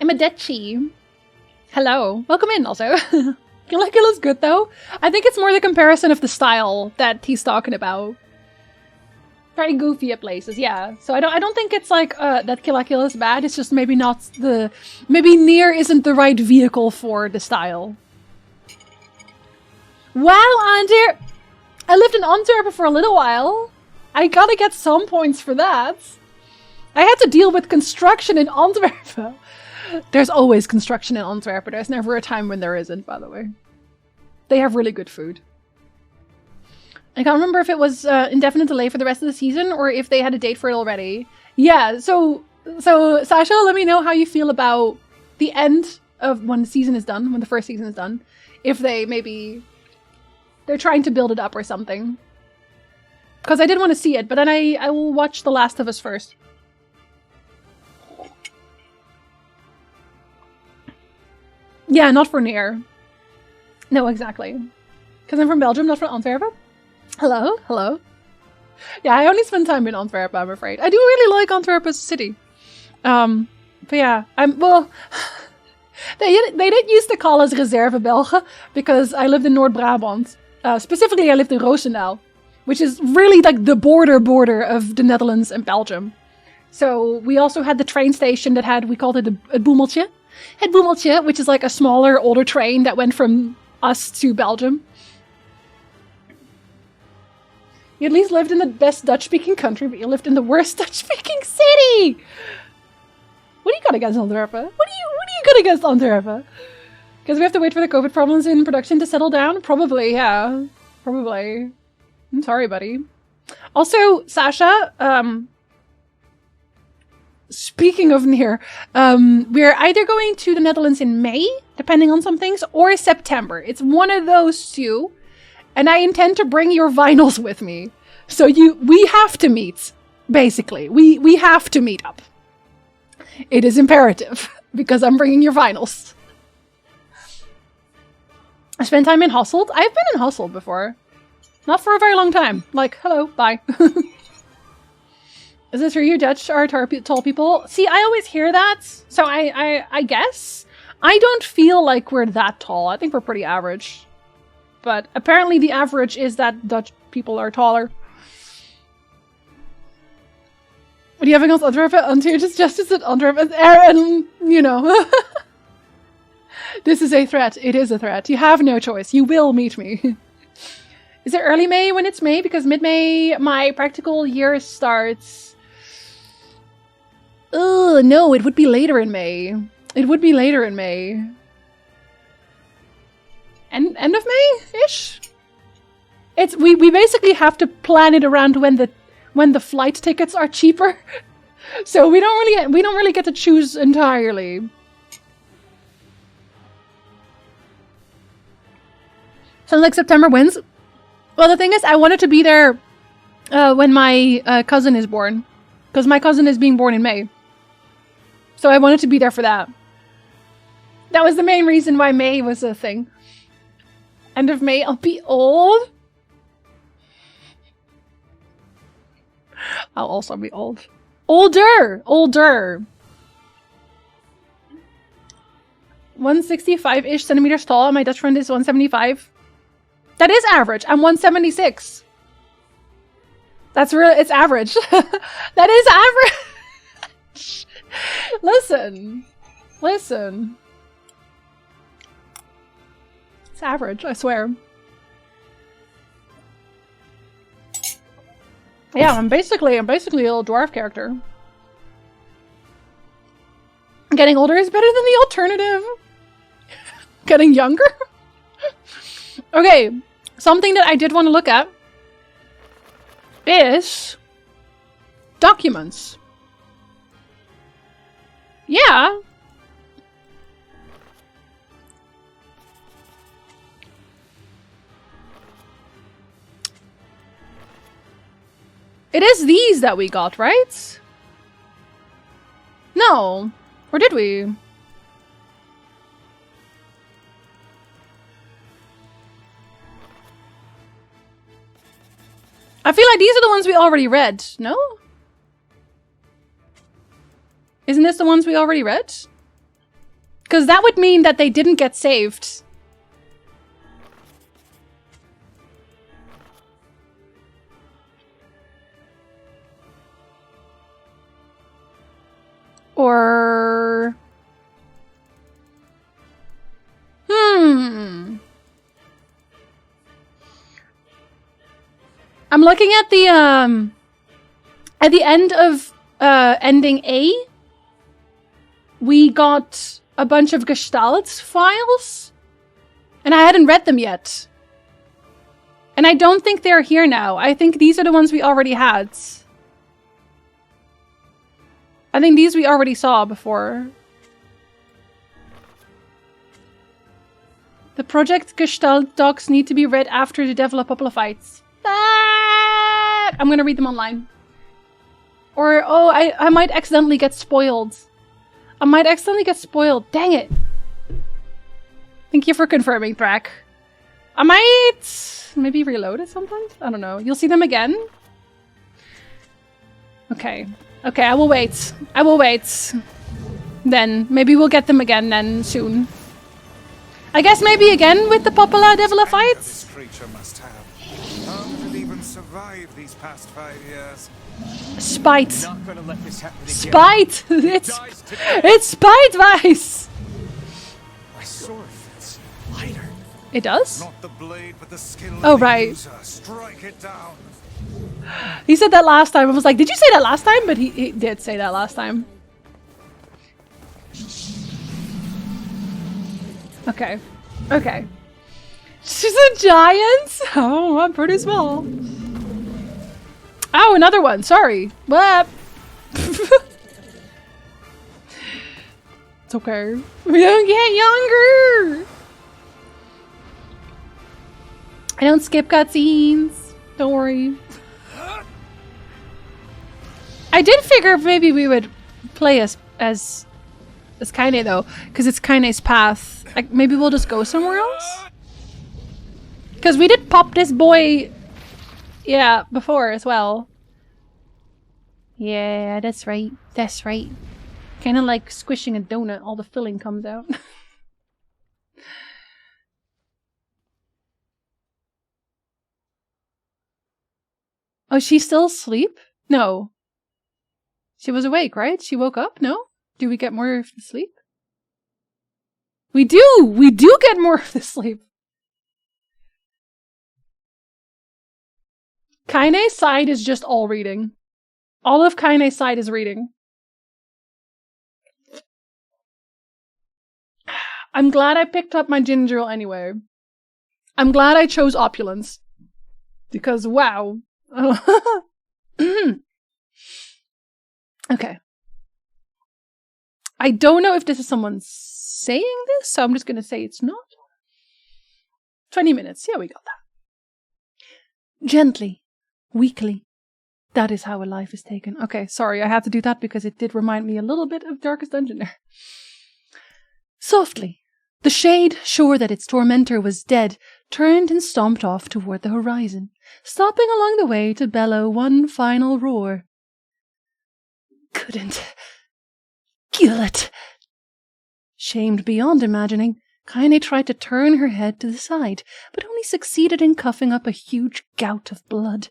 I'm a Dutchie. Hello. Welcome in, also. Kill is good, though. I think it's more the comparison of the style that he's talking about. Very goofy at places, yeah. So I don't think it's like that Kill is bad. It's just maybe not the... Maybe NieR isn't the right vehicle for the style. Wow, Andir! I lived in Antwerp for a little while. I gotta get some points for that. I had to deal with construction in Antwerp. There's always construction in Antwerp, but there's never a time when there isn't, by the way. They have really good food. I can't remember if it was indefinite delay for the rest of the season or if they had a date for it already. Yeah, so Sasha, let me know how you feel about the end of when the season is done, when the first season is done. If they're trying to build it up or something. Because I did want to see it, but then I will watch The Last of Us first. Yeah, not for NieR. No, exactly. Because I'm from Belgium, not from Antwerp. Hello, hello. Yeah, I only spend time in Antwerp, I'm afraid. I do really like Antwerp as a city. But yeah, well... They didn't used to call us Reserve Belgen, because I lived in Noord-Brabant. Specifically, I lived in Roosendaal, which is really like the border of the Netherlands and Belgium. So we also had the train station that had, we called it a boemeltje. Het boemeltje, which is like a smaller, older train that went from us to Belgium. You at least lived in the best Dutch-speaking country, but you lived in the worst Dutch-speaking city! What do you got against Antwerp? What do you got against Antwerp? Because we have to wait for the COVID problems in production to settle down? Probably, yeah. Probably. I'm sorry, buddy. Also, Sasha, speaking of NieR, we're either going to the Netherlands in May, depending on some things, or September. It's one of those two. And I intend to bring your vinyls with me. So we have to meet, basically. We have to meet up. It is imperative, because I'm bringing your vinyls. I spent time in Hasselt. I've been in Hasselt before. Not for a very long time. Like, hello, bye. Is this for you, Dutch are tall people? See, I always hear that, so I guess. I don't feel like we're that tall. I think we're pretty average. But apparently the average is that Dutch people are taller. What do you have against Antwerp? Until justice at Antwerp and you know. This is a threat. It is a threat. You have no choice. You will meet me. Is it early May when it's May? Because mid-May, my practical year starts... Ugh, no, it would be later in May. It would be later in May. end of May-ish? We basically have to plan it around when the flight tickets are cheaper. So we don't really get to choose entirely. Sounds like September wins. Well, the thing is, I wanted to be there when my cousin is born. Because my cousin is being born in May. So I wanted to be there for that. That was the main reason why May was a thing. End of May, I'll be old. I'll also be old. Older! 165-ish centimeters tall, and my Dutch friend is 175. That is average. I'm 176. That's real. It's average. That is average. Listen. It's average, I swear. Yeah, I'm basically a little dwarf character. Getting older is better than the alternative. Getting younger? Okay, something that I did want to look at is documents. Yeah. It is these that we got, right? No. Or did we? I feel like these are the ones we already read, no? Isn't this the ones we already read? Because that would mean that they didn't get saved. Or... I'm looking at the end of ending A, we got a bunch of Gestalt files, and I hadn't read them yet. And I don't think they're here now. I think these are the ones we already had. I think these we already saw before. The Project Gestalt docs need to be read after the develop couple of fights. I'm gonna read them online. Or, oh, I might accidentally get spoiled. I might accidentally get spoiled. Dang it. Thank you for confirming, Thrak. I might maybe reload it sometimes? I don't know. You'll see them again? Okay. Okay, I will wait. I will wait. Then, maybe we'll get them again then soon. I guess maybe again with the Popola Devila fights? This creature must have. How did it even survive these past 5 years? Spite. Not gonna let this happen again. Spite! It's spite, Vice! My sword feels lighter. It does? Not the blade, but the skill of Oh, the right. user. Strike it down. He said that last time. I was like, did you say that last time? But he did say that last time. Okay. Okay. She's a giant? Oh, I'm pretty small. Oh, another one. Sorry. What? It's okay. We don't get younger. I don't skip cutscenes. Don't worry. I did figure maybe we would play as Kaine though, because it's Kaine's path. Like maybe we'll just go somewhere else. Because we did pop this boy, yeah, before as well. Yeah, that's right. That's right. Kind of like squishing a donut, all the filling comes out. Oh, she's still asleep? No. She was awake, right? She woke up? No? Do we get more of the sleep? We do! We do get more of the sleep! Kaine's side is just all reading. All of Kaine's side is reading. I'm glad I picked up my ginger ale anyway. I'm glad I chose opulence. Because, wow. Okay. I don't know if this is someone saying this, so I'm just going to say it's not. 20 minutes. Yeah, we got that. Gently, weakly. That is how a life is taken. Okay, sorry, I had to do that because it did remind me a little bit of Darkest Dungeon there. Softly, the shade, sure that its tormentor was dead, turned and stomped off toward the horizon, stopping along the way to bellow one final roar. Couldn't kill it. Shamed beyond imagining, Kaine tried to turn her head to the side, but only succeeded in coughing up a huge gout of blood.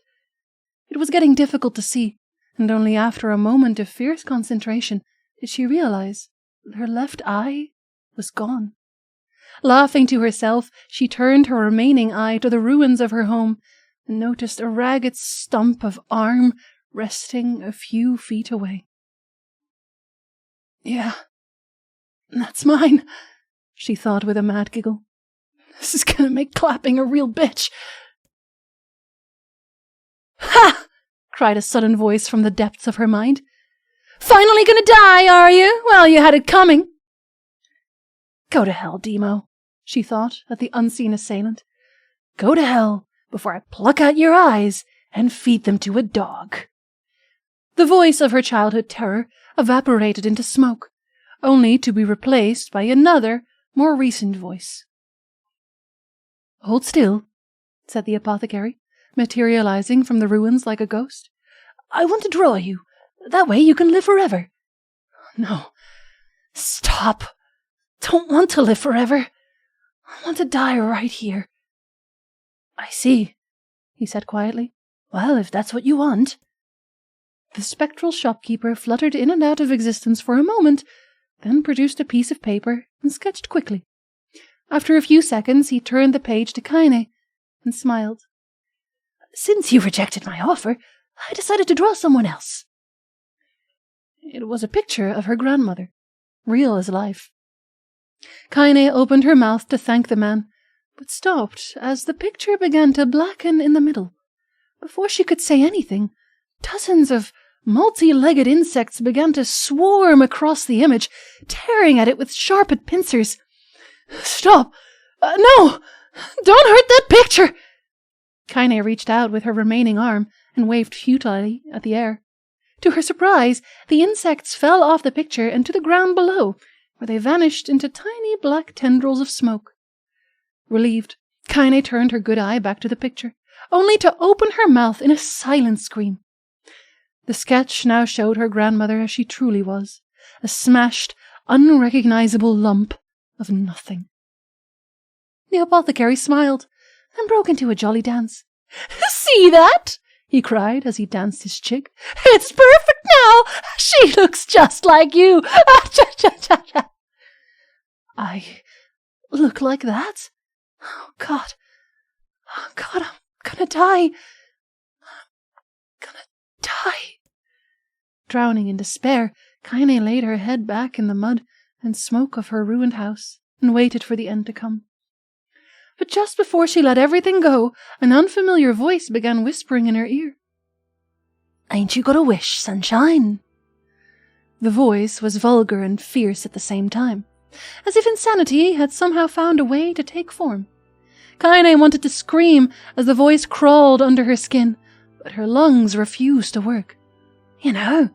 It was getting difficult to see, and only after a moment of fierce concentration did she realize that her left eye was gone. Laughing to herself, she turned her remaining eye to the ruins of her home and noticed a ragged stump of arm resting a few feet away. Yeah, that's mine, she thought with a mad giggle. This is gonna make clapping a real bitch. Ha! Cried a sudden voice from the depths of her mind. Finally gonna die, are you? Well, you had it coming. Go to hell, Demo, she thought at the unseen assailant. Go to hell before I pluck out your eyes and feed them to a dog. The voice of her childhood terror evaporated into smoke, only to be replaced by another, more recent voice. Hold still, said the apothecary, materializing from the ruins like a ghost. I want to draw you. That way you can live forever. No. Stop. Don't want to live forever. I want to die right here. I see, he said quietly. Well, if that's what you want. The spectral shopkeeper fluttered in and out of existence for a moment, then produced a piece of paper and sketched quickly. After a few seconds, he turned the page to Kaine and smiled. Since you rejected my offer, I decided to draw someone else. It was a picture of her grandmother, real as life. Kaine opened her mouth to thank the man, but stopped as the picture began to blacken in the middle. Before she could say anything, dozens of multi-legged insects began to swarm across the image, tearing at it with sharpened pincers. Stop! No! Don't hurt that picture! Kaine reached out with her remaining arm and waved futilely at the air. To her surprise, the insects fell off the picture and to the ground below, where they vanished into tiny black tendrils of smoke. Relieved, Kaine turned her good eye back to the picture, only to open her mouth in a silent scream. The sketch now showed her grandmother as she truly was, a smashed, unrecognizable lump of nothing. The apothecary smiled and broke into a jolly dance. See that? He cried as he danced his jig. It's perfect now! She looks just like you! I look like that? Oh, God. Oh, God, I'm gonna die. I'm gonna die. Drowning in despair, Kaine laid her head back in the mud and smoke of her ruined house and waited for the end to come. But just before she let everything go, an unfamiliar voice began whispering in her ear. Ain't you got a wish, sunshine? The voice was vulgar and fierce at the same time, as if insanity had somehow found a way to take form. Kaine wanted to scream as the voice crawled under her skin, but her lungs refused to work. You know,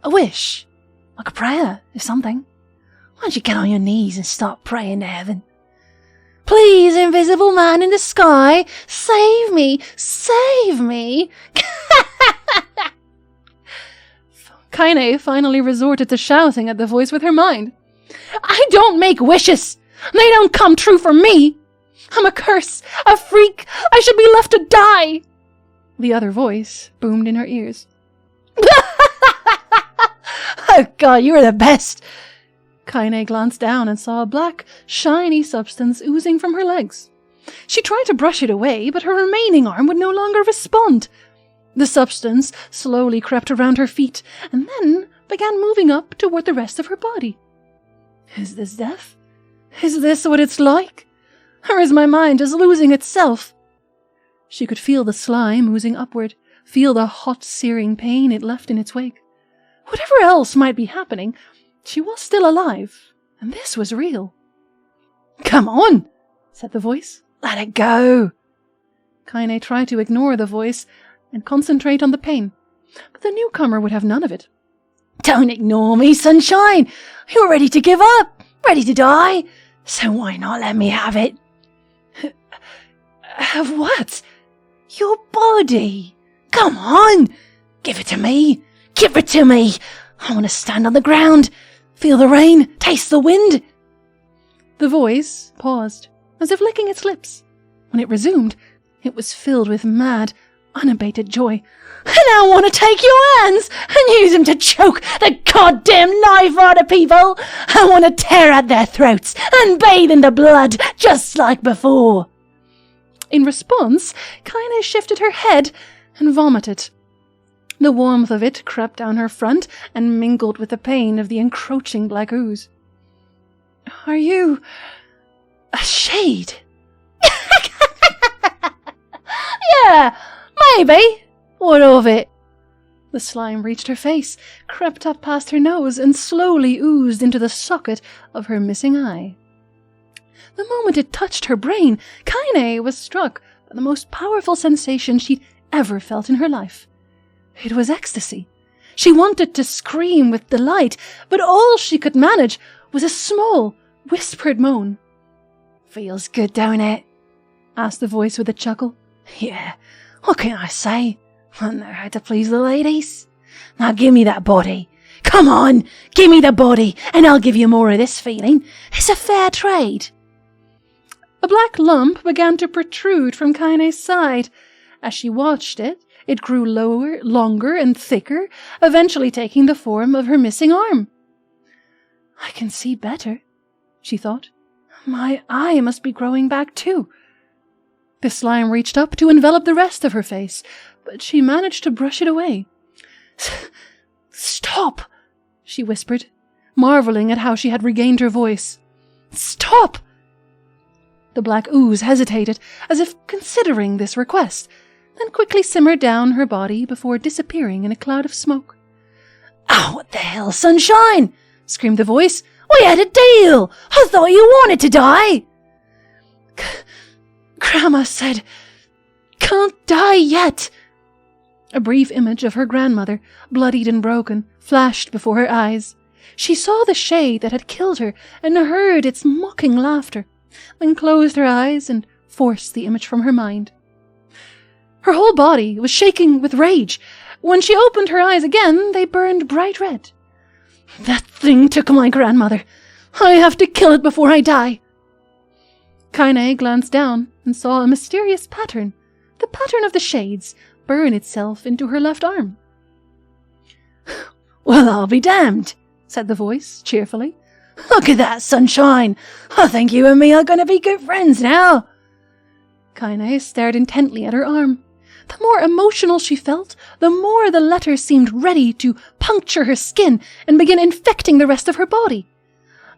a wish, like a prayer or something. Why don't you get on your knees and start praying to heaven? Please, invisible man in the sky, save me! Save me! Kaine finally resorted to shouting at the voice with her mind. I don't make wishes! They don't come true for me! I'm a curse! A freak! I should be left to die! The other voice boomed in her ears. Oh God, you are the best! Kaine glanced down and saw a black, shiny substance oozing from her legs. She tried to brush it away, but her remaining arm would no longer respond. The substance slowly crept around her feet, and then began moving up toward the rest of her body. Is this death? Is this what it's like? Or is my mind just losing itself? She could feel the slime oozing upward, feel the hot, searing pain it left in its wake. Whatever else might be happening, she was still alive, and this was real. "Come on," said the voice. "Let it go." Kaine tried to ignore the voice and concentrate on the pain, but the newcomer would have none of it. "Don't ignore me, sunshine! You're ready to give up, ready to die, so why not let me have it?" "Have what?" "Your body. Come on! Give it to me! Give it to me! I want to stand on the ground, feel the rain, taste the wind." The voice paused, as if licking its lips. When it resumed, it was filled with mad, unabated joy. "And I want to take your hands and use them to choke the goddamn knife out of people. I want to tear at their throats and bathe in the blood just like before." In response, Kaine shifted her head and vomited. The warmth of it crept down her front and mingled with the pain of the encroaching black ooze. "Are you a shade?" "Yeah, maybe. What of it?" The slime reached her face, crept up past her nose, and slowly oozed into the socket of her missing eye. The moment it touched her brain, Kaine was struck by the most powerful sensation she'd ever felt in her life. It was ecstasy. She wanted to scream with delight, but all she could manage was a small, whispered moan. "Feels good, don't it?" asked the voice with a chuckle. "Yeah, what can I say? I know how to please the ladies. Now give me that body. Come on, give me the body, and I'll give you more of this feeling. It's a fair trade." A black lump began to protrude from Kaine's side. As she watched it, it grew lower, longer, and thicker, eventually taking the form of her missing arm. "I can see better," she thought. "My eye must be growing back too." The slime reached up to envelop the rest of her face, but she managed to brush it away. "Stop!" she whispered, marveling at how she had regained her voice. "Stop!" The black ooze hesitated, as if considering this request, then quickly simmered down her body before disappearing in a cloud of smoke. "Oh, what the hell, sunshine!" screamed the voice. "We had a deal! I thought you wanted to die!" Grandma said, "Can't die yet." A brief image of her grandmother, bloodied and broken, flashed before her eyes. She saw the shade that had killed her and heard its mocking laughter, then closed her eyes and forced the image from her mind. Her whole body was shaking with rage. When she opened her eyes again, they burned bright red. "That thing took my grandmother. I have to kill it before I die." Kaine glanced down and saw a mysterious pattern, the pattern of the shades, burn itself into her left arm. "Well, I'll be damned," said the voice cheerfully. "Look at that, sunshine! I think you and me are going to be good friends now." Kaine stared intently at her arm. The more emotional she felt, the more the letter seemed ready to puncture her skin and begin infecting the rest of her body.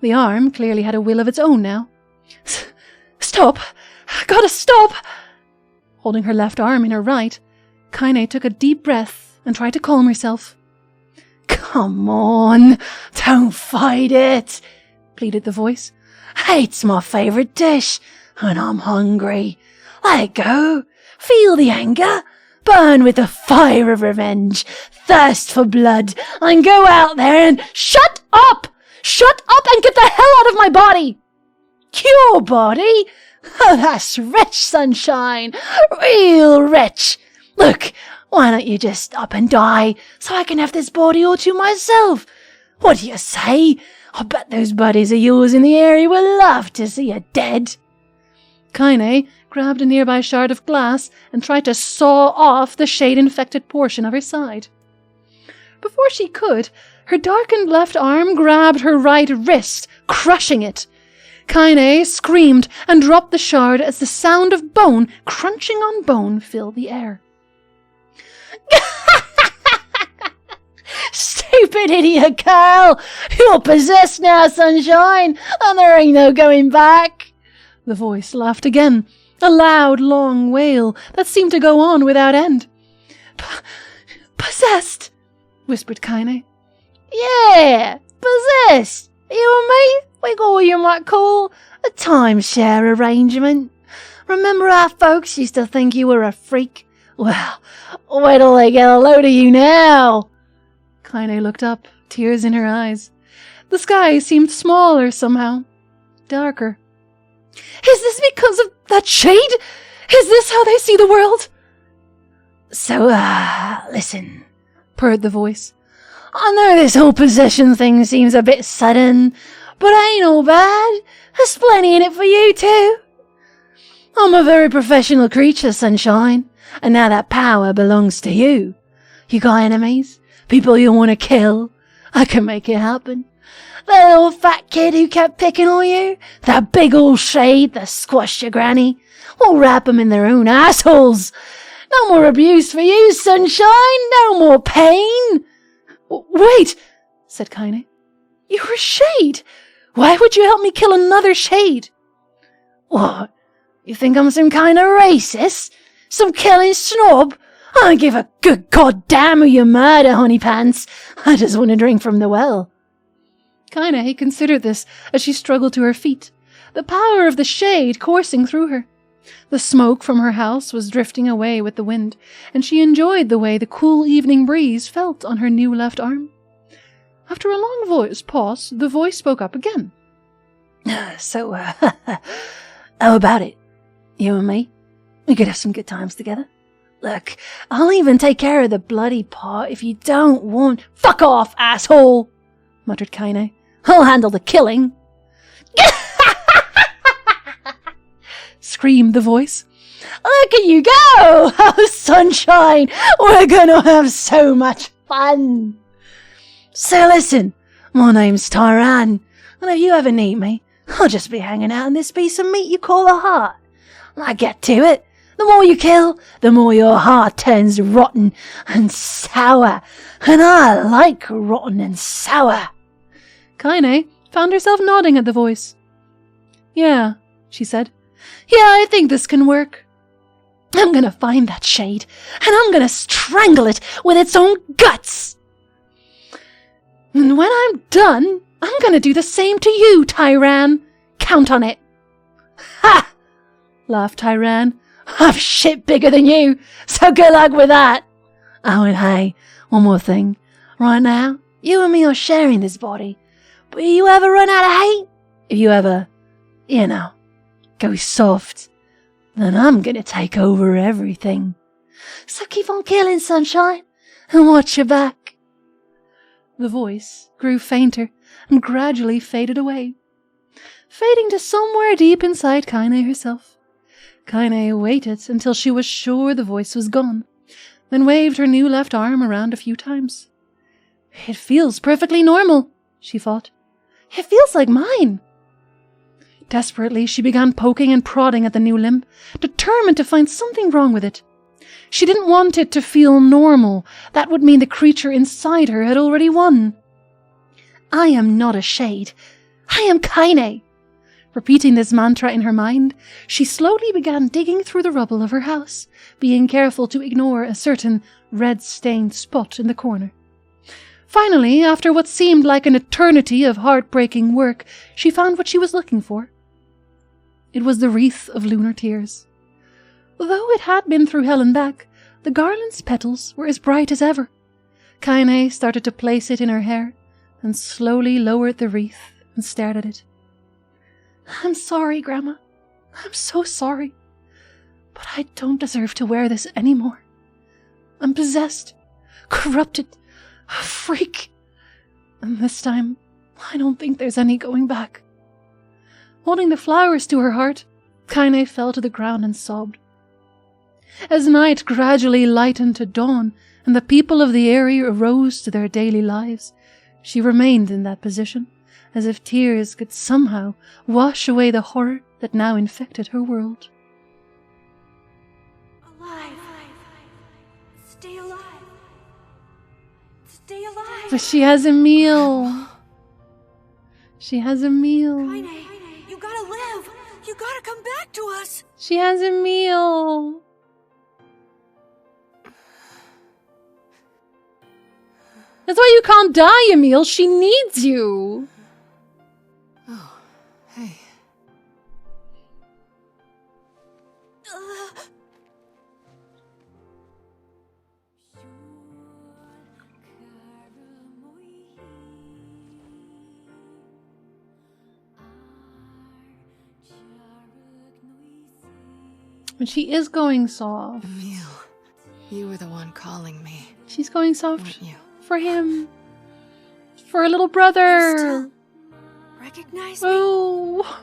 The arm clearly had a will of its own now. "Stop! I gotta stop!" Holding her left arm in her right, Kaine took a deep breath and tried to calm herself. "Come on, don't fight it," pleaded the voice. "It's my favourite dish, and I'm hungry. Let it go. Feel the anger. Burn with the fire of revenge. Thirst for blood. And go out there and shut up! Shut up and get the hell out of my body!" "Your body? Oh, that's rich, sunshine. Real rich. Look, why don't you just up and die so I can have this body all to myself? What do you say? I bet those buddies of yours in the area will love to see you dead." Kaine grabbed a nearby shard of glass and tried to saw off the shade-infected portion of her side. Before she could, her darkened left arm grabbed her right wrist, crushing it. Kaine screamed and dropped the shard as the sound of bone crunching on bone filled the air. "Stupid idiot girl! You're possessed now, sunshine, and there ain't no going back," The voice laughed again, a loud, long wail that seemed to go on without end. Possessed, whispered Kaine. Yeah, possessed. You and me, we got what you might call a timeshare arrangement. Remember how folks used to think you were a freak? Well, wait till they get a load of you now. Kaine looked up, tears in her eyes. The sky seemed smaller somehow, darker. Is this because of that shade? Is this how they see the world? So, listen, purred the voice. I know this whole possession thing seems a bit sudden, but ain't all bad. There's plenty in it for you too. I'm a very professional creature, Sunshine, and now that power belongs to you. You got enemies? People you want to kill? I can make it happen. That little fat kid who kept picking on you? That big old shade that squashed your granny? We'll wrap 'em in their own assholes. No more abuse for you, Sunshine. No more pain. Wait, said Kaine. You're a shade. Why would you help me kill another shade? What? You think I'm some kind of racist? Some killing snob? I don't give a good goddamn who you murder, honey pants. I just want to drink from the well. Kaine considered this as she struggled to her feet, the power of the shade coursing through her. The smoke from her house was drifting away with the wind, and she enjoyed the way the cool evening breeze felt on her new left arm. After a long pause, the voice spoke up again. So, how about it? You and me? We could have some good times together. Look, I'll even take care of the bloody part if you don't want— Fuck off, asshole! Muttered Kaine. I'll handle the killing. Screamed the voice. Look at you go! Oh, Sunshine! We're gonna have so much fun! So listen, my name's Tyran, and if you ever need me, I'll just be hanging out in this piece of meat you call a heart. I get to it. The more you kill, the more your heart turns rotten and sour, and I like rotten and sour. Kaine found herself nodding at the voice. Yeah, she said. Yeah, I think this can work. I'm gonna find that shade, and I'm gonna strangle it with its own guts. And when I'm done, I'm gonna do the same to you, Tyran. Count on it. Ha! Laughed Tyran. I'm shit bigger than you, so good luck with that. Oh, and hey, one more thing. Right now, you and me are sharing this body. But if you ever run out of hate, if you ever, go soft, then I'm gonna take over everything. So keep on killing, Sunshine, and watch your back. The voice grew fainter and gradually faded away, fading to somewhere deep inside Kaine herself. Kaine waited until she was sure the voice was gone, then waved her new left arm around a few times. It feels perfectly normal, she thought. It feels like mine. Desperately, she began poking and prodding at the new limb, determined to find something wrong with it. She didn't want it to feel normal. That would mean the creature inside her had already won. I am not a shade. I am Kaine. Repeating this mantra in her mind, she slowly began digging through the rubble of her house, being careful to ignore a certain red-stained spot in the corner. Finally, after what seemed like an eternity of heartbreaking work, she found what she was looking for. It was the wreath of lunar tears. Though it had been through hell and back, the garland's petals were as bright as ever. Kaine started to place it in her hair, and slowly lowered the wreath and stared at it. I'm sorry, Grandma. I'm so sorry. But I don't deserve to wear this anymore. I'm possessed, corrupted, a freak. And this time, I don't think there's any going back. Holding the flowers to her heart, Kaine fell to the ground and sobbed. As night gradually lightened to dawn, and the people of the area arose to their daily lives, she remained in that position, as if tears could somehow wash away the horror that now infected her world. Alive! Stay alive! Stay alive! But she has a meal. She has a meal. Kaine, you gotta live! You gotta come back to us. She has a meal. That's why you can't die, Emil. She needs you. Oh, hey. And she is going soft. Emil, you were the one calling me, She's going soft weren't you? for him. For a little brother. Still recognize me? Oh.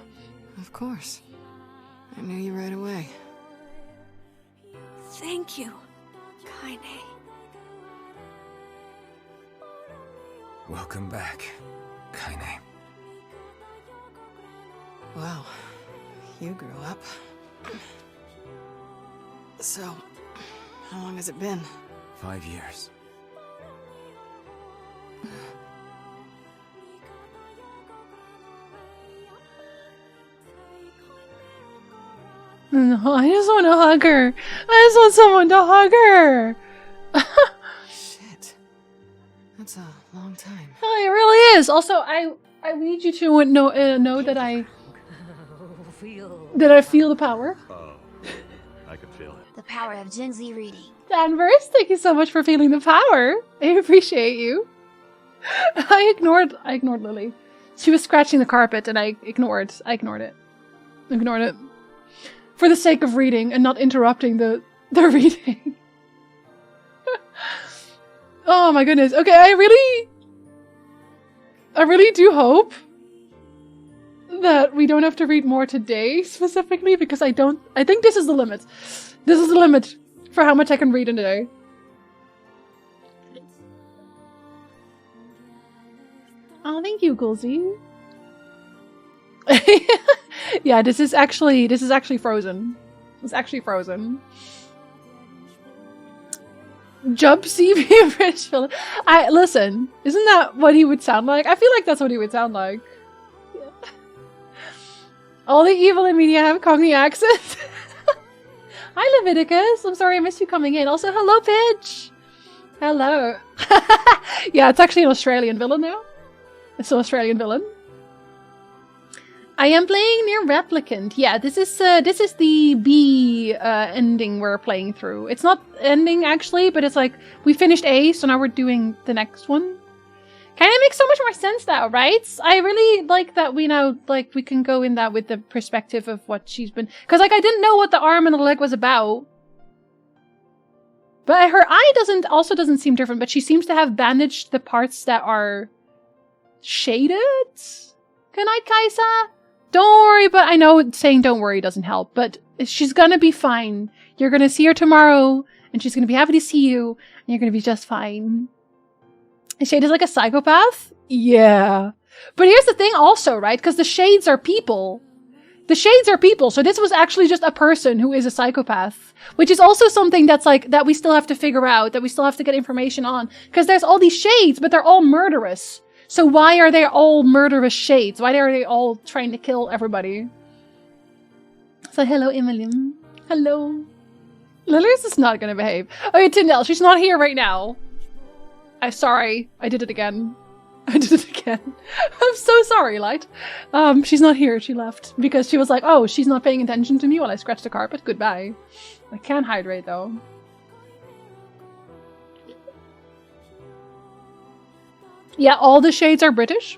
Of course. I knew you right away. Thank you, Kaine. Welcome back, Kaine. Wow, you grew up. So, how long has it been? 5 years. No, I just want to hug her. I just want someone to hug her. Shit. That's a long time. Oh, it really is. Also, I need you to know that I feel the power. Oh, I can feel it. The power of Jinzi reading. Danvers, thank you so much for feeling the power. I appreciate you. I ignored Lily. She was scratching the carpet and I ignored it. For the sake of reading and not interrupting the reading. Oh my goodness. Okay, I really do hope that we don't have to read more today specifically because I think this is the limit. This is the limit for how much I can read in a day. Oh, thank you, Gulzy. Yeah, this is actually frozen. It's actually frozen. Jubsy British villain. Listen, isn't that what he would sound like? I feel like that's what he would sound like. Yeah. All the evil in media have Cockney accents. Hi, Leviticus. I'm sorry I missed you coming in. Also, hello, Pitch. Hello. Yeah, it's actually an Australian villain now. It's an Australian villain. I am playing NieR Replicant. Yeah, this is the B ending we're playing through. It's not ending actually, but it's like we finished A, so now we're doing the next one. Kind of makes so much more sense now, right? I really like that we now we can go in that with the perspective of what she's been, because I didn't know what the arm and the leg was about. But her eye doesn't seem different, but she seems to have bandaged the parts that are shaded. Good night, Kaisa. Don't worry, but I know saying don't worry doesn't help, but she's gonna be fine. You're gonna see her tomorrow, and she's gonna be happy to see you, and you're gonna be just fine. And Shade is like a psychopath? Yeah. But here's the thing also, right? Because the Shades are people. The Shades are people, so this was actually just a person who is a psychopath. Which is also something that's that we still have to figure out, that we still have to get information on. Because there's all these Shades, but they're all murderous. So why are they all murderous Shades? Why are they all trying to kill everybody? So hello, Emilium. Hello. Lily's is not gonna behave. Okay, Tyndall, she's not here right now. I'm sorry. I did it again. I'm so sorry, Light. She's not here. She left. Because she was like, oh, she's not paying attention to me while I scratch the carpet. Goodbye. I can't hydrate, though. Yeah, all the Shades are British.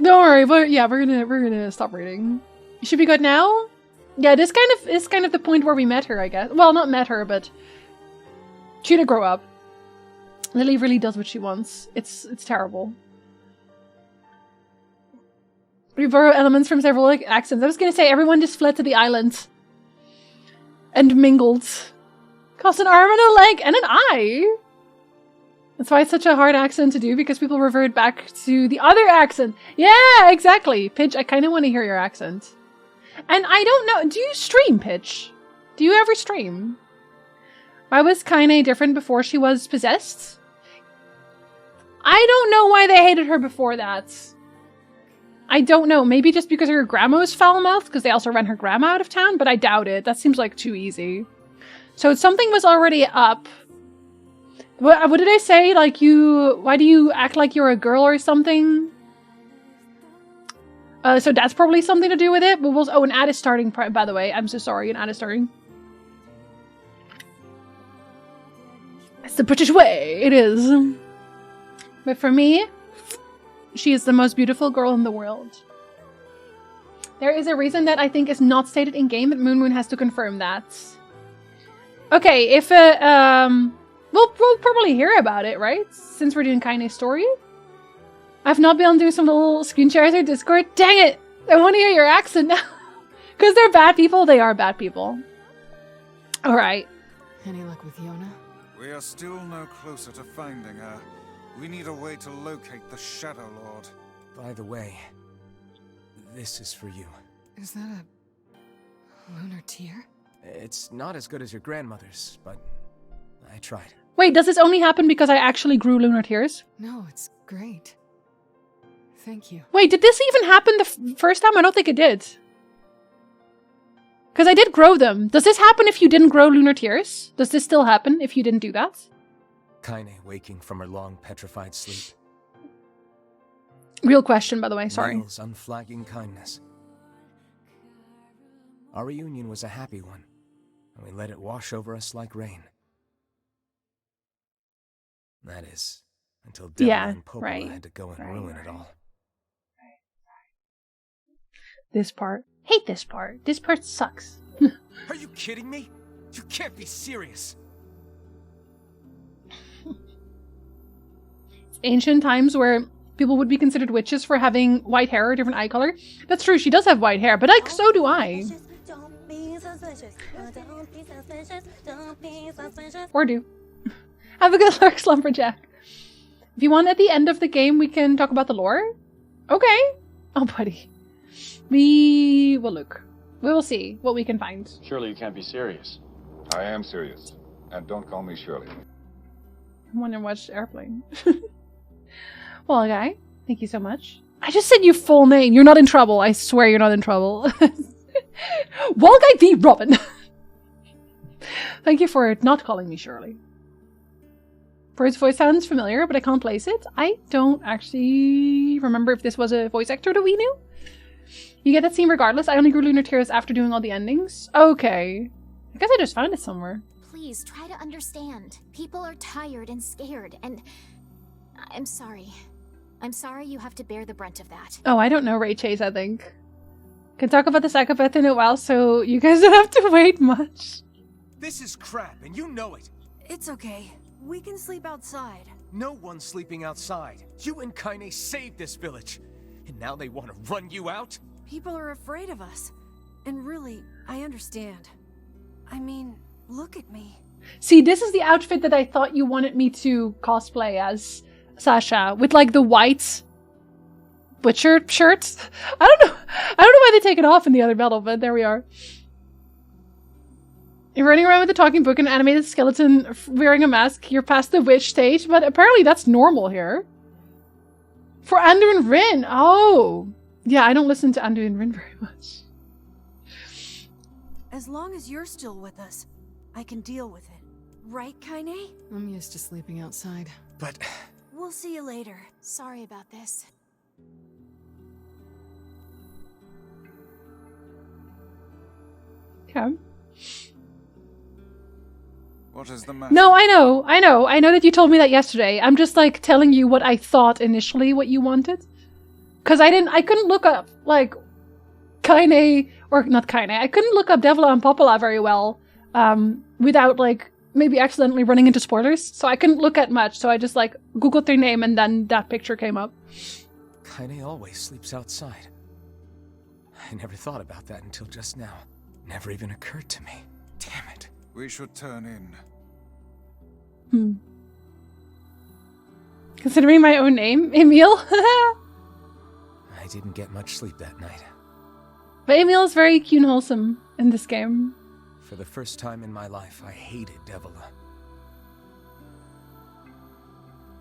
Don't worry, but yeah, we're gonna stop reading. Should we go now? Yeah, this is kind of the point where we met her, I guess. Well, not met her, but she to grow up. Lily really does what she wants. It's terrible. We borrow elements from several accents. I was gonna say everyone just fled to the island and mingled. Cost an arm and a leg and an eye. That's why it's such a hard accent to do, because people revert back to the other accent. Yeah, exactly. Pidge, I kind of want to hear your accent. And I don't know, do you stream, Pidge? Do you ever stream? Why was Kaine different before she was possessed? I don't know why they hated her before that. I don't know. Maybe just because her grandma's foul-mouthed, because they also ran her grandma out of town, but I doubt it. That seems like too easy. So something was already up. What did I say? Like why do you act like you're a girl or something? So that's probably something to do with it. But an ad is starting, by the way. I'm so sorry, an ad is starting. It's the British way. It is. But for me, she is the most beautiful girl in the world. There is a reason that I think is not stated in game, but Moon Moon has to confirm that. Okay, if we'll probably hear about it, right? Since we're doing Kaine's story. I've not been able to do some little screen shares or Discord. Dang it! I want to hear your accent now. Because they're bad people. They are bad people. Alright. Any luck with Yona? We are still no closer to finding her. We need a way to locate the Shadow Lord. By the way, this is for you. Is that a lunar tear? It's not as good as your grandmother's, but I tried. Wait, does this only happen because I actually grew lunar tears? No, it's great. Thank you. Wait, did this even happen the first time? I don't think it did. Because I did grow them. Does this happen if you didn't grow lunar tears? Does this still happen if you didn't do that? Kaine waking from her long petrified sleep. Real question, by the way, sorry. Niall's unflagging kindness. Our reunion was a happy one, and we let it wash over us like rain. That is, until Devil and Popola had to go and ruin it all. This part. Hate this part. This part sucks. Are you kidding me? You can't be serious. Ancient times where people would be considered witches for having white hair or different eye color. That's true, she does have white hair, but like, so do I. Or do. Have a good Lurks, Lumberjack. If you want, at the end of the game, we can talk about the lore. Okay. Oh, buddy. We will look. We will see what we can find. Surely you can't be serious. I am serious. And don't call me Shirley. I want to watch Airplane. Well, guy, thank you so much. I just said your full name. You're not in trouble. I swear you're not in trouble. Wallguy v. Robin. Thank you for not calling me Shirley. Bird's voice sounds familiar, but I can't place it. I don't actually remember if this was a voice actor that we knew. You get that scene regardless. I only grew lunar tears after doing all the endings. Okay. I guess I just found it somewhere. Please try to understand. People are tired and scared, and I'm sorry. I'm sorry you have to bear the brunt of that. Oh, I don't know Ray Chase, I think. Can talk about the psychopath in a while, so you guys don't have to wait much. This is crap, and you know it. It's okay. We can sleep outside. No one's sleeping outside. You and Kaine saved this village. And now they want to run you out? People are afraid of us. And really, I understand. I mean, look at me. See, this is the outfit that I thought you wanted me to cosplay as, Sasha, with like the white butcher shirts. I don't know why they take it off in the other battle, but there we are. You're running around with a talking book and an animated skeleton wearing a mask. You're past the witch stage, but apparently that's normal here. For Anduin Rin. Oh. Yeah, I don't listen to Anduin Rin very much. As long as you're still with us, I can deal with it. Right, Kaine? I'm used to sleeping outside. But... We'll see you later. Sorry about this. Okay. What is the matter? No, I know that you told me that yesterday. I'm just like telling you what I thought initially, what you wanted. Cause I couldn't look up like Kaine, or not Kaine, I couldn't look up Devla and Popola very well without like maybe accidentally running into spoilers. So I couldn't look at much, so I just like Googled their name and then that picture came up. Kaine always sleeps outside. I never thought about that until just now. Never even occurred to me. Damn it. We should turn in. Considering my own name, Emil. I didn't get much sleep that night. But Emil is very cute and wholesome in this game. For the first time in my life, I hated Devila.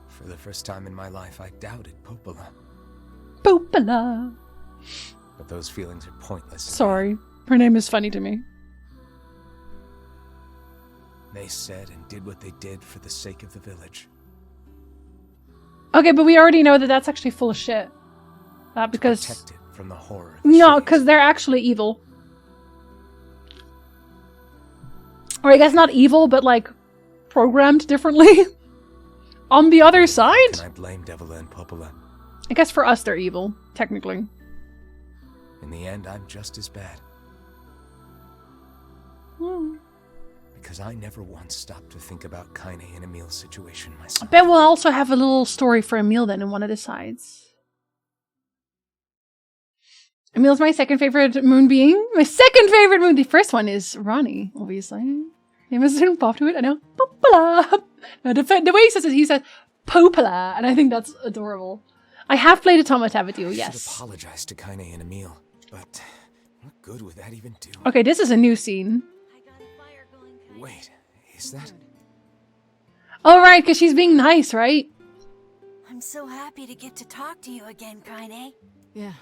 For the first time in my life, I doubted Popola. Popola. But those feelings are pointless. Sorry. Her name is funny to me. They said and did what they did for the sake of the village. Okay, but we already know that that's actually full of shit. Because... Protect it from the horror. No, because they're actually evil. Or I guess not evil, but like programmed differently. On the other side? Can I blame Devila and Popola? I guess for us they're evil, technically. In the end, I'm just as bad. Because I never once stopped to think about Kaine and Emil's situation myself. I bet we'll also have a little story for Emil then in one of the sides. Emil's my second favorite moon being. My second favorite moon. The first one is Ronnie, obviously. Name is pop to it, I know. Popola. No, the way he says it, he says Popola, and I think that's adorable. I have played Automata with you, yes. I should apologize to Kaine and Emil, but what good would that even do? Okay, this is a new scene. Wait, is that? Oh, right, because she's being nice, right? I'm so happy to get to talk to you again, Kaine. Yeah,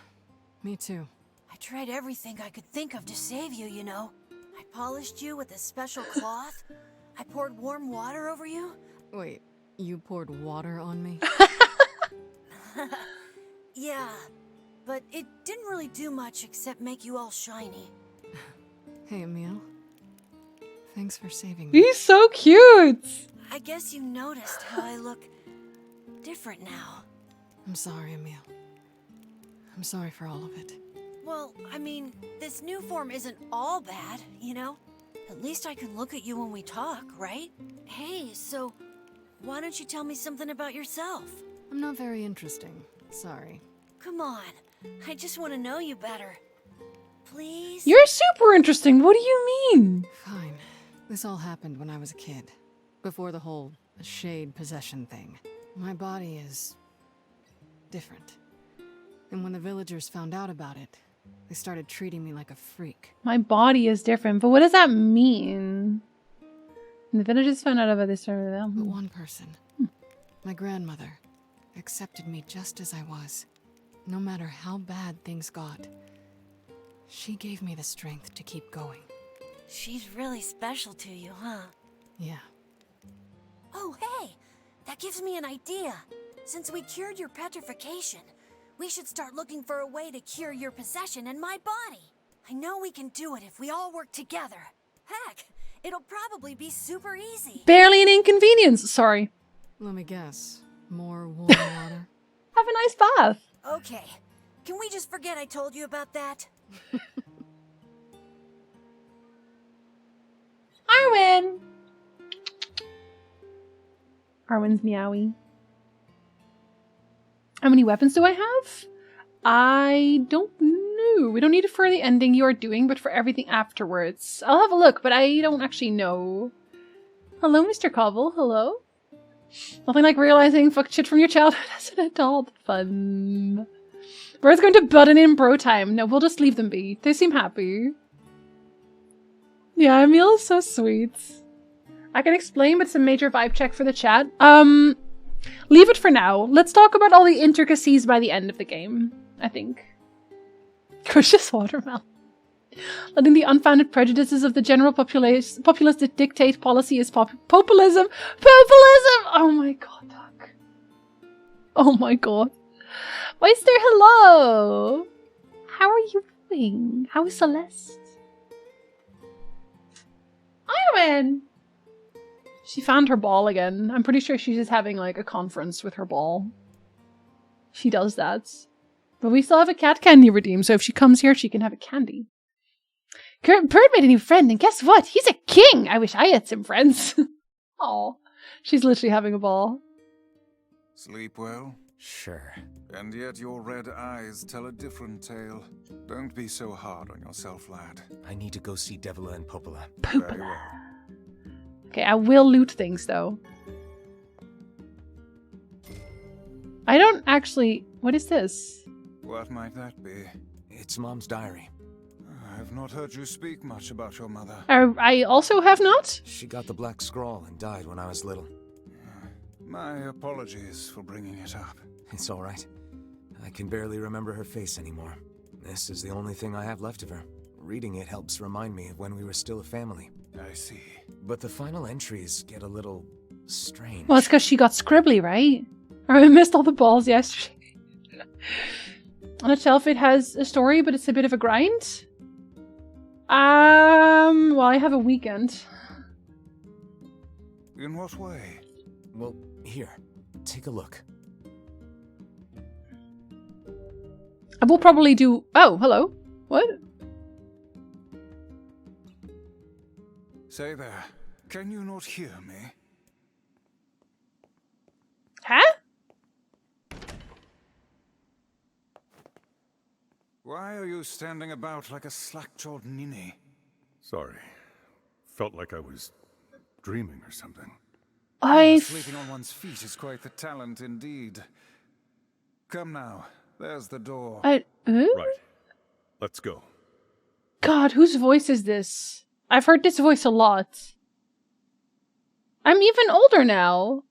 me too. I tried everything I could think of to save you, you know. I polished you with a special cloth. I poured warm water over you. Wait, you poured water on me? Yeah, but it didn't really do much except make you all shiny. Hey, Emil. Thanks for saving me. He's so cute! I guess you noticed how I look different now. I'm sorry, Emil. I'm sorry for all of it. Well, I mean, this new form isn't all bad, you know? At least I can look at you when we talk, right? Hey, so why don't you tell me something about yourself? I'm not very interesting. Sorry. Come on, I just want to know you better. Please? You're super interesting, what do you mean? Fine. This all happened when I was a kid. Before the whole shade possession thing. My body is different. And when the villagers found out about it, they started treating me like a freak. My body is different, but what does that mean? And the villagers found out about this. But one person, my grandmother, accepted me just as I was. No matter how bad things got, she gave me the strength to keep going. She's really special to you, huh? Yeah. Oh, hey! That gives me an idea. Since we cured your petrification, we should start looking for a way to cure your possession and my body. I know we can do it if we all work together. Heck, it'll probably be super easy. Barely an inconvenience, sorry. Let me guess. More warm water? Have a nice bath. Okay. Can we just forget I told you about that? Arwen! Arwen's meowy. How many weapons do I have? I don't know. We don't need it for the ending you are doing, but for everything afterwards. I'll have a look, but I don't actually know. Hello, Mr. Cobble. Hello? Nothing like realizing fuck shit from your childhood as an adult. Fun. Where's going to button in bro time? No, we'll just leave them be. They seem happy. Yeah, Emil is so sweet. I can explain, but it's a major vibe check for the chat. Leave it for now. Let's talk about all the intricacies by the end of the game, I think. Crucious watermelon. Letting the unfounded prejudices of the general populace dictate policy is populism. Populism! Oh my god, Doc. Oh my god. Oyster, hello! How are you doing? How is Celeste? Iron! She found her ball again. I'm pretty sure she's just having like a conference with her ball. She does that. But we still have a cat candy redeem, so if she comes here, she can have a candy. Bird made a new friend, and guess what? He's a king! I wish I had some friends. Aw. She's literally having a ball. Sleep well? Sure. And yet your red eyes tell a different tale. Don't be so hard on yourself, lad. I need to go see Devila and Popola. Very well. Okay, I will loot things, though. I don't actually... What is this? What might that be? It's Mom's diary. I've not heard you speak much about your mother. I also have not? She got the black scrawl and died when I was little. My apologies for bringing it up. It's all right. I can barely remember her face anymore. This is the only thing I have left of her. Reading it helps remind me of when we were still a family. I see. But the final entries get a little strange. Well, it's because she got scribbly, right? Or I missed all the balls yesterday. On the shelf, it has a story, but it's a bit of a grind. Well, I have a weekend. In what way? Well, here, take a look. I will probably do... Oh, hello. What? Say there, can you not hear me? Huh? Why are you standing about like a slack-jawed ninny? Sorry. Felt like I was dreaming or something. Sleeping on one's feet is quite the talent indeed. Come now, there's the door. Right. Let's go. God, whose voice is this? I've heard this voice a lot. I'm even older now.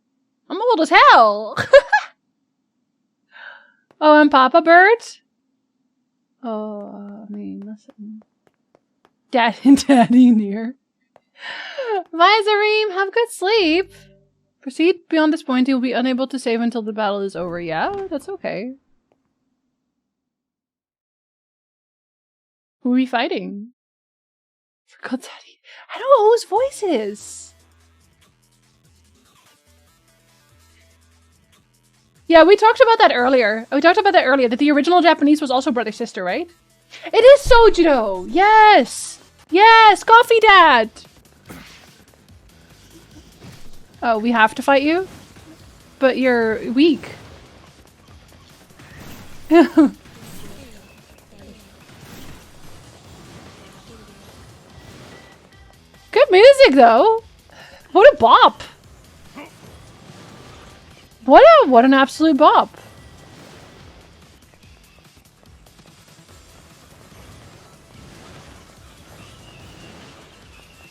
I'm old as hell. Oh, I'm Papa Bird? Oh, I mean, listen. Daddy NieR. Visareem, have good sleep. Proceed beyond this point, you'll be unable to save until the battle is over. Yeah, that's okay. Who are we fighting? Forgot Daddy. I don't know whose voice is. Yeah, we talked about that earlier. That the original Japanese was also brother-sister, right? It is Sojiro! Yes! Yes! Coffee Dad! Oh, we have to fight you? But you're weak. Good music, though! What a bop! What an absolute bop!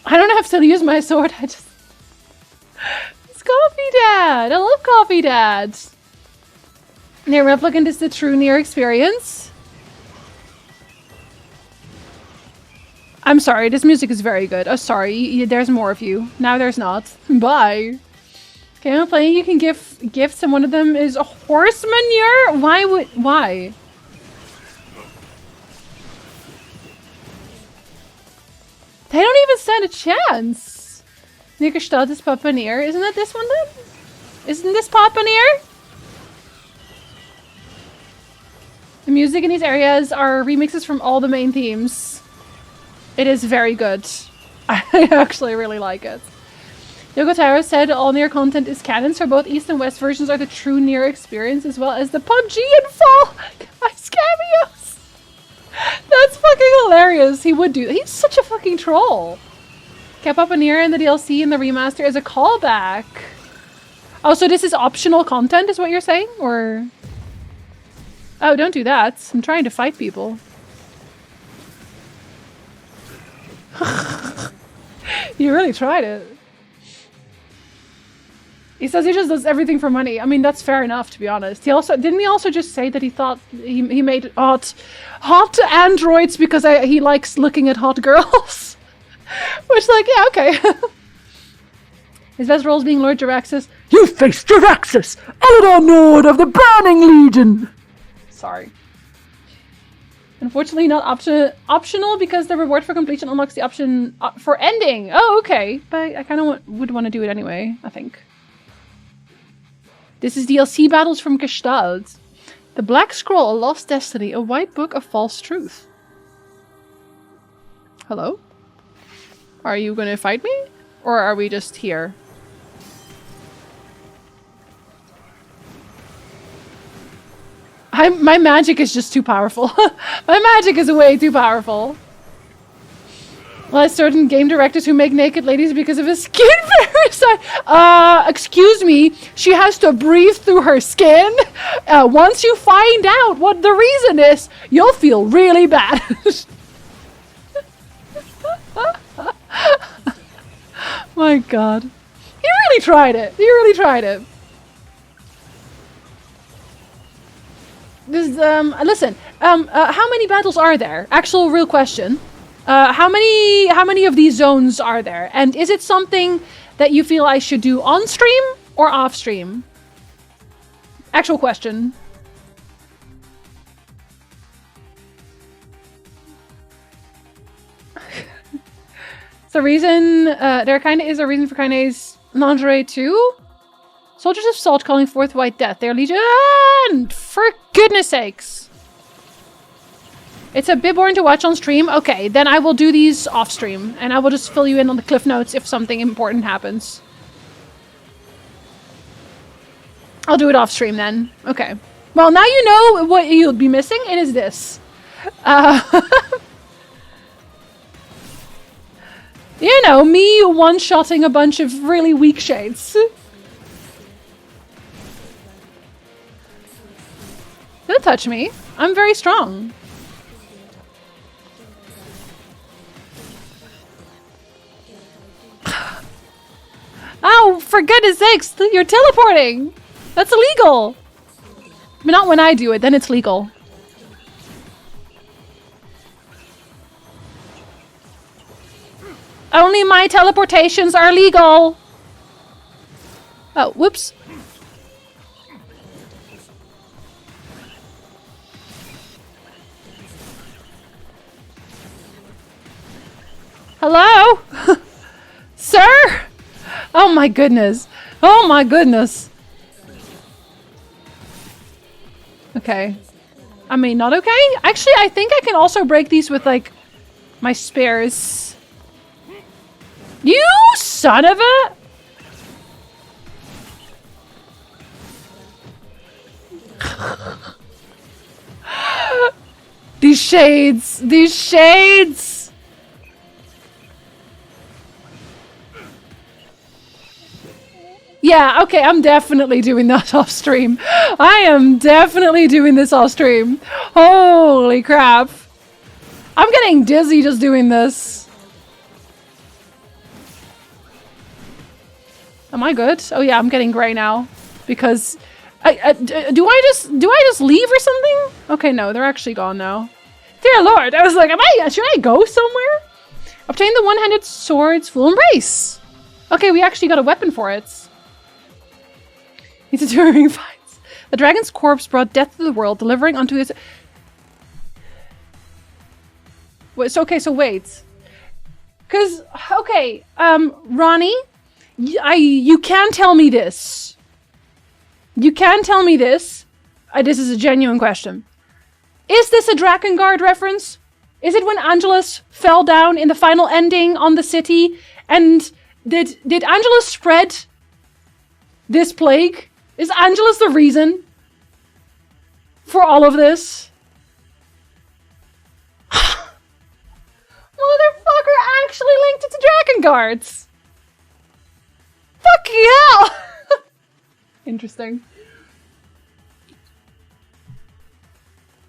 I don't have to use my sword, I just... It's Coffee Dad! I love Coffee Dad! NieR Replicant is the true NieR experience. I'm sorry, this music is very good. Oh, sorry, there's more of you. Now there's not. Bye. Okay, I'm playing. You can give gifts, and one of them is a horse manure? Why? They don't even stand a chance. Nikkerstad is Papa NieR. Isn't that this one then? Isn't this Papa NieR? The music in these areas are remixes from all the main themes. It is very good. I actually really like it. Yogotaro said all NieR content is canon, so both East and West versions are the true NieR experience, as well as the PUBG and Fall Guys cameos. That's fucking hilarious. He would do that. He's such a fucking troll. Papa NieR and the DLC and the remaster is a callback. Oh, so this is optional content, is what you're saying? Or... Oh, don't do that. I'm trying to fight people. You really tried it. He says he just does everything for money. I mean, that's fair enough, to be honest. Didn't he also just say that he thought he made hot androids because he likes looking at hot girls? Which, like, yeah, okay. His best role is being Lord Jiraxxus. You face Jiraxxus, Eladar Nord of the Burning Legion! Sorry. Unfortunately not optional because the reward for completion unlocks the option for ending. Oh, okay. But I kind of would want to do it anyway, I think. This is DLC battles from Gestalt. The Black Scroll, a Lost Destiny, a White Book of False Truth. Hello? Are you going to fight me? Or are we just here? My magic is just too powerful. My magic is way too powerful. Like certain game directors who make naked ladies because of a skin parasite. Excuse me. She has to breathe through her skin. Once you find out what the reason is, you'll feel really bad. My god. He really tried it. He really tried it. This, listen, how many battles are there? Actual real question. How many of these zones are there? And is it something that you feel I should do on stream or off stream? Actual question. The reason there kinda is a reason for Kaine's lingerie too. Soldiers of Salt calling forth white death. Their legion, for goodness sakes. It's a bit boring to watch on stream. Okay, then I will do these off stream, and I will just fill you in on the cliff notes if something important happens. I'll do it off stream then. Okay. Well, now you know what you'll be missing. It is this. You know, me one-shotting a bunch of really weak shades. Don't touch me. I'm very strong. Oh, for goodness sakes, you're teleporting. That's illegal. But not when I do it, then it's legal. Only my teleportations are legal. Oh, whoops. Hello? Sir? Oh my goodness. Oh my goodness. Okay. I mean, not okay? Actually, I think I can also break these with, like, my spares. You son of a... These shades! These shades! Yeah, okay, I'm definitely doing that off stream. I am definitely doing this off stream. Holy crap. I'm getting dizzy just doing this. Am I good? Oh yeah, I'm getting gray now. Because... do I just leave or something? Okay, no, they're actually gone now. Dear Lord, I was like, should I go somewhere? Obtain the one-handed sword's full embrace. Okay, we actually got a weapon for it. He's enduring fights. The dragon's corpse brought death to the world, delivering unto his... Wait, so, okay, so wait. Because, okay, Ronnie, you can tell me this. You can tell me this. This is a genuine question. Is this a Drakengard reference? Is it when Angelus fell down in the final ending on the city? And did Angelus spread this plague? Is Angelus the reason for all of this? Motherfucker actually linked it to Drakenguards. Fuck yeah! Interesting.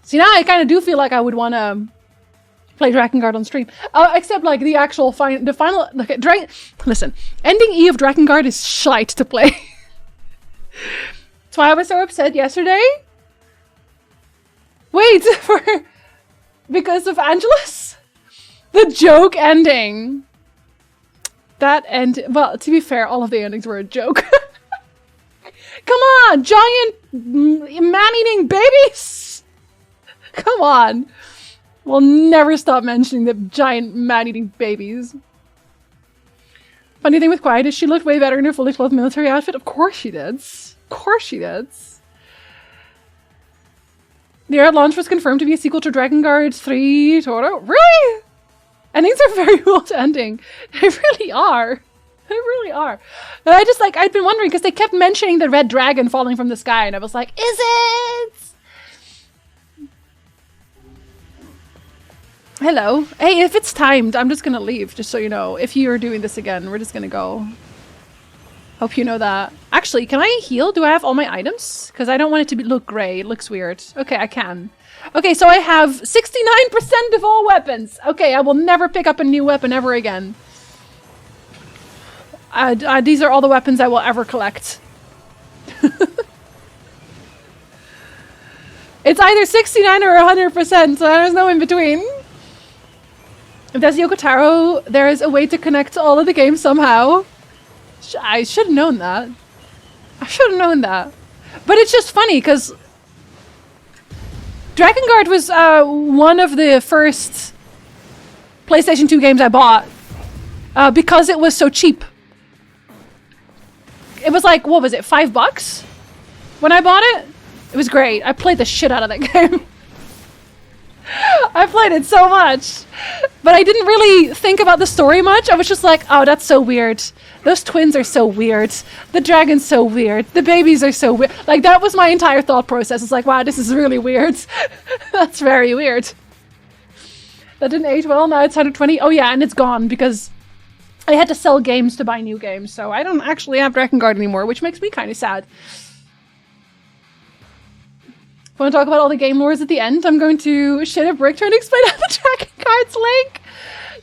See, now I kind of do feel like I would want to play Drakengard on stream. Except, like, the actual final... Look, listen, ending E of Drakengard is shite to play. That's why I was so upset yesterday. Wait, because of Angelus? The joke ending. That end... Well, to be fair, all of the endings were a joke. Come on, giant man-eating babies! Come on. We'll never stop mentioning the giant man-eating babies. Funny thing with Quiet is she looked way better in her fully clothed military outfit. Of course she did. Of course she did. The Air launch was confirmed to be a sequel to Drakengard 3 Toro. Really? Endings are very well to ending. They really are. They really are. But I'd been wondering because they kept mentioning the red dragon falling from the sky and I was like, is it? Hello. Hey, if it's timed, I'm just gonna leave, just so you know. If you're doing this again, we're just gonna go. Hope you know that. Actually, can I heal? Do I have all my items? Because I don't want it to look gray. It looks weird. Okay, I can. Okay, so I have 69% of all weapons. Okay, I will never pick up a new weapon ever again. These are all the weapons I will ever collect. It's either 69 or 100%, so there's no in between. If that's Yoko Taro, there is a way to connect all of the games somehow. I should have known that. I should have known that. But it's just funny, because Drakengard was one of the first PlayStation 2 games I bought because it was so cheap. It was like, what was it, $5 when I bought it? It was great. I played the shit out of that game. I played it so much. But I didn't really think about the story much. I was just like, oh, that's so weird. Those twins are so weird. The dragon's so weird. The babies are so weird. Like, that was my entire thought process. It's like, wow, this is really weird. That's very weird. That didn't age well. Now it's 120. Oh yeah, and it's gone because I had to sell games to buy new games. So I don't actually have Drakengard anymore, which makes me kind of sad. Want to talk about all the game lores at the end? I'm going to shit a brick trying to explain how the tracking cards link.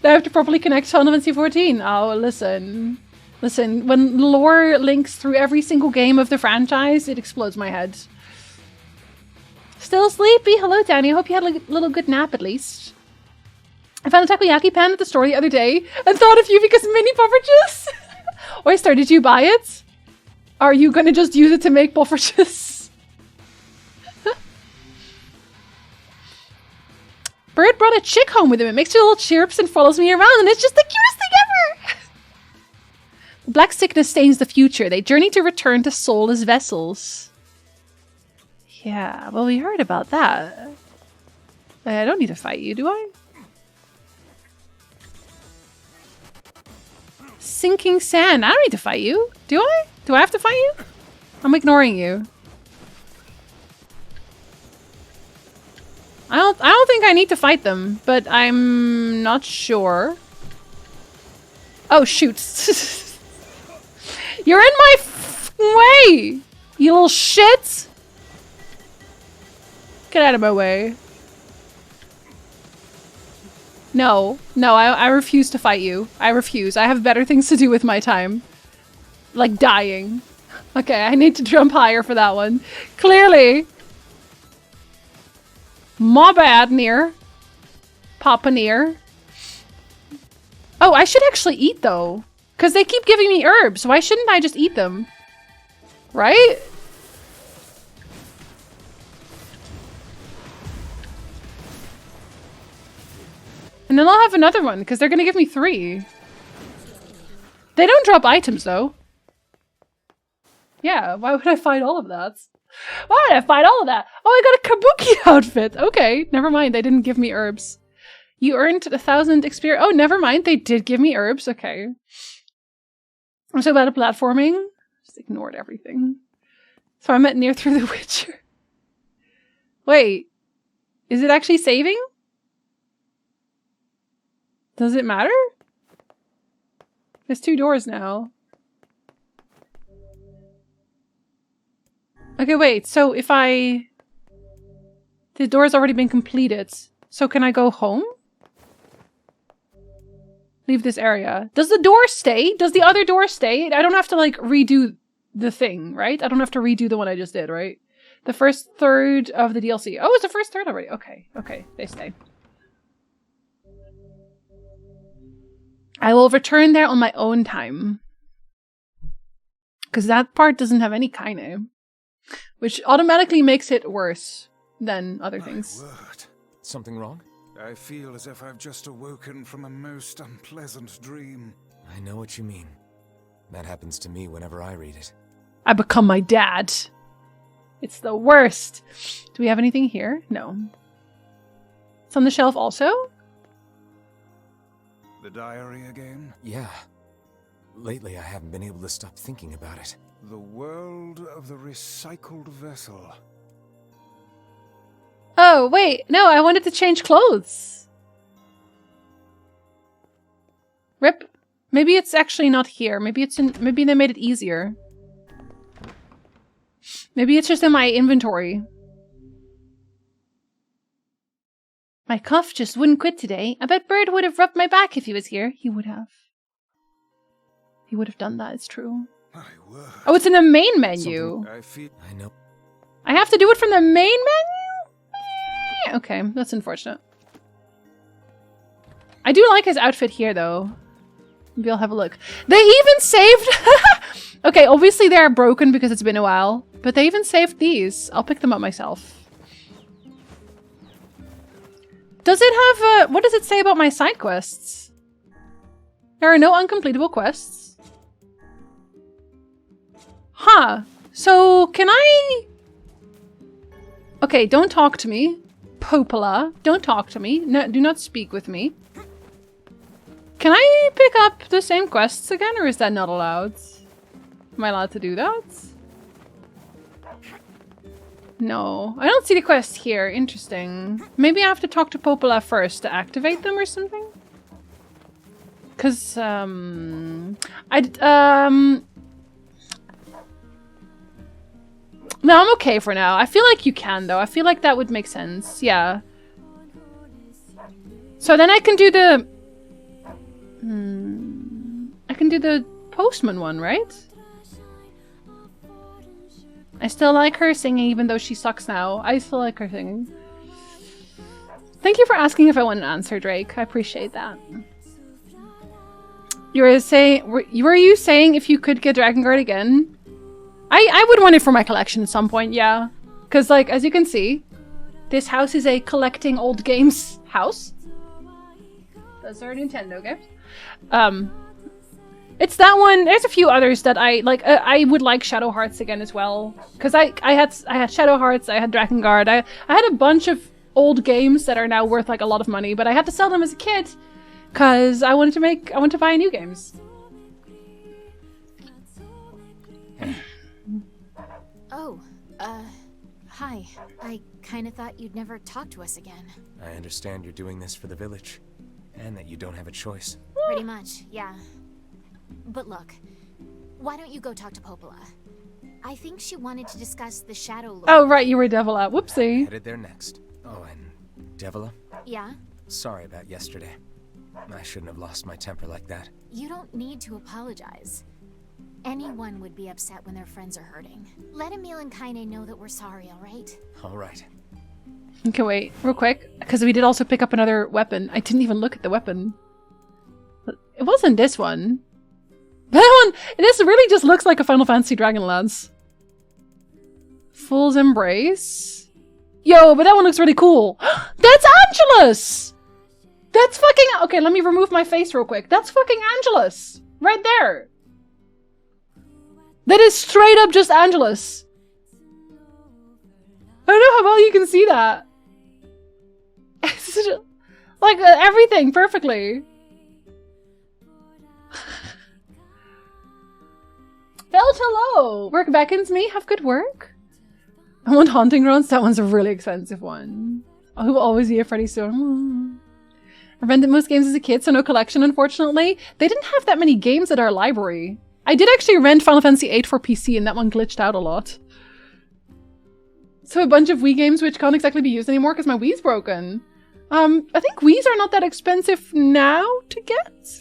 They have to properly connect to Final Fantasy 14. Oh, listen. Listen, when lore links through every single game of the franchise, it explodes my head. Still sleepy? Hello, Danny. I hope you had a little good nap at least. I found a takoyaki pan at the store the other day and thought of you because mini puffertjes. Oyster, did you buy it? Are you going to just use it to make puffertjes? Bird brought a chick home with him. It makes two little chirps and follows me around, and it's just the cutest thing ever! Black sickness stains the future. They journey to return to soulless vessels. Yeah, well, we heard about that. I don't need to fight you, do I? Sinking sand. I don't need to fight you. Do I? Do I have to fight you? I'm ignoring you. I don't think I need to fight them, but I'm not sure. Oh, shoot. You're in my way, you little shit. Get out of my way. No, I refuse to fight you. I refuse. I have better things to do with my time. Like dying. Okay, I need to jump higher for that one. Clearly. My bad, NieR. Papa NieR. Oh, I should actually eat though. Because they keep giving me herbs. Why shouldn't I just eat them? Right? And then I'll have another one, because they're going to give me 3. They don't drop items, though. Yeah, why would I find all of that? Why did I find all of that? Oh, I got a kabuki outfit! Okay, never mind, they didn't give me herbs. You earned 1,000 experience. Oh, never mind, they did give me herbs, okay. I'm so bad at platforming. Just ignored everything. So I met NieR through The Witcher. Wait, is it actually saving? Does it matter? There's 2 doors now. Okay, wait, so if I... The door's already been completed. So can I go home? Leave this area. Does the door stay? Does the other door stay? I don't have to, like, redo the thing, right? I don't have to redo the one I just did, right? The first third of the DLC. Oh, it's the first third already. Okay, okay, they stay. I will return there on my own time. Because that part doesn't have any kaine. Which automatically makes it worse than other things. Word. Something wrong? I feel as if I've just awoken from a most unpleasant dream. I know what you mean. That happens to me whenever I read it. I become my dad. It's the worst. Do we have anything here? No. It's on the shelf also? The diary again? Yeah. Lately I haven't been able to stop thinking about it. The world of the recycled vessel. Oh, wait. No, I wanted to change clothes. Rip. Maybe it's actually not here. Maybe it's in... Maybe they made it easier. Maybe it's just in my inventory. My cough just wouldn't quit today. I bet Bird would have rubbed my back if he was here. He would have. He would have done that, it's true. Oh, it's in the main menu. I know. I have to do it from the main menu? Right, okay. That's unfortunate. I do like his outfit here, though. Maybe I'll have a look. They even saved... Okay, obviously they're broken because it's been a while. But they even saved these. I'll pick them up myself. Does it have what does it say about my side quests? There are no uncompletable quests. Huh. So, can I... Okay, don't talk to me. Popola, don't talk to me. No, do not speak with me. Can I pick up the same quests again, or is that not allowed? Am I allowed to do that? No, I don't see the quest here. Interesting. Maybe I have to talk to Popola first to activate them or something? Cause, no, I'm okay for now. I feel like you can, though. I feel like that would make sense. Yeah. So then I can do the... I can do the postman one, right? I still like her singing, even though she sucks now. I still like her singing. Thank you for asking if I want an answer, Drake. I appreciate that. Were you saying if you could get Dragon Guard again? I would want it for my collection at some point, yeah. Because, like, as you can see, this house is a collecting old games house. Those are Nintendo games. It's that one. There's a few others that I like. I would like Shadow Hearts again as well, because I had Shadow Hearts. I had Dragon Guard. I had a bunch of old games that are now worth like a lot of money, but I had to sell them as a kid because I wanted to buy new games. Oh, hi. I kind of thought you'd never talk to us again. I understand you're doing this for the village, and that you don't have a choice. Pretty much, yeah. But look, why don't you go talk to Popola? I think she wanted to discuss the Shadow Lord. Oh, right, you were Devila. Whoopsie. Headed there next. Oh, and Devila? Yeah? Sorry about yesterday. I shouldn't have lost my temper like that. You don't need to apologize. Anyone would be upset when their friends are hurting. Let Emil and Kaine know that we're sorry, alright? Alright. Okay, wait, real quick, because we did also pick up another weapon. I didn't even look at the weapon. It wasn't this one. That one, this really just looks like a Final Fantasy Dragonlance. Fool's Embrace. Yo, but that one looks really cool. That's Angelus! That's fucking... Okay, let me remove my face real quick. That's fucking Angelus! Right there! That is straight up just Angelus. I don't know how well you can see that. Like, everything perfectly. Felt hello! Work beckons me, have good work. I want Haunting Grounds, that one's a really expensive one. I will always be a Freddy Stone. I rented most games as a kid, so no collection, unfortunately. They didn't have that many games at our library. I did actually rent Final Fantasy VIII for PC, and that one glitched out a lot. So a bunch of Wii games which can't exactly be used anymore because my Wii's broken. I think Wii's are not that expensive now to get.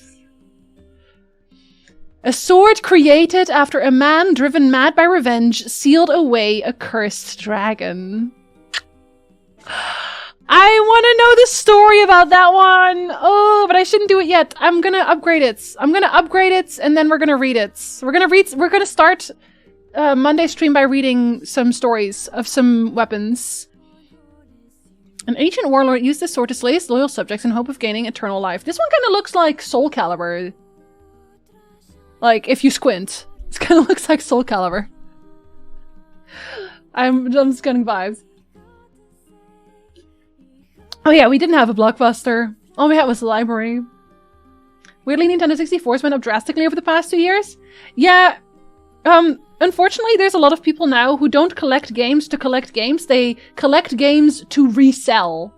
A sword created after a man driven mad by revenge sealed away a cursed dragon. I want to know the story about that one. Oh, but I shouldn't do it yet. I'm gonna upgrade it. I'm gonna upgrade it, and then we're gonna read it. We're gonna start Monday stream by reading some stories of some weapons. An ancient warlord used this sword to slay his loyal subjects in hope of gaining eternal life. This one kind of looks like Soul Calibur. Like, if you squint, it kind of looks like Soul Calibur. I'm just getting vibes. Oh yeah, we didn't have a Blockbuster. All we had was the library. Weirdly, Nintendo 64's went up drastically over the past 2 years. Yeah, unfortunately, there's a lot of people now who don't collect games to collect games. They collect games to resell.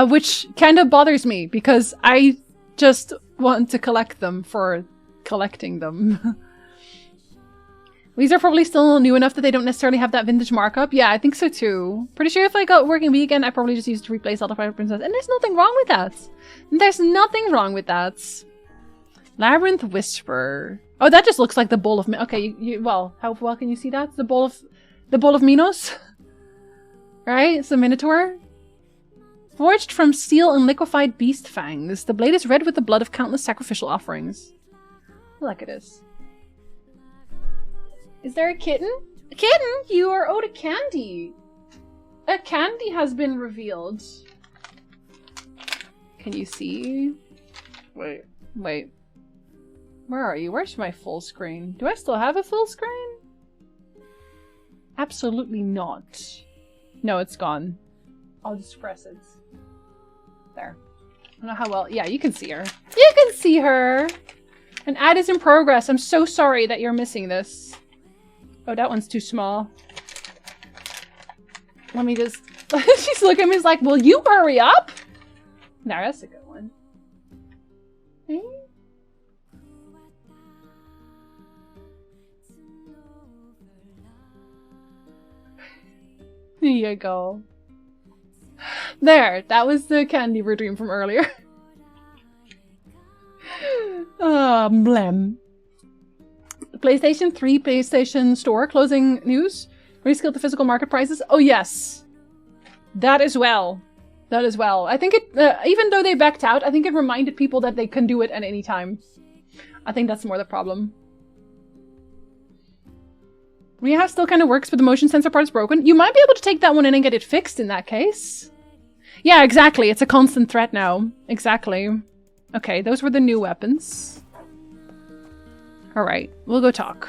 Which kind of bothers me, because I just want to collect them for collecting them. These are probably still new enough that they don't necessarily have that vintage markup. Yeah, I think so too. Pretty sure if I got working Wii again, I probably just used to replace Zelda Twilight Princess. And there's nothing wrong with that. There's nothing wrong with that. Labyrinth Whisper. Oh, that just looks like the bowl of... Okay, well, how well can you see that? The bowl of Minos? Right? It's a Minotaur? Forged from steel and liquefied beast fangs, the blade is red with the blood of countless sacrificial offerings. Look at this. Is there a kitten? A kitten? You are owed a candy. A candy has been revealed. Can you see? Wait. Where are you? Where's my full screen? Do I still have a full screen? Absolutely not. No, it's gone. I'll just press it. There. I don't know how well. Yeah, you can see her. You can see her! An ad is in progress. I'm so sorry that you're missing this. Oh, that one's too small. Let me just... She's looking at me like, will you hurry up? No, that's a good one. Okay. There you go. There, that was the candy dream from earlier. Blem. PlayStation 3 PlayStation Store closing news. Rescaled the physical market prices. Oh yes, that as well. That as well. I think it, even though they backed out, I think it reminded people that they can do it at any time. I think that's more the problem. Rehab still kind of works, but the motion sensor part is broken. You might be able to take that one in and get it fixed in that case. Yeah, exactly. It's a constant threat now. Exactly. Okay, those were the new weapons. Alright, we'll go talk.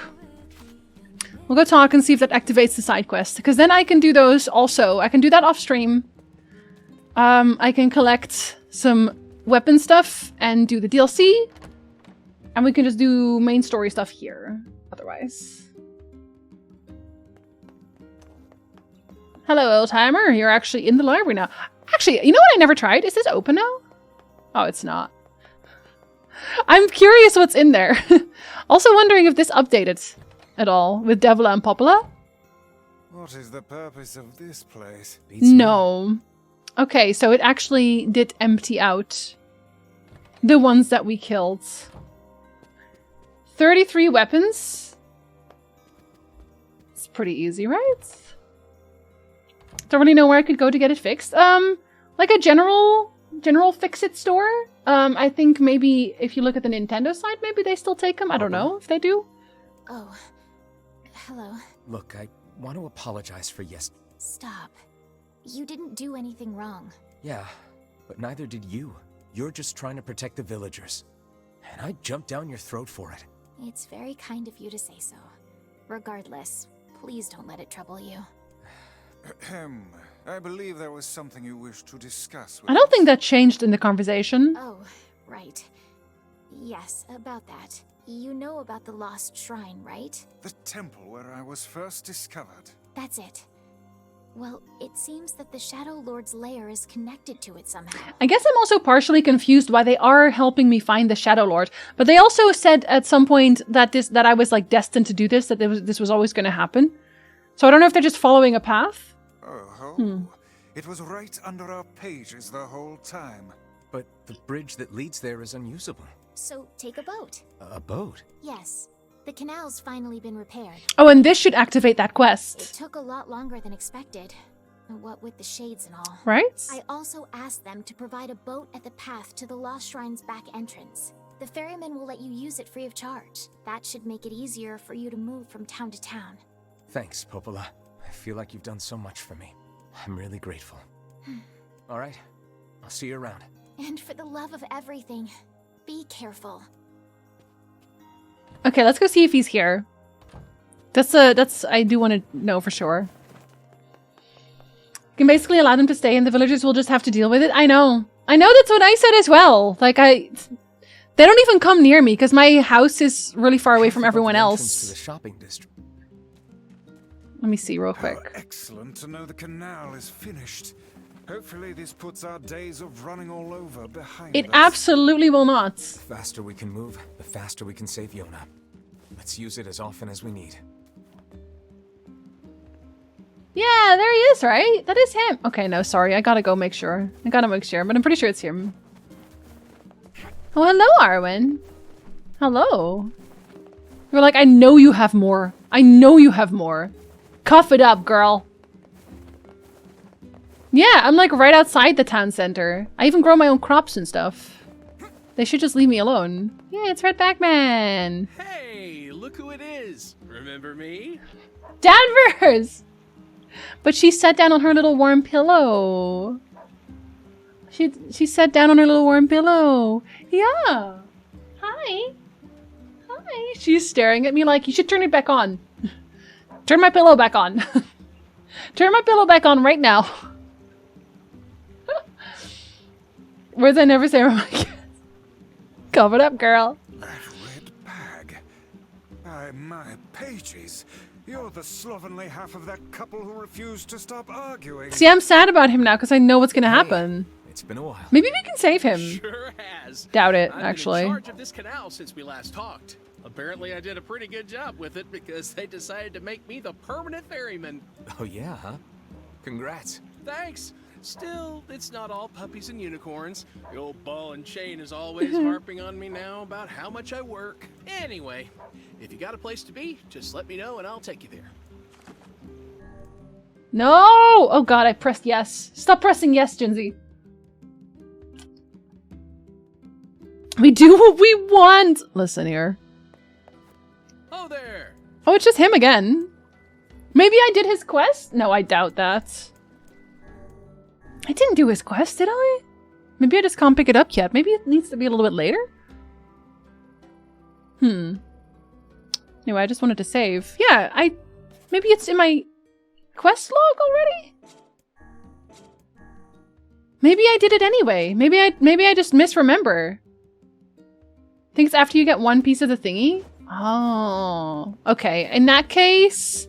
We'll go talk and see if that activates the side quest. Because then I can do those also. I can do that off stream. I can collect some weapon stuff and do the DLC. And we can just do main story stuff here. Otherwise. Hello, old timer. You're actually in the library now. Actually, you know what I never tried? Is this open now? Oh, it's not. I'm curious what's in there. Also wondering if this updated at all with Devla and Popola. What is the purpose of this place? No. Okay, so it actually did empty out the ones that we killed. 33 weapons. It's pretty easy, right? Don't really know where I could go to get it fixed. Like a general fix-it store. I think maybe if you look at the Nintendo side, maybe they still take them. I don't know if they do. Oh, hello. Look, I want to apologize for yesterday. Stop. You didn't do anything wrong. Yeah, but neither did you. You're just trying to protect the villagers. And I jumped down your throat for it. It's very kind of you to say so. Regardless, please don't let it trouble you. I believe there was something you wished to discuss with I don't think that changed in the conversation. Oh, right. Yes, about that. You know about the lost shrine, right? The temple where I was first discovered. That's it. Well, it seems that the Shadow Lord's lair is connected to it somehow. I guess I'm also partially confused why they are helping me find the Shadow Lord. But they also said at some point that I was like destined to do this, that this was always going to happen. So I don't know if they're just following a path. Oh, It was right under our pages the whole time. But the bridge that leads there is unusable. So take a boat. A boat? Yes. The canal's finally been repaired. Oh, and this should activate that quest. It took a lot longer than expected. What with the shades and all. Right? I also asked them to provide a boat at the path to the Lost Shrine's back entrance. The ferryman will let you use it free of charge. That should make it easier for you to move from town to town. Thanks, Popola. I feel like you've done so much for me. I'm really grateful. All right, I'll see you around. And for the love of everything, be careful. Okay, let's go see if he's here. I do want to know for sure. You can basically allow them to stay and the villagers will just have to deal with it. I know. I know, that's what I said as well. Like they don't even come near me because my house is really far away from everyone else. To the shopping district. Let me see real quick. How excellent to know the canal is finished. Hopefully this puts our days of running all over behind us. It absolutely will not. The faster we can move, the faster we can save Yona. Let's use it as often as we need. Yeah, there he is, right? That is him. Okay, no, sorry. I gotta go make sure. But I'm pretty sure it's him. Oh, hello, Arwen. Hello. You're like, I know you have more. I know you have more. Cough it up, girl. Yeah, I'm like right outside the town center. I even grow my own crops and stuff. They should just leave me alone. Yeah, it's Red Bagman. Hey, look who it is. Remember me? Danvers! But she sat down on her little warm pillow. She sat down on her little warm pillow. Yeah. Hi. Hi. She's staring at me like, you should turn it back on. Turn my pillow back on. Turn my pillow back on right now. Words I never say are my kids. Cover it up, girl. That red bag. My pages. You're the slovenly half of that couple who refused to stop arguing. See, I'm sad about him now because I know what's going to happen. It's been a while. Maybe we can save him. Sure has. Doubt it, I've actually. been in charge of this canal since we last talked. Apparently I did a pretty good job with it because they decided to make me the permanent ferryman. Oh yeah, huh? Congrats. Thanks. Still, it's not all puppies and unicorns. The old ball and chain is always harping on me now about how much I work. Anyway, if you got a place to be, just let me know and I'll take you there. No! Oh god, I pressed yes. Stop pressing yes, Jinsey. We do what we want! Listen here. Oh there! Oh, it's just him again. Maybe I did his quest? No, I doubt that. I didn't do his quest, did I? Maybe I just can't pick it up yet. Maybe it needs to be a little bit later? Anyway, I just wanted to save. Yeah, maybe it's in my quest log already? Maybe I did it anyway. Maybe I just misremember. I think it's after you get one piece of the thingy. Oh, okay. In that case...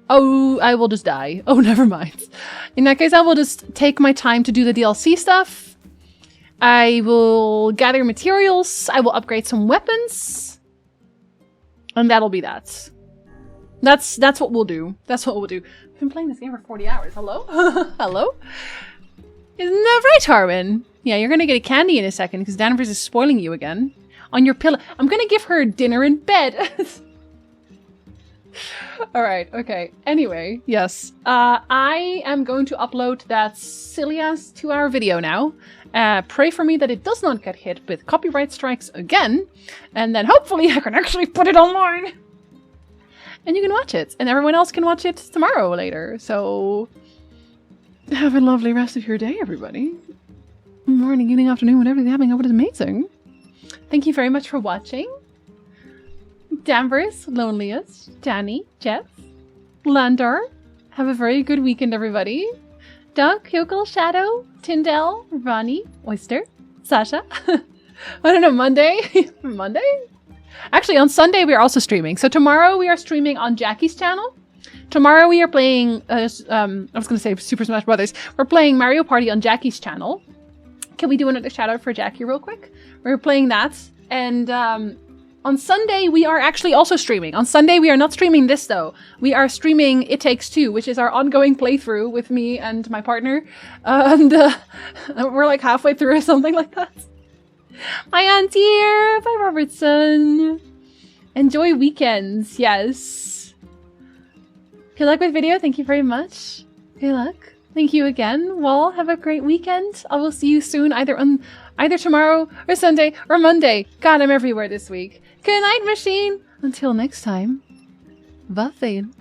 Oh, I will just die. Oh, never mind. In that case, I will just take my time to do the DLC stuff. I will gather materials. I will upgrade some weapons. And that'll be that. That's what we'll do. That's what we'll do. I've been playing this game for 40 hours. Hello? Hello? Isn't that right, Harwin? Yeah, you're gonna get a candy in a second because Danvers is spoiling you again. On your pillow. I'm gonna give her dinner in bed. Alright, okay. Anyway, yes. I am going to upload that silly-ass 2-hour video now. Pray for me that it does not get hit with copyright strikes again. And then hopefully I can actually put it online. And you can watch it. And everyone else can watch it tomorrow later. So, have a lovely rest of your day, everybody. Morning, evening, afternoon, whatever's happening. It is amazing. Thank you very much for watching. Danvers, Loneliest, Danny, Jeff, Landar. Have a very good weekend, everybody. Duck, Yokel, Shadow, Tyndall, Ronnie, Oyster, Sasha. I don't know, Monday? Monday? Actually, on Sunday we are also streaming. So tomorrow we are streaming on Jackie's channel. Tomorrow we are playing, I was going to say Super Smash Brothers. We're playing Mario Party on Jackie's channel. Can we do another shout out for Jackie real quick? We're playing that. And on Sunday, we are actually also streaming. On Sunday, we are not streaming this, though. We are streaming It Takes Two, which is our ongoing playthrough with me and my partner. And we're like halfway through or something like that. Hi, Aunt here. Bye, Robertson. Enjoy weekends. Yes. Good luck with video. Thank you very much. Good luck. Thank you again. Well, have a great weekend. I will see you soon, either tomorrow or Sunday or Monday. God, I'm everywhere this week. Good night, machine. Until next time. Vafail.